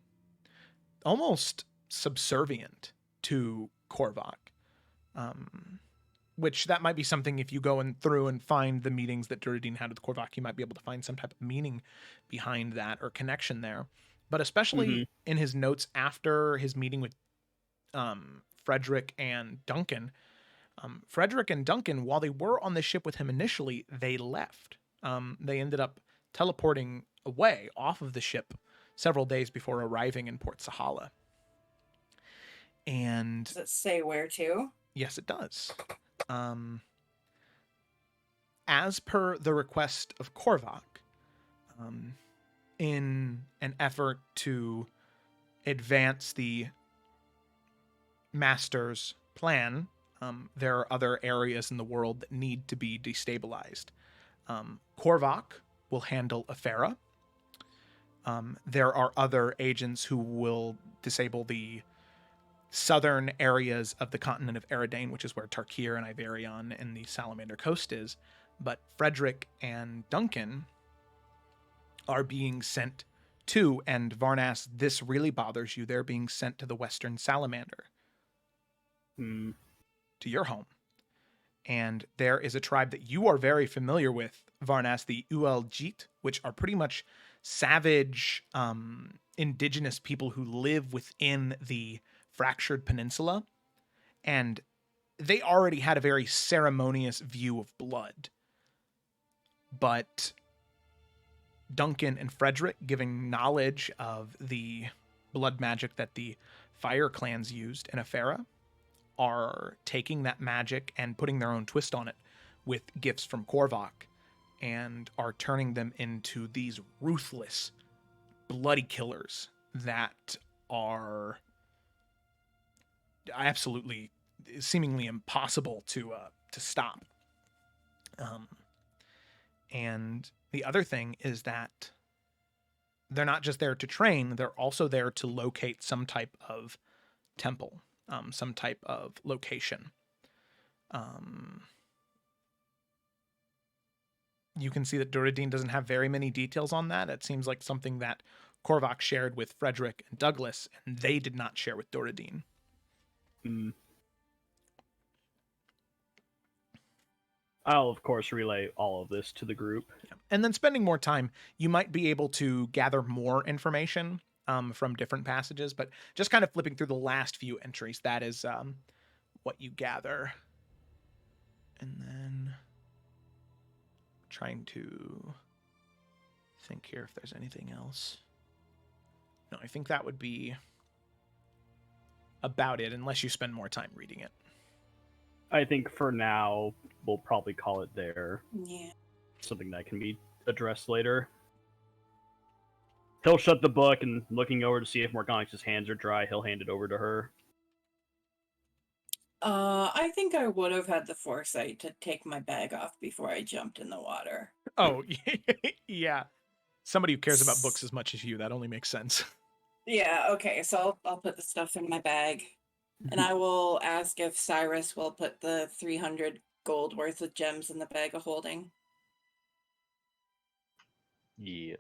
almost subservient to Korvac. Which that might be something, if you go through and find the meetings that Duradine had with Korvac, you might be able to find some type of meaning behind that or connection there. But especially in his notes after his meeting with Frederick and Duncan, while they were on the ship with him initially, they left. They ended up teleporting away off of the ship several days before arriving in Port Sahala. And does it say where to? Yes, it does. As per the request of Korvac, in an effort to advance the Master's plan, there are other areas in the world that need to be destabilized. Korvac will handle Efera. There are other agents who will disable the southern areas of the continent of Eridane, which is where Tarkir and Iverion and the Salamander coast is. But Frederick and Duncan are being sent to, and Varnas, this really bothers you, they're being sent to the Western Salamander. To your home. And there is a tribe that you are very familiar with, Varnas, the Ualjit, which are pretty much savage indigenous people who live within the Fractured Peninsula. And they already had a very ceremonious view of blood. But Duncan and Frederick, giving knowledge of the blood magic that the fire clans used in Efera, are taking that magic and putting their own twist on it with gifts from Korvac, and are turning them into these ruthless, bloody killers that are absolutely, seemingly impossible to stop. And the other thing is that they're not just there to train, they're also there to locate some type of temple. Some type of location. You can see that Duradine doesn't have very many details on that. It seems like something that Korvac shared with Frederick and Douglas, and they did not share with Duradine. I'll, of course, relay all of this to the group. And then spending more time, you might be able to gather more information from different passages, but just kind of flipping through the last few entries, that is what you gather. And then trying to think here if there's anything else. No, I think that would be about it, unless you spend more time reading it. I think for now, we'll probably call it there. Yeah. Something that can be addressed later. He'll shut the book, and looking over to see if Morganix's hands are dry, he'll hand it over to her. I think I would have had the foresight to take my bag off before I jumped in the water. Oh, yeah. Somebody who cares about books as much as you, that only makes sense. Yeah, okay, so I'll put the stuff in my bag. And I will ask if Cyrus will put the 300 gold worth of gems in the bag of holding. Yeah.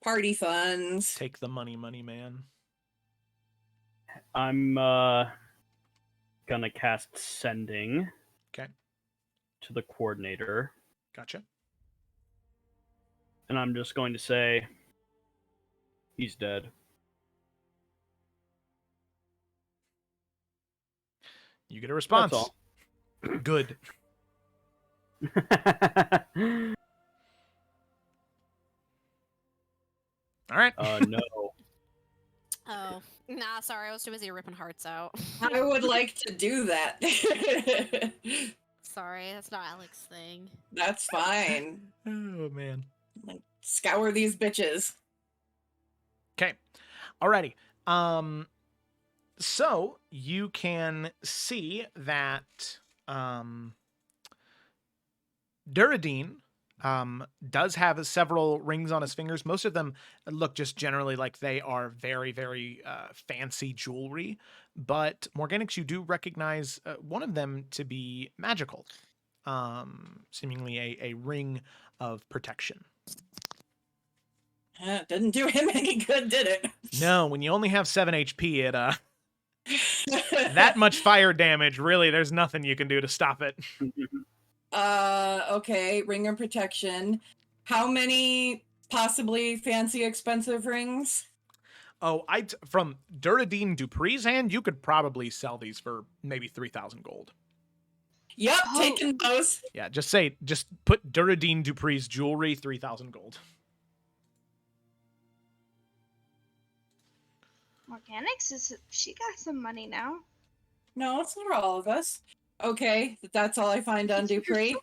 Party funds. Take the money, man. I'm gonna cast Sending. Okay. To the coordinator. Gotcha. And I'm just going to say, he's dead. You get a response. That's all. Good. All right. No. Oh, nah, sorry, I was too busy ripping hearts out. I would like to do that. Sorry, that's not Alex's thing. That's fine. Oh, man. Like, scour these bitches. Okay. Alrighty. So you can see that Duradine does have several rings on his fingers. Most of them look just generally like they are very, very fancy jewelry. But Morganix, you do recognize one of them to be magical, seemingly a ring of protection. Didn't do him any good, did it? No, when you only have 7 HP, it that much fire damage, really, there's nothing you can do to stop it. Okay, ring of protection. How many possibly fancy expensive rings? Oh, from Duradine Duprees' hand, you could probably sell these for maybe 3,000 gold. Yep, taking those. Yeah, just put Duradine Duprees jewelry, 3,000 gold. Morganix, she got some money now. No, it's not all of us. Okay, that's all I find on Dupree.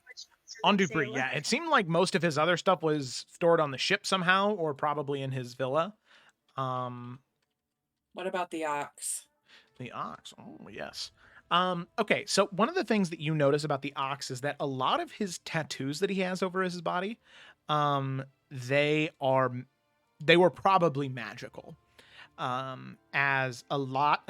On Dupree, yeah. It seemed like most of his other stuff was stored on the ship somehow, or probably in his villa. What about the ox? The ox. Oh, yes. Okay, so one of the things that you notice about the ox is that a lot of his tattoos that he has over his body, they were probably magical. As a lot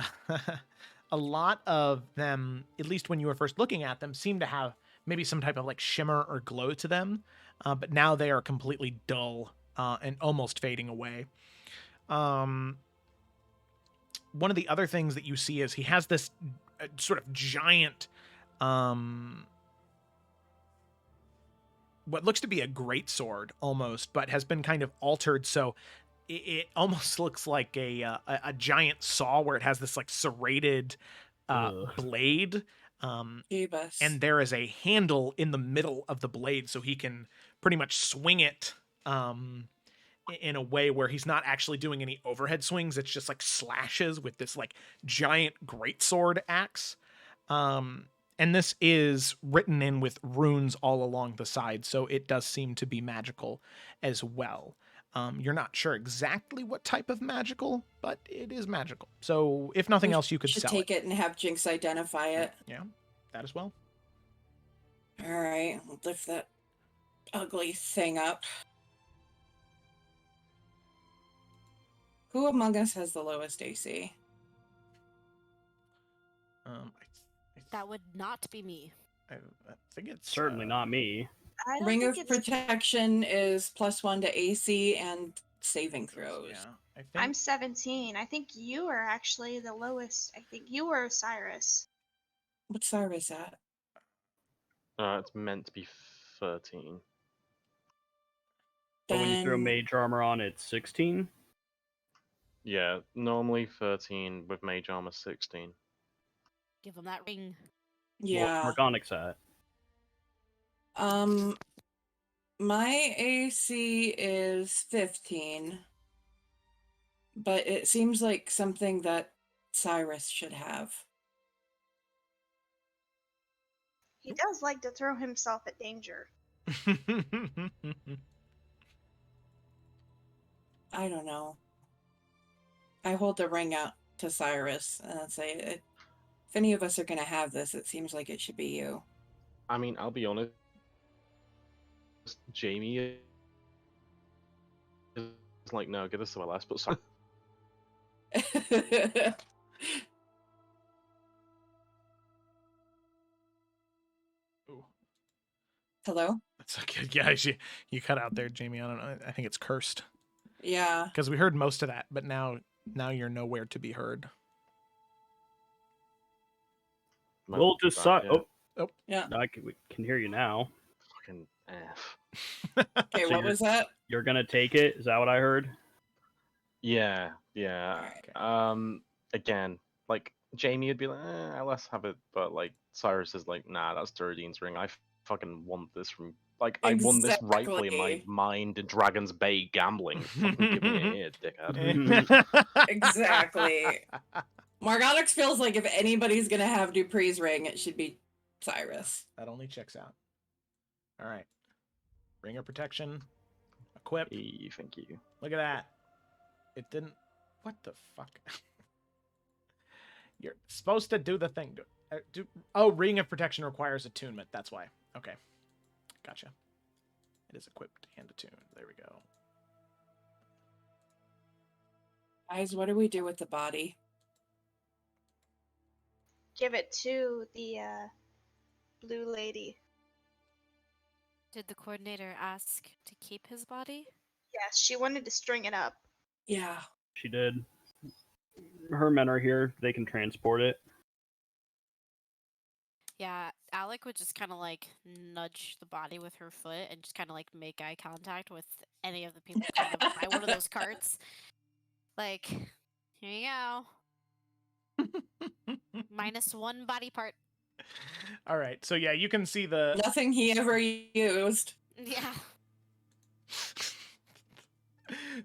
a lot of them, at least when you were first looking at them, seem to have maybe some type of like shimmer or glow to them, but now they are completely dull and almost fading away. One of the other things that you see is he has this sort of giant, what looks to be a greatsword almost, but has been kind of altered. So it almost looks like a giant saw where it has this like serrated blade. And there is a handle in the middle of the blade, so he can pretty much swing it in a way where he's not actually doing any overhead swings. It's just like slashes with this like giant greatsword axe. And this is written in with runes all along the side, so it does seem to be magical as well. You're not sure exactly what type of magical, but it is magical. So if nothing else, you could should sell take it and have Jinx identify it. Yeah, that as well. All right, we'll lift that ugly thing up. Who among us has the lowest AC? That would not be me. I think it's certainly not me. I don't Ring think of it's... Protection is +1 to AC and saving throws. Yeah, I think I'm 17. I think you are actually the lowest. I think you are Cyrus. What's Cyrus at? It's meant to be 13. But when you throw mage armor on, it's 16? Yeah, normally 13 with mage armor 16. Give him that ring. Yeah. What's Morganic's at? My AC is 15, but it seems like something that Cyrus should have. He does like to throw himself at danger. I don't know. I hold the ring out to Cyrus and I say, if any of us are going to have this, it seems like it should be you. I mean, I'll be honest. Jamie is like, no, give this to my last, but sorry. Hello? That's okay. Yeah, you cut out there, Jamie. I don't know. I think it's cursed. Yeah. Because we heard most of that, but now you're nowhere to be heard. We'll decide. Oh, yeah. We can hear you now. Fucking F. Okay, what was that? You're gonna take it? Is that what I heard? Yeah. Again, like Jamie would be like, let's have it, but like Cyrus is like, nah, that's Duradine's ring. I fucking want this from. Like, I won this rightfully in my mind in Dragon's Bay gambling. Fucking give me it here, dickhead. Exactly. Morganix feels like if anybody's gonna have Dupree's ring, it should be Cyrus. That only checks out. All right. Ring of Protection. Equip. Hey, thank you. Look at that. It didn't... What the fuck? You're supposed to do the thing. Oh, Ring of Protection requires attunement. That's why. Okay. Gotcha. It is equipped and attuned. There we go. Guys, what do we do with the body? Give it to the blue lady. Did the coordinator ask to keep his body? Yes, she wanted to string it up. Yeah. She did. Her men are here. They can transport it. Yeah, Alec would just kind of like nudge the body with her foot and just kind of like make eye contact with any of the people trying to buy one of those carts. Like, here you go. -1 body part. All right. So yeah, you can see the... Nothing he ever used. Yeah.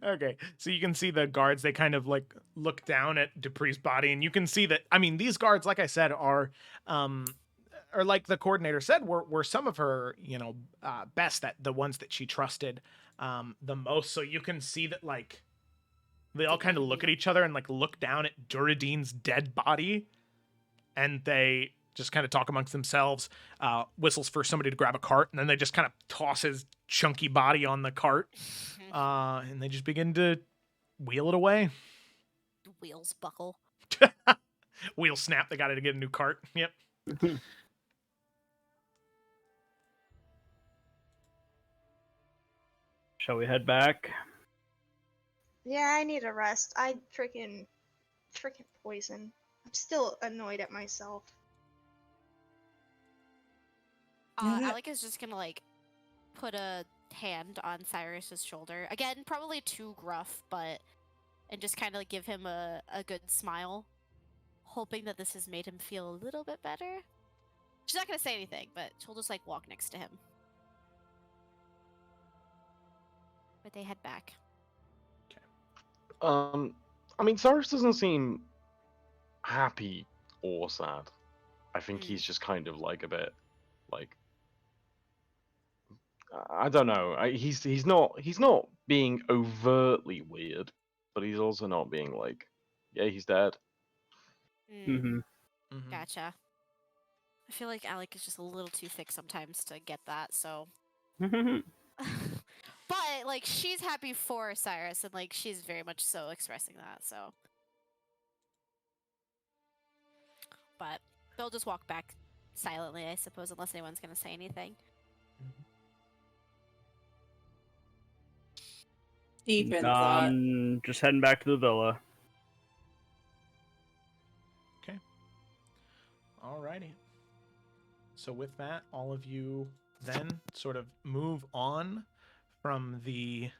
Okay, so you can see the guards, they kind of like look down at Dupree's body, and you can see that, I mean, these guards, like I said, are or like the coordinator said, were some of her, best, that the ones that she trusted the most. So you can see that, like, they all kind of look at each other and like look down at Duradine's dead body, and they just kind of talk amongst themselves, whistles for somebody to grab a cart, and then they just kind of toss his chunky body on the cart, and they just begin to wheel it away. Wheels buckle. Wheels snap. They got to get a new cart. Yep. Shall we head back? Yeah, I need a rest. I freaking poison. I'm still annoyed at myself. Alec is just gonna like put a hand on Cyrus's shoulder. Again, probably too gruff, and just kind of give him a good smile, hoping that this has made him feel a little bit better. She's not gonna say anything, but she'll just like walk next to him. But they head back. I mean, Cyrus doesn't seem happy or sad. I think he's just kind of like a bit, like, I don't know. He's not being overtly weird, but he's also not being like, yeah, he's dead. Gotcha. I feel like Alec is just a little too thick sometimes to get that, so. But, like, she's happy for Cyrus, and, like, she's very much so expressing that, so. But they'll just walk back silently, I suppose, unless anyone's gonna say anything. Deep in thought. Just heading back to the villa. Okay. Alrighty. So with that, all of you then sort of move on from the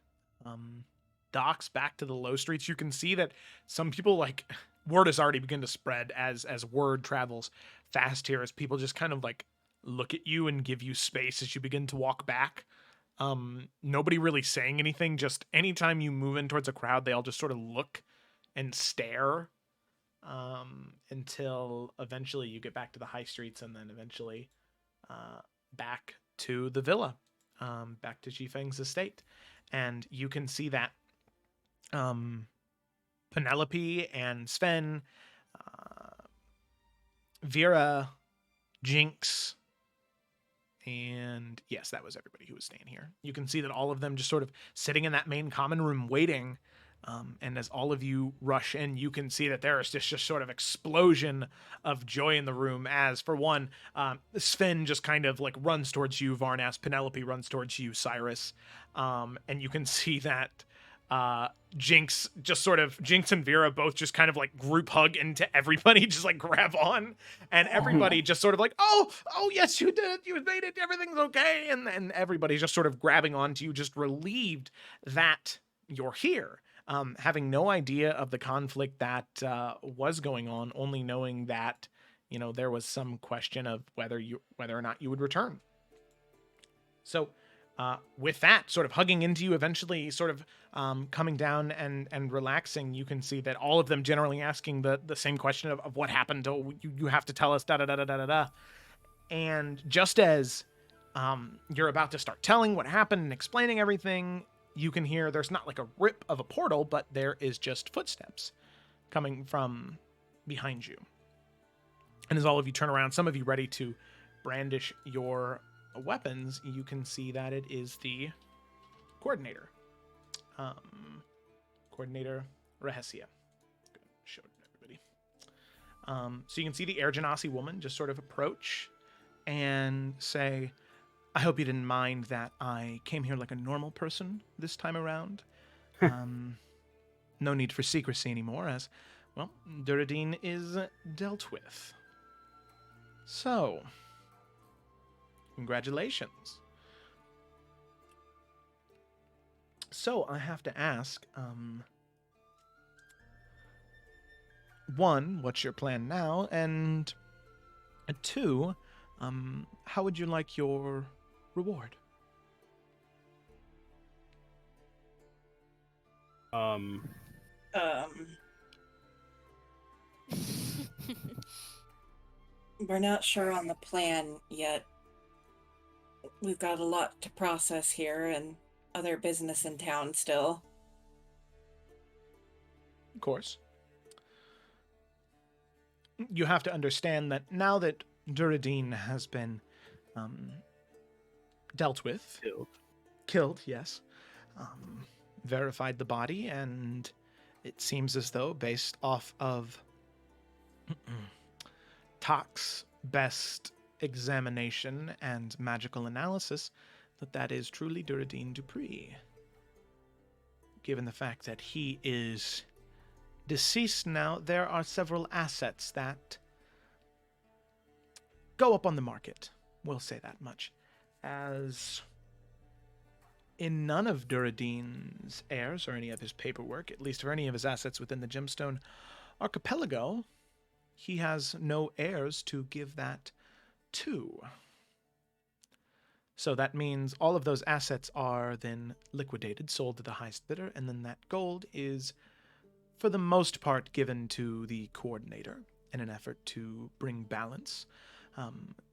docks back to the low streets. You can see that some people, like, word has already begun to spread as word travels fast here, as people just kind of like look at you and give you space as you begin to walk back. Nobody really saying anything, just anytime you move in towards a crowd, they all just sort of look and stare, until eventually you get back to the high streets, and then eventually back to the villa, back to Jifeng's estate. And you can see that Penelope and Sven, Vera, Jinx, and yes, that was everybody who was staying here. You can see that all of them just sort of sitting in that main common room waiting. And as all of you rush in, you can see that there is just sort of explosion of joy in the room. As for one, Sven just kind of like runs towards you, Varnas. Penelope runs towards you, Cyrus. And you can see that Jinx and Vera both just kind of like group hug into everybody, just like grab on, and everybody just sort of like, oh yes, you did it, you made it, everything's okay, and everybody's just sort of grabbing onto you, just relieved that you're here, having no idea of the conflict that was going on, only knowing that there was some question of whether or not you would return. So with that sort of hugging into you, eventually sort of coming down and relaxing, you can see that all of them generally asking the same question of what happened. Oh, you have to tell us, da-da-da-da-da-da. And just as you're about to start telling what happened and explaining everything, you can hear there's not like a rip of a portal, but there is just footsteps coming from behind you. And as all of you turn around, some of you ready to brandish your weapons, you can see that it is the coordinator. Coordinator Rahesia. Show it to everybody. So you can see the Air Genasi woman just sort of approach and say, I hope you didn't mind that I came here like a normal person this time around. No need for secrecy anymore, as, well, Duradine is dealt with. So, congratulations. So, I have to ask, one, what's your plan now? And two, how would you like your reward? we're not sure on the plan yet. We've got a lot to process here and other business in town still. Of course. You have to understand that now that Duradine has been dealt with, killed, yes, verified the body, and it seems as though, based off of Tak's best examination and magical analysis, that is truly Duradine Duprees. Given the fact that he is deceased now, there are several assets that go up on the market. We'll say that much. As in none of Duradine's heirs or any of his paperwork, at least for any of his assets within the Gemstone Archipelago, he has no heirs to give that to. So that means all of those assets are then liquidated, sold to the highest bidder, and then that gold is, for the most part, given to the coordinator in an effort to bring balance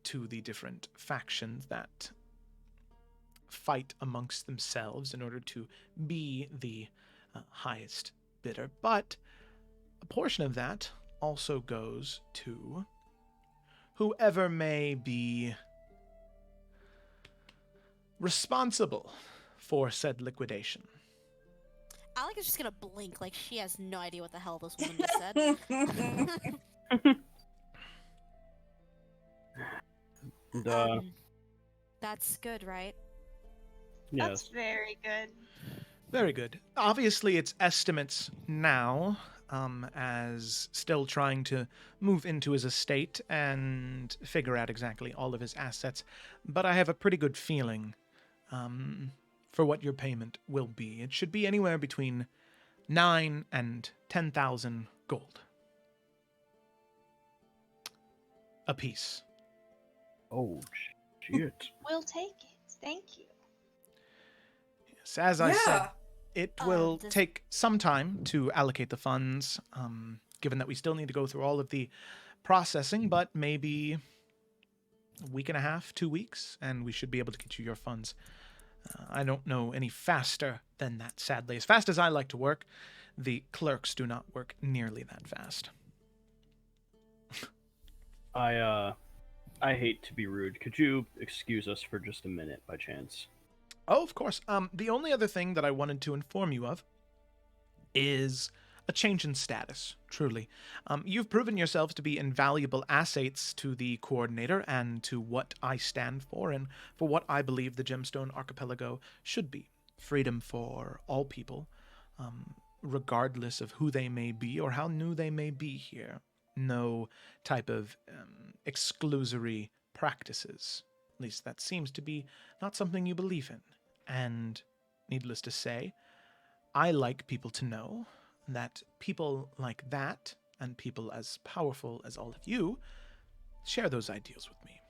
to the different factions that fight amongst themselves in order to be the highest bidder. But a portion of that also goes to whoever may be responsible for said liquidation. Alec is just gonna blink like she has no idea what the hell this woman just said. That's good, right? That's very good. Very good. Obviously, it's estimates now, as still trying to move into his estate and figure out exactly all of his assets. But I have a pretty good feeling for what your payment will be. It should be anywhere between 9 and 10,000 gold a piece. Oh, shit. We'll take it. Thank you. Yes, as I said, it will take some time to allocate the funds, given that we still need to go through all of the processing, but maybe a week and a half, 2 weeks, and we should be able to get you your funds. I don't know any faster than that, sadly. As fast as I like to work, the clerks do not work nearly that fast. I hate to be rude. Could you excuse us for just a minute, by chance? Oh, of course. The only other thing that I wanted to inform you of is a change in status, truly. You've proven yourselves to be invaluable assets to the coordinator and to what I stand for and for what I believe the Gemstone Archipelago should be. Freedom for all people, regardless of who they may be or how new they may be here. No type of exclusory practices. At least that seems to be not something you believe in. And needless to say, I like people to know that people like that and people as powerful as all of you share those ideals with me.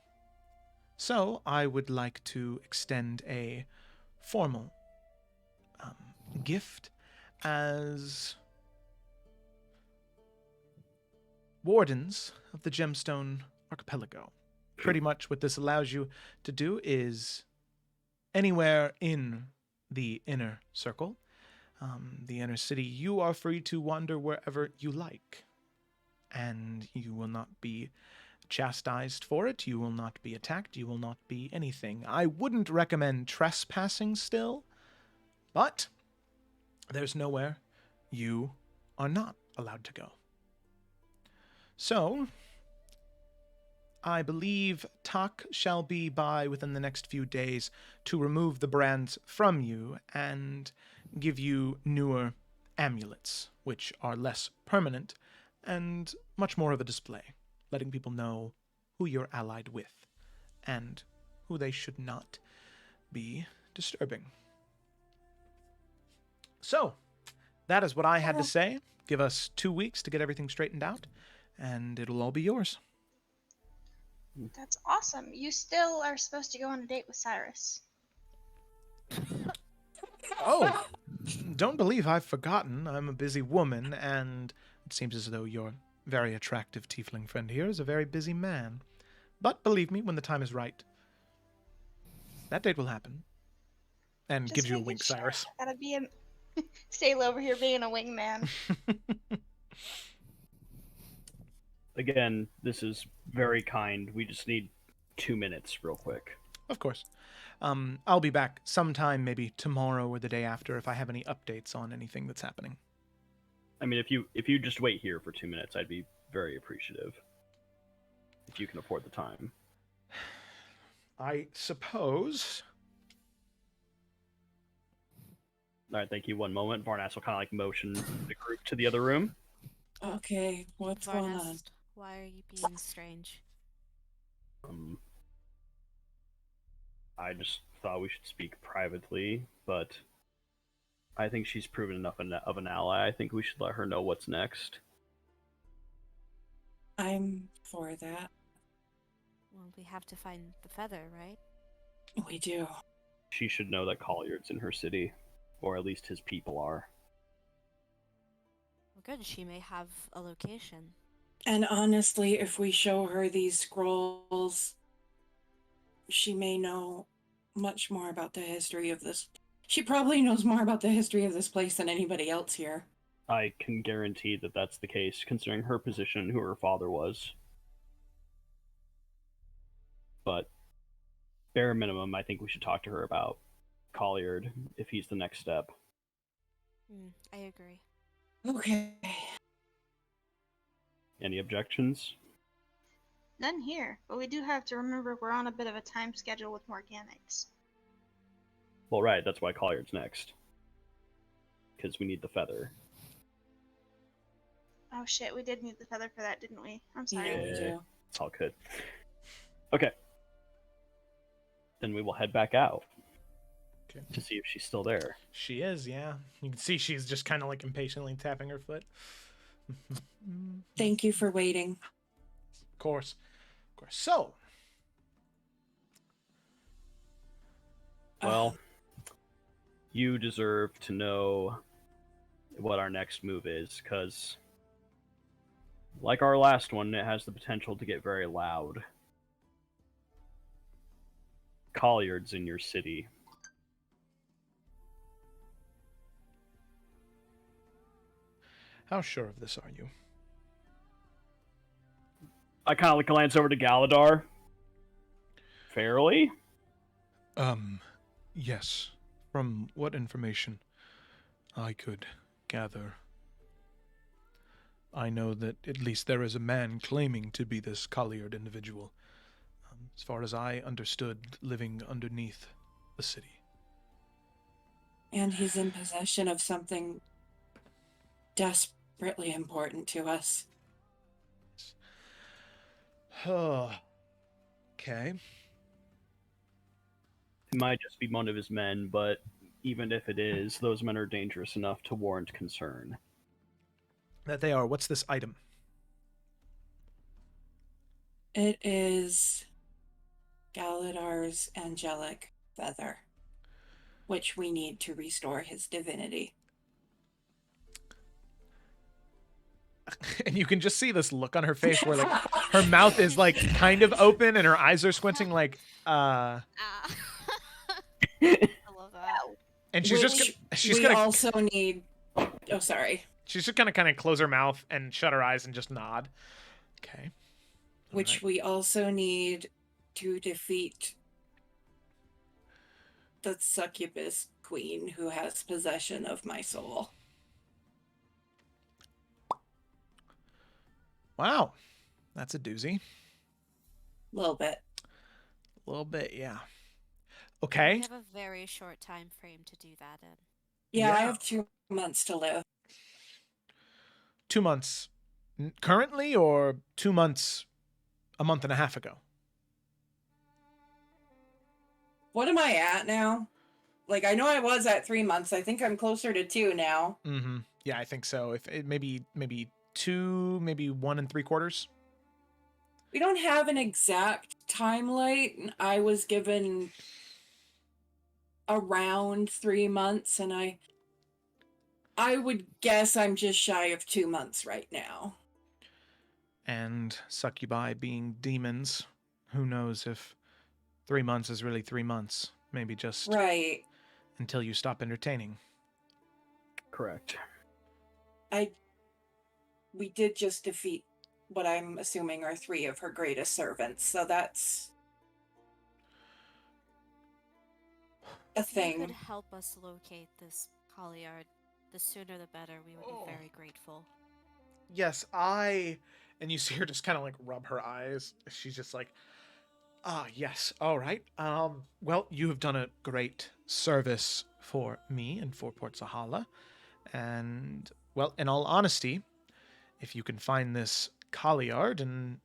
So I would like to extend a formal gift as wardens of the Gemstone Archipelago. Pretty much what this allows you to do is anywhere in the inner circle, the inner city, you are free to wander wherever you like. And you will not be chastised for it, you will not be attacked, you will not be anything. I wouldn't recommend trespassing still, but there's nowhere you are not allowed to go. So, I believe Tak shall be by within the next few days to remove the brands from you and give you newer amulets, which are less permanent and much more of a display, letting people know who you're allied with and who they should not be disturbing. So, that is what I had to say. Give us 2 weeks to get everything straightened out, and it'll all be yours. That's awesome. You still are supposed to go on a date with Cyrus. Oh, don't believe I've forgotten. I'm a busy woman, and it seems as though your very attractive tiefling friend here is a very busy man. But believe me, when the time is right, that date will happen. And Just gives you a making wink, sure. Cyrus. Gotta be a Sayla over here being a wingman. Again, this is very kind. We just need 2 minutes, real quick. Of course. I'll be back sometime, maybe tomorrow or the day after, if I have any updates on anything that's happening. I mean, if you just wait here for 2 minutes, I'd be very appreciative. If you can afford the time. I suppose. All right, thank you. 1 moment. Varnas will kind of like motion the group to the other room. Okay, what's going on? Varnest, why are you being strange? I just thought we should speak privately, but I think she's proven enough of an ally. I think we should let her know what's next. I'm for that. Well, we have to find the feather, right? We do. She should know that Colliard's in her city, or at least his people are. Well, good. She may have a location. And honestly, if we show her these scrolls, she may know much more about the history of this. She probably knows more about the history of this place than anybody else here. I can guarantee that that's the case, considering her position and who her father was. But, bare minimum, I think we should talk to her about Colliard, if he's the next step. I agree. Okay. Any objections? None here, but we do have to remember we're on a bit of a time schedule with Morganics. Well, right, that's why Colliard's next. Because we need the feather. Oh shit, we did need the feather for that, didn't we? I'm sorry. Yeah, we do. It's all good. Okay. Then we will head back out. Okay. To see if she's still there. She is, yeah. You can see she's just kind of like impatiently tapping her foot. Thank you for waiting. Of course. Of course. So. Well, you deserve to know what our next move is, because, like our last one, it has the potential to get very loud. Colliard's in your city. How sure of this are you? I kind of like glance over to Galadar. Fairly? Yes. From what information I could gather, I know that at least there is a man claiming to be this Colliard individual. As far as I understood, living underneath the city. And he's in possession of something desperately important to us. Okay. It might just be one of his men, but even if it is, those men are dangerous enough to warrant concern. That they are. What's this item? It is Galadar's angelic feather, which we need to restore his divinity. And you can just see this look on her face where like her mouth is like kind of open and her eyes are squinting like I love that. and she's we gonna also need. Oh, sorry. She's just gonna kind of close her mouth and shut her eyes and just nod. Okay. Which we also need to defeat the succubus queen who has possession of my soul. Wow, that's a doozy. A little bit. A little bit, yeah. Okay. We have a very short time frame to do that in. Yeah, I have 2 months to live. 2 months currently, or 2 months a month and a half ago? What am I at now? Like, I know I was at 3 months. I think I'm closer to 2 now. Mm-hmm. Yeah, I think so. If it maybe 2, maybe 1 3/4. We don't have an exact timeline. I was given around 3 months, and I would guess I'm just shy of 2 months right now. And succubi being demons, who knows if 3 months is really 3 months. Maybe just Right. until you stop entertaining. Correct. We did just defeat what I'm assuming are 3 of her greatest servants, so that's a If you could thing. help us locate this Colliard, the sooner the better. We would be very grateful. Yes, and you see her just kind of like rub her eyes. She's just like, yes, all right. Well, you have done a great service for me and for Port Sahala. And, well, in all honesty, if you can find this Colliard, and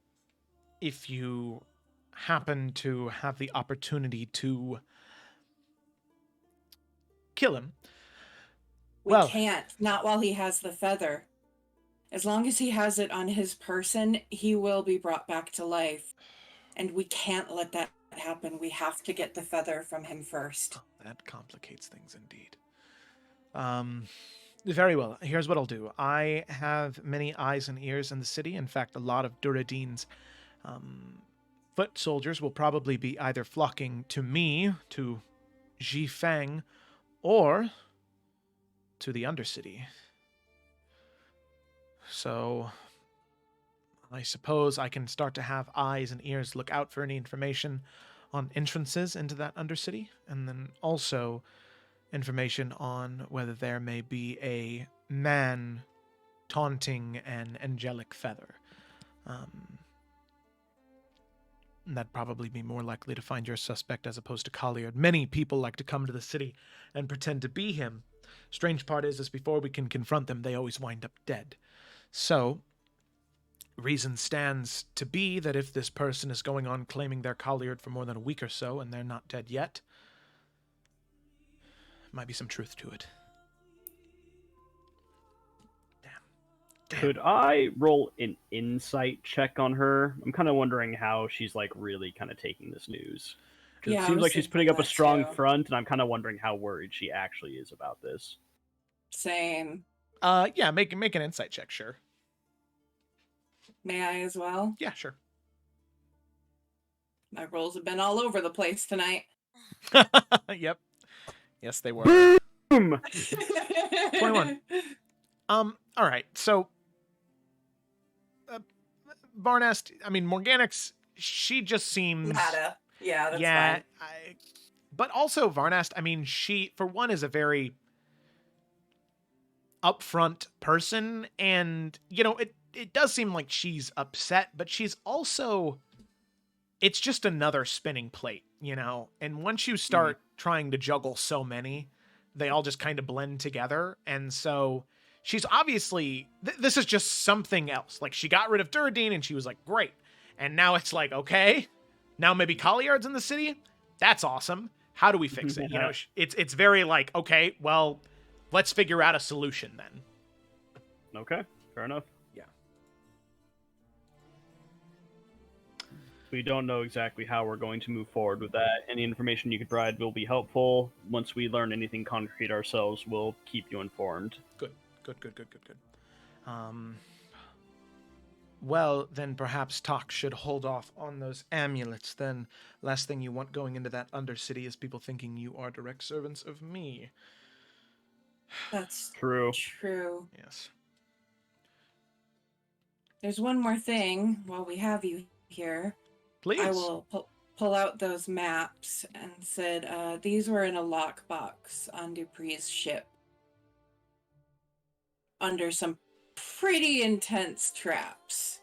if you happen to have the opportunity to kill him, We can't, not while he has the feather. As long as he has it on his person, he will be brought back to life. And we can't let that happen. We have to get the feather from him first. That complicates things indeed. Very well. Here's what I'll do. I have many eyes and ears in the city. In fact, a lot of Duradine's foot soldiers will probably be either flocking to me, to Ji Fang, or to the Undercity. So I suppose I can start to have eyes and ears look out for any information on entrances into that Undercity, and then also information on whether there may be a man taunting an angelic feather. That'd probably be more likely to find your suspect as opposed to Colliard. Many people like to come to the city and pretend to be him. Strange part is before we can confront them, they always wind up dead. So, reason stands to be that if this person is going on claiming they're Colliard for more than a week or so and they're not dead yet, might be some truth to it. Damn. Could I roll an insight check on her? I'm kind of wondering how she's like really kind of taking this news. Because Yeah, it I seems was like she's thinking putting up a that strong too. front, and I'm kind of wondering how worried she actually is about this. Same. Yeah, make an insight check, sure. May I as well? Yeah, sure. My rolls have been all over the place tonight. Yep. Yes, they were. Boom! 21. All right. So, Varnast, I mean, Morganix, she just seems... Nada. Yeah, that's yeah, fine. but also Varnast, I mean, she, for one, is a very upfront person, and, you know, it does seem like she's upset, but she's also... It's just another spinning plate, you know? And once you start trying to juggle so many, they all just kind of blend together. And so she's obviously... this is just something else. Like, she got rid of Duradine, and she was like, great. And now it's like, okay, now maybe Colliard's in the city? That's awesome. How do we fix it? You know, it's very like, okay, well, let's figure out a solution then. Okay, fair enough. We don't know exactly how we're going to move forward with that. Any information you could provide will be helpful. Once we learn anything concrete ourselves, we'll keep you informed. Good. Well, then perhaps Tok should hold off on those amulets then. Last thing you want going into that Undercity is people thinking you are direct servants of me. That's true. Yes. There's one more thing while we have you here. Please. I will pull out those maps and said these were in a lockbox on Duprees' ship under some pretty intense traps.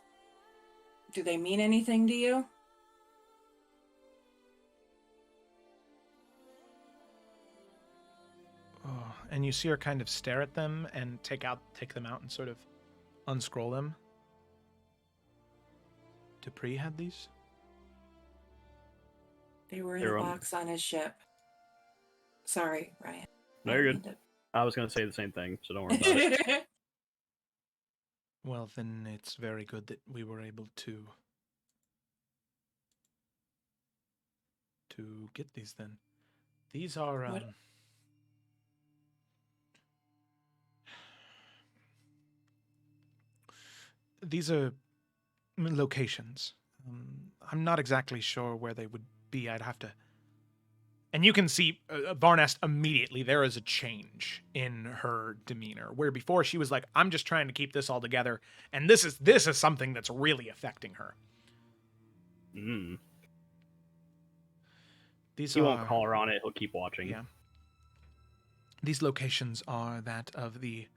Do they mean anything to you? Oh, and you see her kind of stare at them and take them out and sort of unscroll them. Dupree had these? They were in a box on his ship. Sorry, Ryan. No, you're good. I was going to say the same thing, so don't worry about it. Well, then it's very good that we were able to get these then. These are these are locations I'm not exactly sure where they would be. I'd have to. And you can see Varnest immediately. There is a change in her demeanor, where before she was like, "I'm just trying to keep this all together," and this is something that's really affecting her. Mm. These He won't call her on it. He'll keep watching. Yeah. These locations are that of the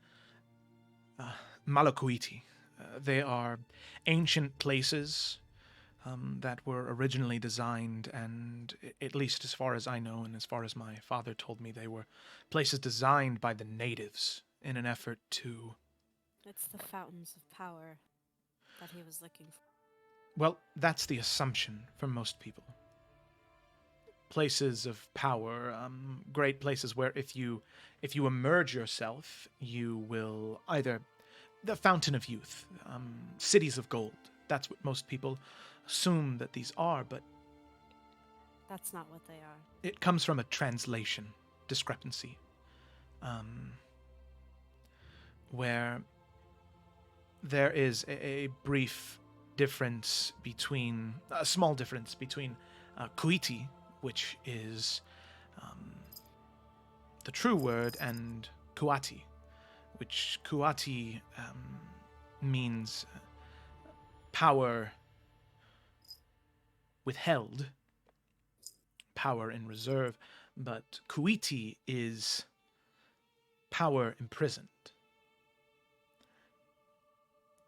Malakuiti. They are ancient places that were originally designed, and at least as far as I know, and as far as my father told me, they were places designed by the natives in an effort to... It's the fountains of power that he was looking for. Well, that's the assumption for most people. Places of power, great places where if you immerse yourself, you will either... The Fountain of Youth, cities of gold. That's what most people assume that these are, but That's not what they are. it comes from a translation discrepancy, where there is a brief difference between, a small difference between Kuiti, which is the true word, and Kuati, which Kuati means power withheld, power in reserve, but Kuiti is power imprisoned.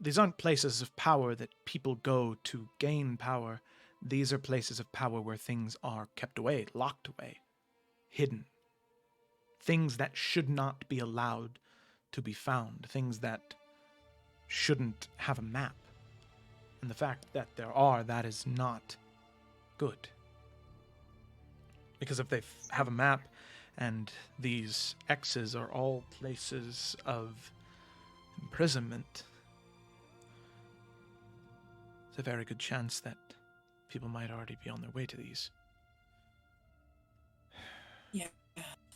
These aren't places of power that people go to gain power. These are places of power where things are kept away, locked away, hidden. Things that should not be allowed to be found. Things that shouldn't have a map. And the fact that there are, that is not good. Because if they have a map and these X's are all places of imprisonment, there's a very good chance that people might already be on their way to these. Yeah,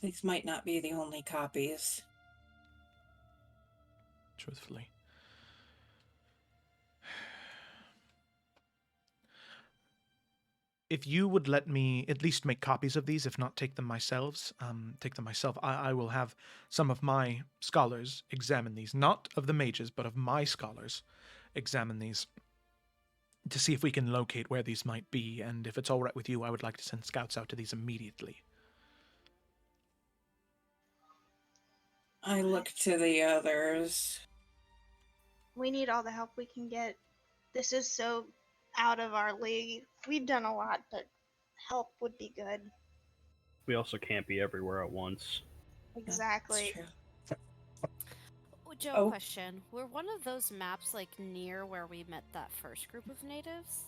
these might not be the only copies. Truthfully. If you would let me at least make copies of these, if not take them myself, I will have some of my scholars examine these, not of the mages, but of my scholars examine these to see if we can locate where these might be, and if it's all right with you, I would like to send scouts out to these immediately. I look to the others. We need all the help we can get. This is so out of our league. We've done a lot, but help would be good. We also can't be everywhere at once. Exactly. Oh, Joe, question. Were one of those maps, like, near where we met that first group of natives?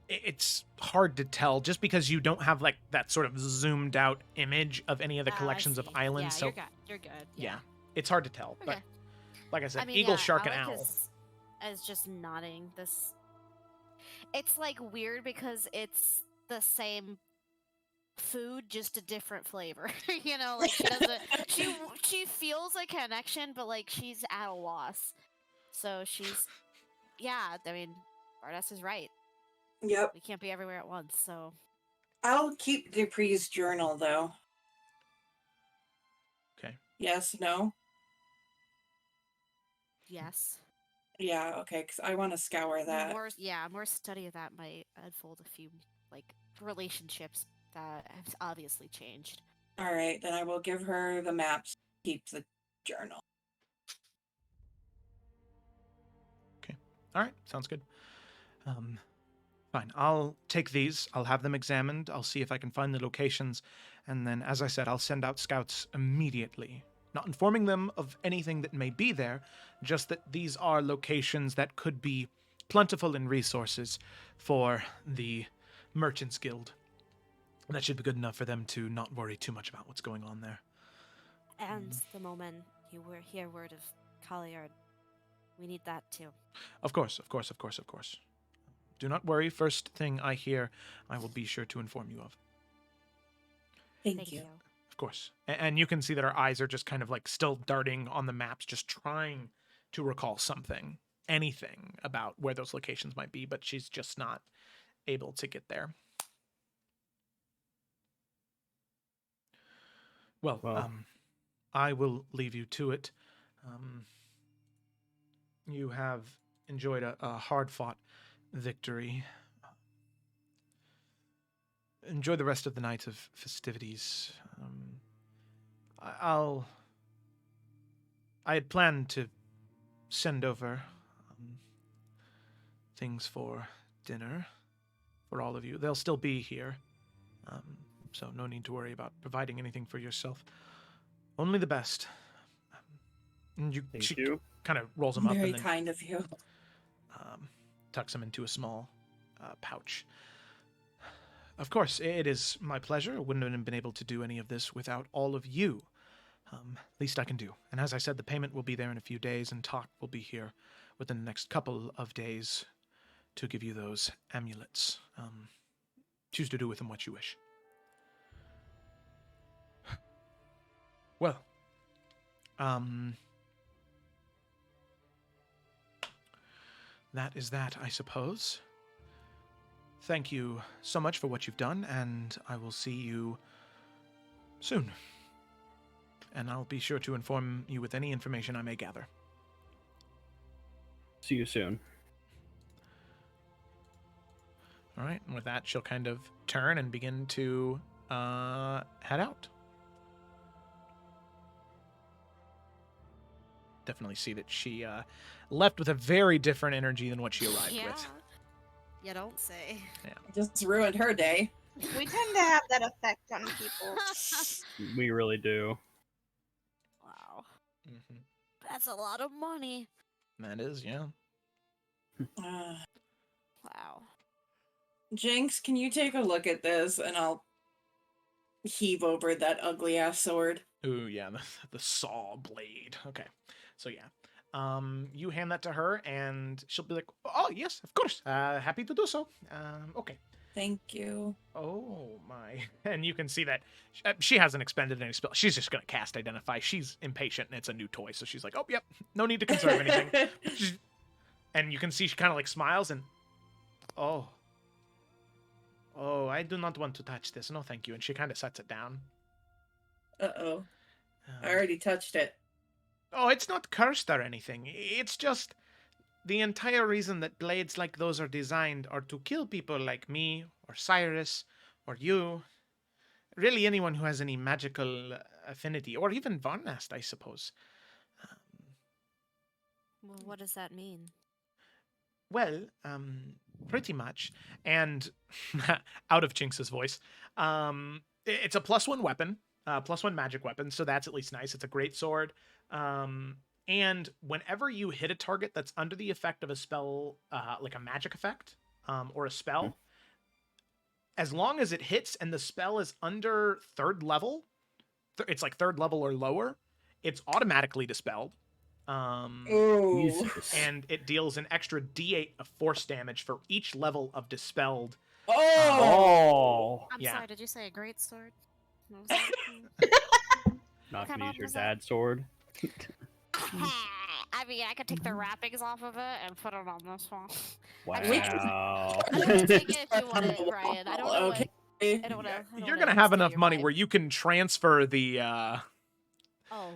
It's hard to tell just because you don't have like that sort of zoomed out image of any of the collections of islands. Yeah, So you're good. yeah, it's hard to tell. Okay. But like I said, I mean, eagle, yeah, shark, and Alec owl. is just nodding. It's like weird because it's the same food, just a different flavor. You know, like she doesn't. she feels a connection, but like she's at a loss. So she's, yeah. I mean, Bardas is right. Yep. We can't be everywhere at once. So I'll keep Duprees' journal, though. Okay. Yes, no? yes. Yeah, okay, because I want to scour that. More study of that might unfold a few like relationships that have obviously changed. All right, then I will give her the maps, keep the journal. Okay. All right. Sounds good. Fine. I'll take these. I'll have them examined. I'll see if I can find the locations. And then, as I said, I'll send out scouts immediately. Not informing them of anything that may be there, just that these are locations that could be plentiful in resources for the Merchants Guild. That should be good enough for them to not worry too much about what's going on there. And the moment you hear word of Kaliard, we need that too. Of course. Do not worry. First thing I hear, I will be sure to inform you of. Thank you. Of course. And you can see that our eyes are just kind of like still darting on the maps, just trying to recall something. anything about where those locations might be, but she's just not able to get there. Well, I will leave you to it. You have enjoyed a hard-fought victory. Enjoy the rest of the night of festivities. I had planned to send over things for dinner for all of you. They'll still be here, so no need to worry about providing anything for yourself. Only the best. And she kind of rolls them up Very and then kind of you. tucks them into a small pouch. Of course, it is my pleasure. I wouldn't have been able to do any of this without all of you. Least I can do. And as I said, the payment will be there in a few days, and Talk will be here within the next couple of days to give you those amulets. Choose to do with them what you wish. Well, that is that, I suppose. Thank you so much for what you've done, and I will see you soon. And I'll be sure to inform you with any information I may gather. See you soon. All right, and with that, she'll kind of turn and begin to head out. Definitely see that she left with a very different energy than what she arrived with. You don't say. Yeah. Just ruined her day. We tend to have that effect on people. We really do. Wow. That's a lot of money. That is, yeah. Wow. Jinx, can you take a look at this and I'll heave over that ugly ass sword? Ooh, yeah, the saw blade. Okay, so yeah. You hand that to her, and she'll be like, "Oh yes, of course. Happy to do so. Okay." Thank you. Oh my! And you can see that she hasn't expended any spell. She's just gonna cast Identify. She's impatient, and it's a new toy, so she's like, "Oh yep, no need to conserve anything." And you can see she kind of like smiles and, "Oh, I do not want to touch this. No, thank you." And she kind of sets it down. Uh-oh. I already touched it. Oh, it's not cursed or anything. It's just the entire reason that blades like those are designed are to kill people like me, or Cyrus, or you. Really anyone who has any magical affinity, or even Varnast, I suppose. Well, what does that mean? Well, pretty much. And out of Jinx's voice, it's a +1 weapon, +1 magic weapon, so that's at least nice. It's a great sword. And whenever you hit a target that's under the effect of a spell, like a magic effect, or a spell, as long as it hits and the spell is under 3rd level, it's like 3rd level or lower, it's automatically dispelled. And it deals an extra D8 of force damage for each level of dispelled. I'm yeah. sorry, did you say a great sword? What was that? Not to use your dad's sword. I mean, I could take the wrappings off of it and put it on this one. Wow. I can take it if you want it, Ryan. I don't know what... I don't know. You're gonna have enough money where you can transfer the To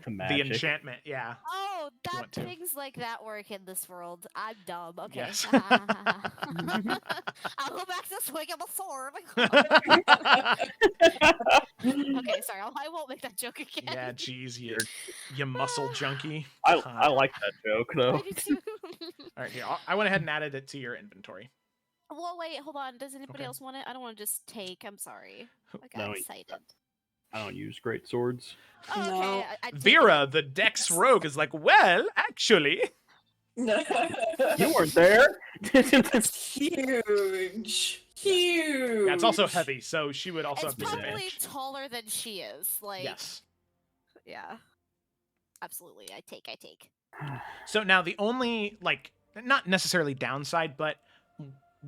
the magic. enchantment. Yeah. Oh, you that want to. things like that work in this world. I'm dumb. Okay. Yes. I'll go back to swinging a sword. Okay, sorry. I won't make that joke again. Yeah, geez, you muscle junkie. I like that joke though. All right, here. I went ahead and added it to your inventory. Well, wait, hold on. Does anybody Okay. else want it? I don't want to just take. I'm sorry. I got No, excited. I don't use great swords. Oh, okay. I take Vera, the Dex rogue, is like, well, actually. You weren't there. Huge. Huge. Yeah, it's also heavy, so she would also It's have probably disadvantage. taller than she is. Like, Yes. yeah. Absolutely. I take. So now the only, like, not necessarily downside, but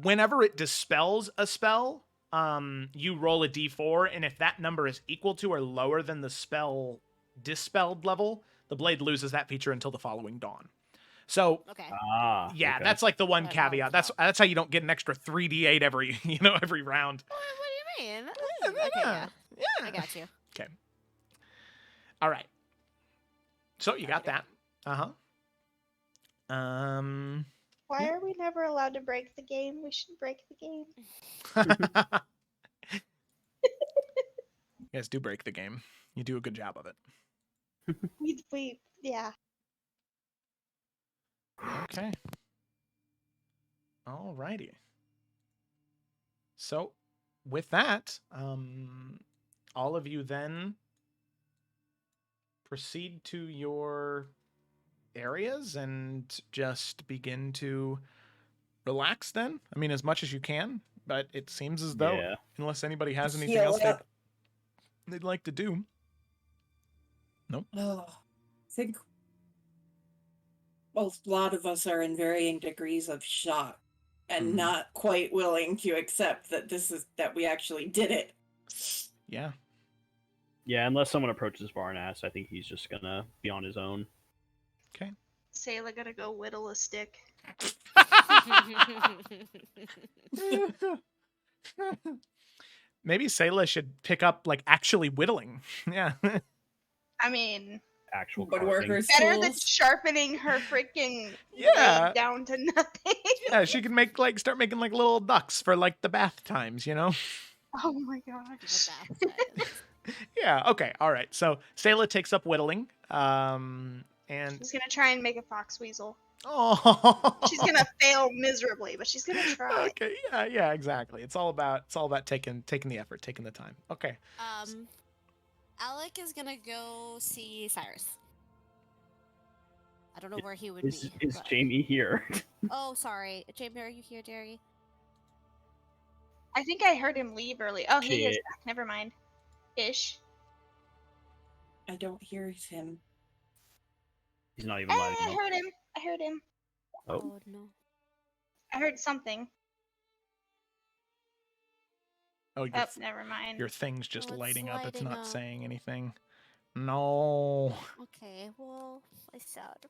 whenever it dispels a spell, you roll a d4, and if that number is equal to or lower than the spell dispelled level, the blade loses that feature until the following dawn. So Okay. yeah, okay. that's like the one But no, caveat. That's how you don't get an extra 3d8 every every round. What do you mean? Okay, yeah. I got you. Okay. All right. So you got that. Why are we never allowed to break the game? We should break the game. You guys do break the game. You do a good job of it. Yeah. Okay. Alrighty. So, with that, all of you then proceed to your areas and just begin to relax then. I mean, as much as you can, but it seems as though, Yeah. unless anybody has anything Heal else up. they'd like to do. Nope. Oh, I think a lot of us are in varying degrees of shock and not quite willing to accept that that we actually did it. Yeah. Yeah, unless someone approaches Varnas, I think he's just gonna be on his own. Okay. Sayla gonna go whittle a stick. Maybe Sayla should pick up like actually whittling. Yeah. I mean, Actual woodworkers. better than sharpening her freaking Yeah. blade down to nothing. Yeah, she can start making like little ducks for like the bath times, you know? Oh my gosh. Yeah, okay, all right. So Sayla takes up whittling. And She's gonna try and make a fox weasel. oh, She's gonna fail miserably, but she's gonna try. okay, yeah, exactly. It's all about taking the effort, taking the time. Okay. Alec is gonna go see Cyrus. I don't know where he would Is be. but- Jamie here? Oh, sorry. Jamie, are you here, Jerry? I think I heard him leave early. Oh, he is Shit. back. Never mind. Ish. I don't hear him. He's not even I lighting up. heard him. I heard him. Oh. No. I heard something. Oh, your, Oh, never mind. your thing's just Oh, it's lighting up. It's lighting not up. saying anything. No. Okay, well, I sad.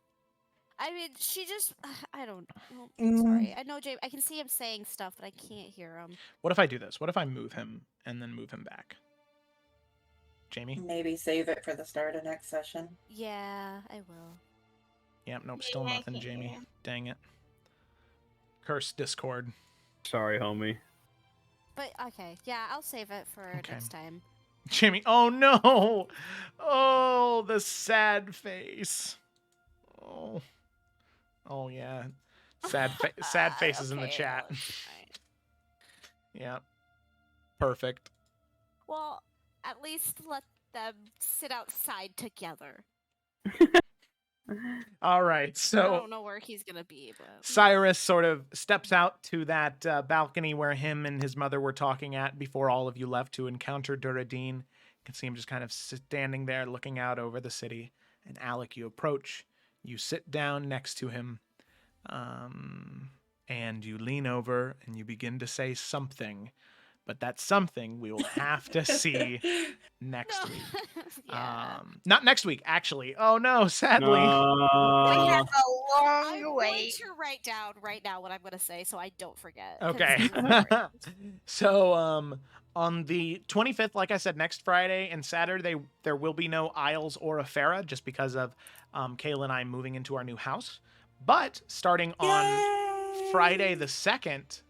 I mean, she just. I don't. Well, Mm. Sorry. I know, Jamie. I can see him saying stuff, but I can't hear him. What if I do this? What if I move him and then move him back? Jamie? Maybe save it for the start of next session. Yeah, I will. Yep, nope, still Yeah, I nothing, can't Jamie. hear him. Dang it. Curse Discord. Sorry, homie. But okay, yeah, I'll save it for Okay. next time. Jamie, oh no! Oh, the sad face. Oh. Oh yeah. Sad faces in the Okay, chat. that was fine. Yeah. Perfect. Well, at least let them sit outside together. All right, I so don't know where he's gonna be, but Cyrus sort of steps out to that balcony where him and his mother were talking at before all of you left to encounter Duradine. You can see him just kind of standing there looking out over the city. And Alec, you approach, you sit down next to him, and you lean over and you begin to say something. But that something we will have to see next week. yeah. Not next week, actually. Oh no, sadly. We have a long I'm going wait. to write down right now what I'm gonna say so I don't forget. 'cause Okay. it's important. So on the 25th, like I said, next Friday and Saturday, there will be no Isles or Efera just because of Kayla and I moving into our new house. But starting on Friday the 2nd,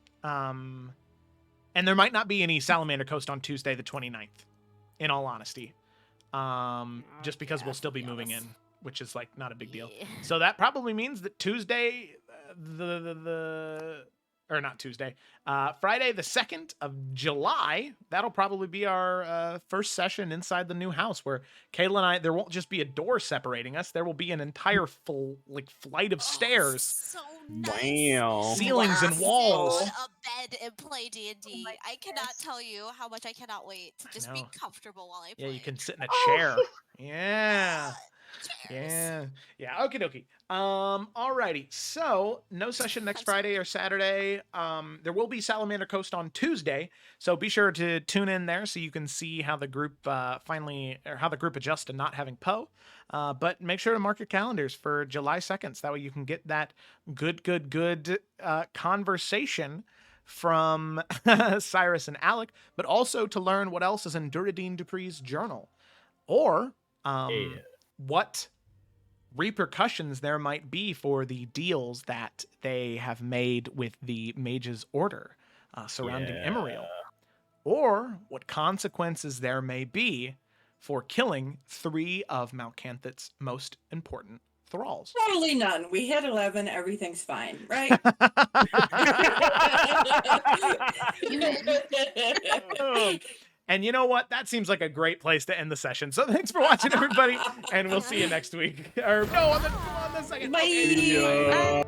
and there might not be any Salamander Coast on Tuesday the 29th, in all honesty. Just because we'll still be moving in, which is like not a big deal. Yeah. So that probably means that Tuesday, or not Tuesday, Friday the 2nd of July, that'll probably be our first session inside the new house where Kayla and I, there won't just be a door separating us, there will be an entire flight of stairs. So nice. Wow. Ceilings and walls. Sit on a bed and play D&D. I cannot tell you how much I cannot wait to just be know. comfortable while I play. Yeah, you can sit in a chair. Yeah. Yeah. Okie dokie. Alrighty. So no session next Friday or Saturday. There will be Salamander Coast on Tuesday, so be sure to tune in there so you can see how the group how the group adjusts to not having Poe. But make sure to mark your calendars for July 2nd, so that way you can get that good conversation from Cyrus and Alec, but also to learn what else is in Duradine Duprees' journal, or what repercussions there might be for the deals that they have made with the Mage's Order surrounding Emeriel, or what consequences there may be for killing 3 of Malcanthit's most important thralls. Totally none. We hit 11. Everything's fine, right? And you know what? That seems like a great place to end the session. So thanks for watching, everybody, and we'll see you next week. Or no, on the second. Bye. Bye.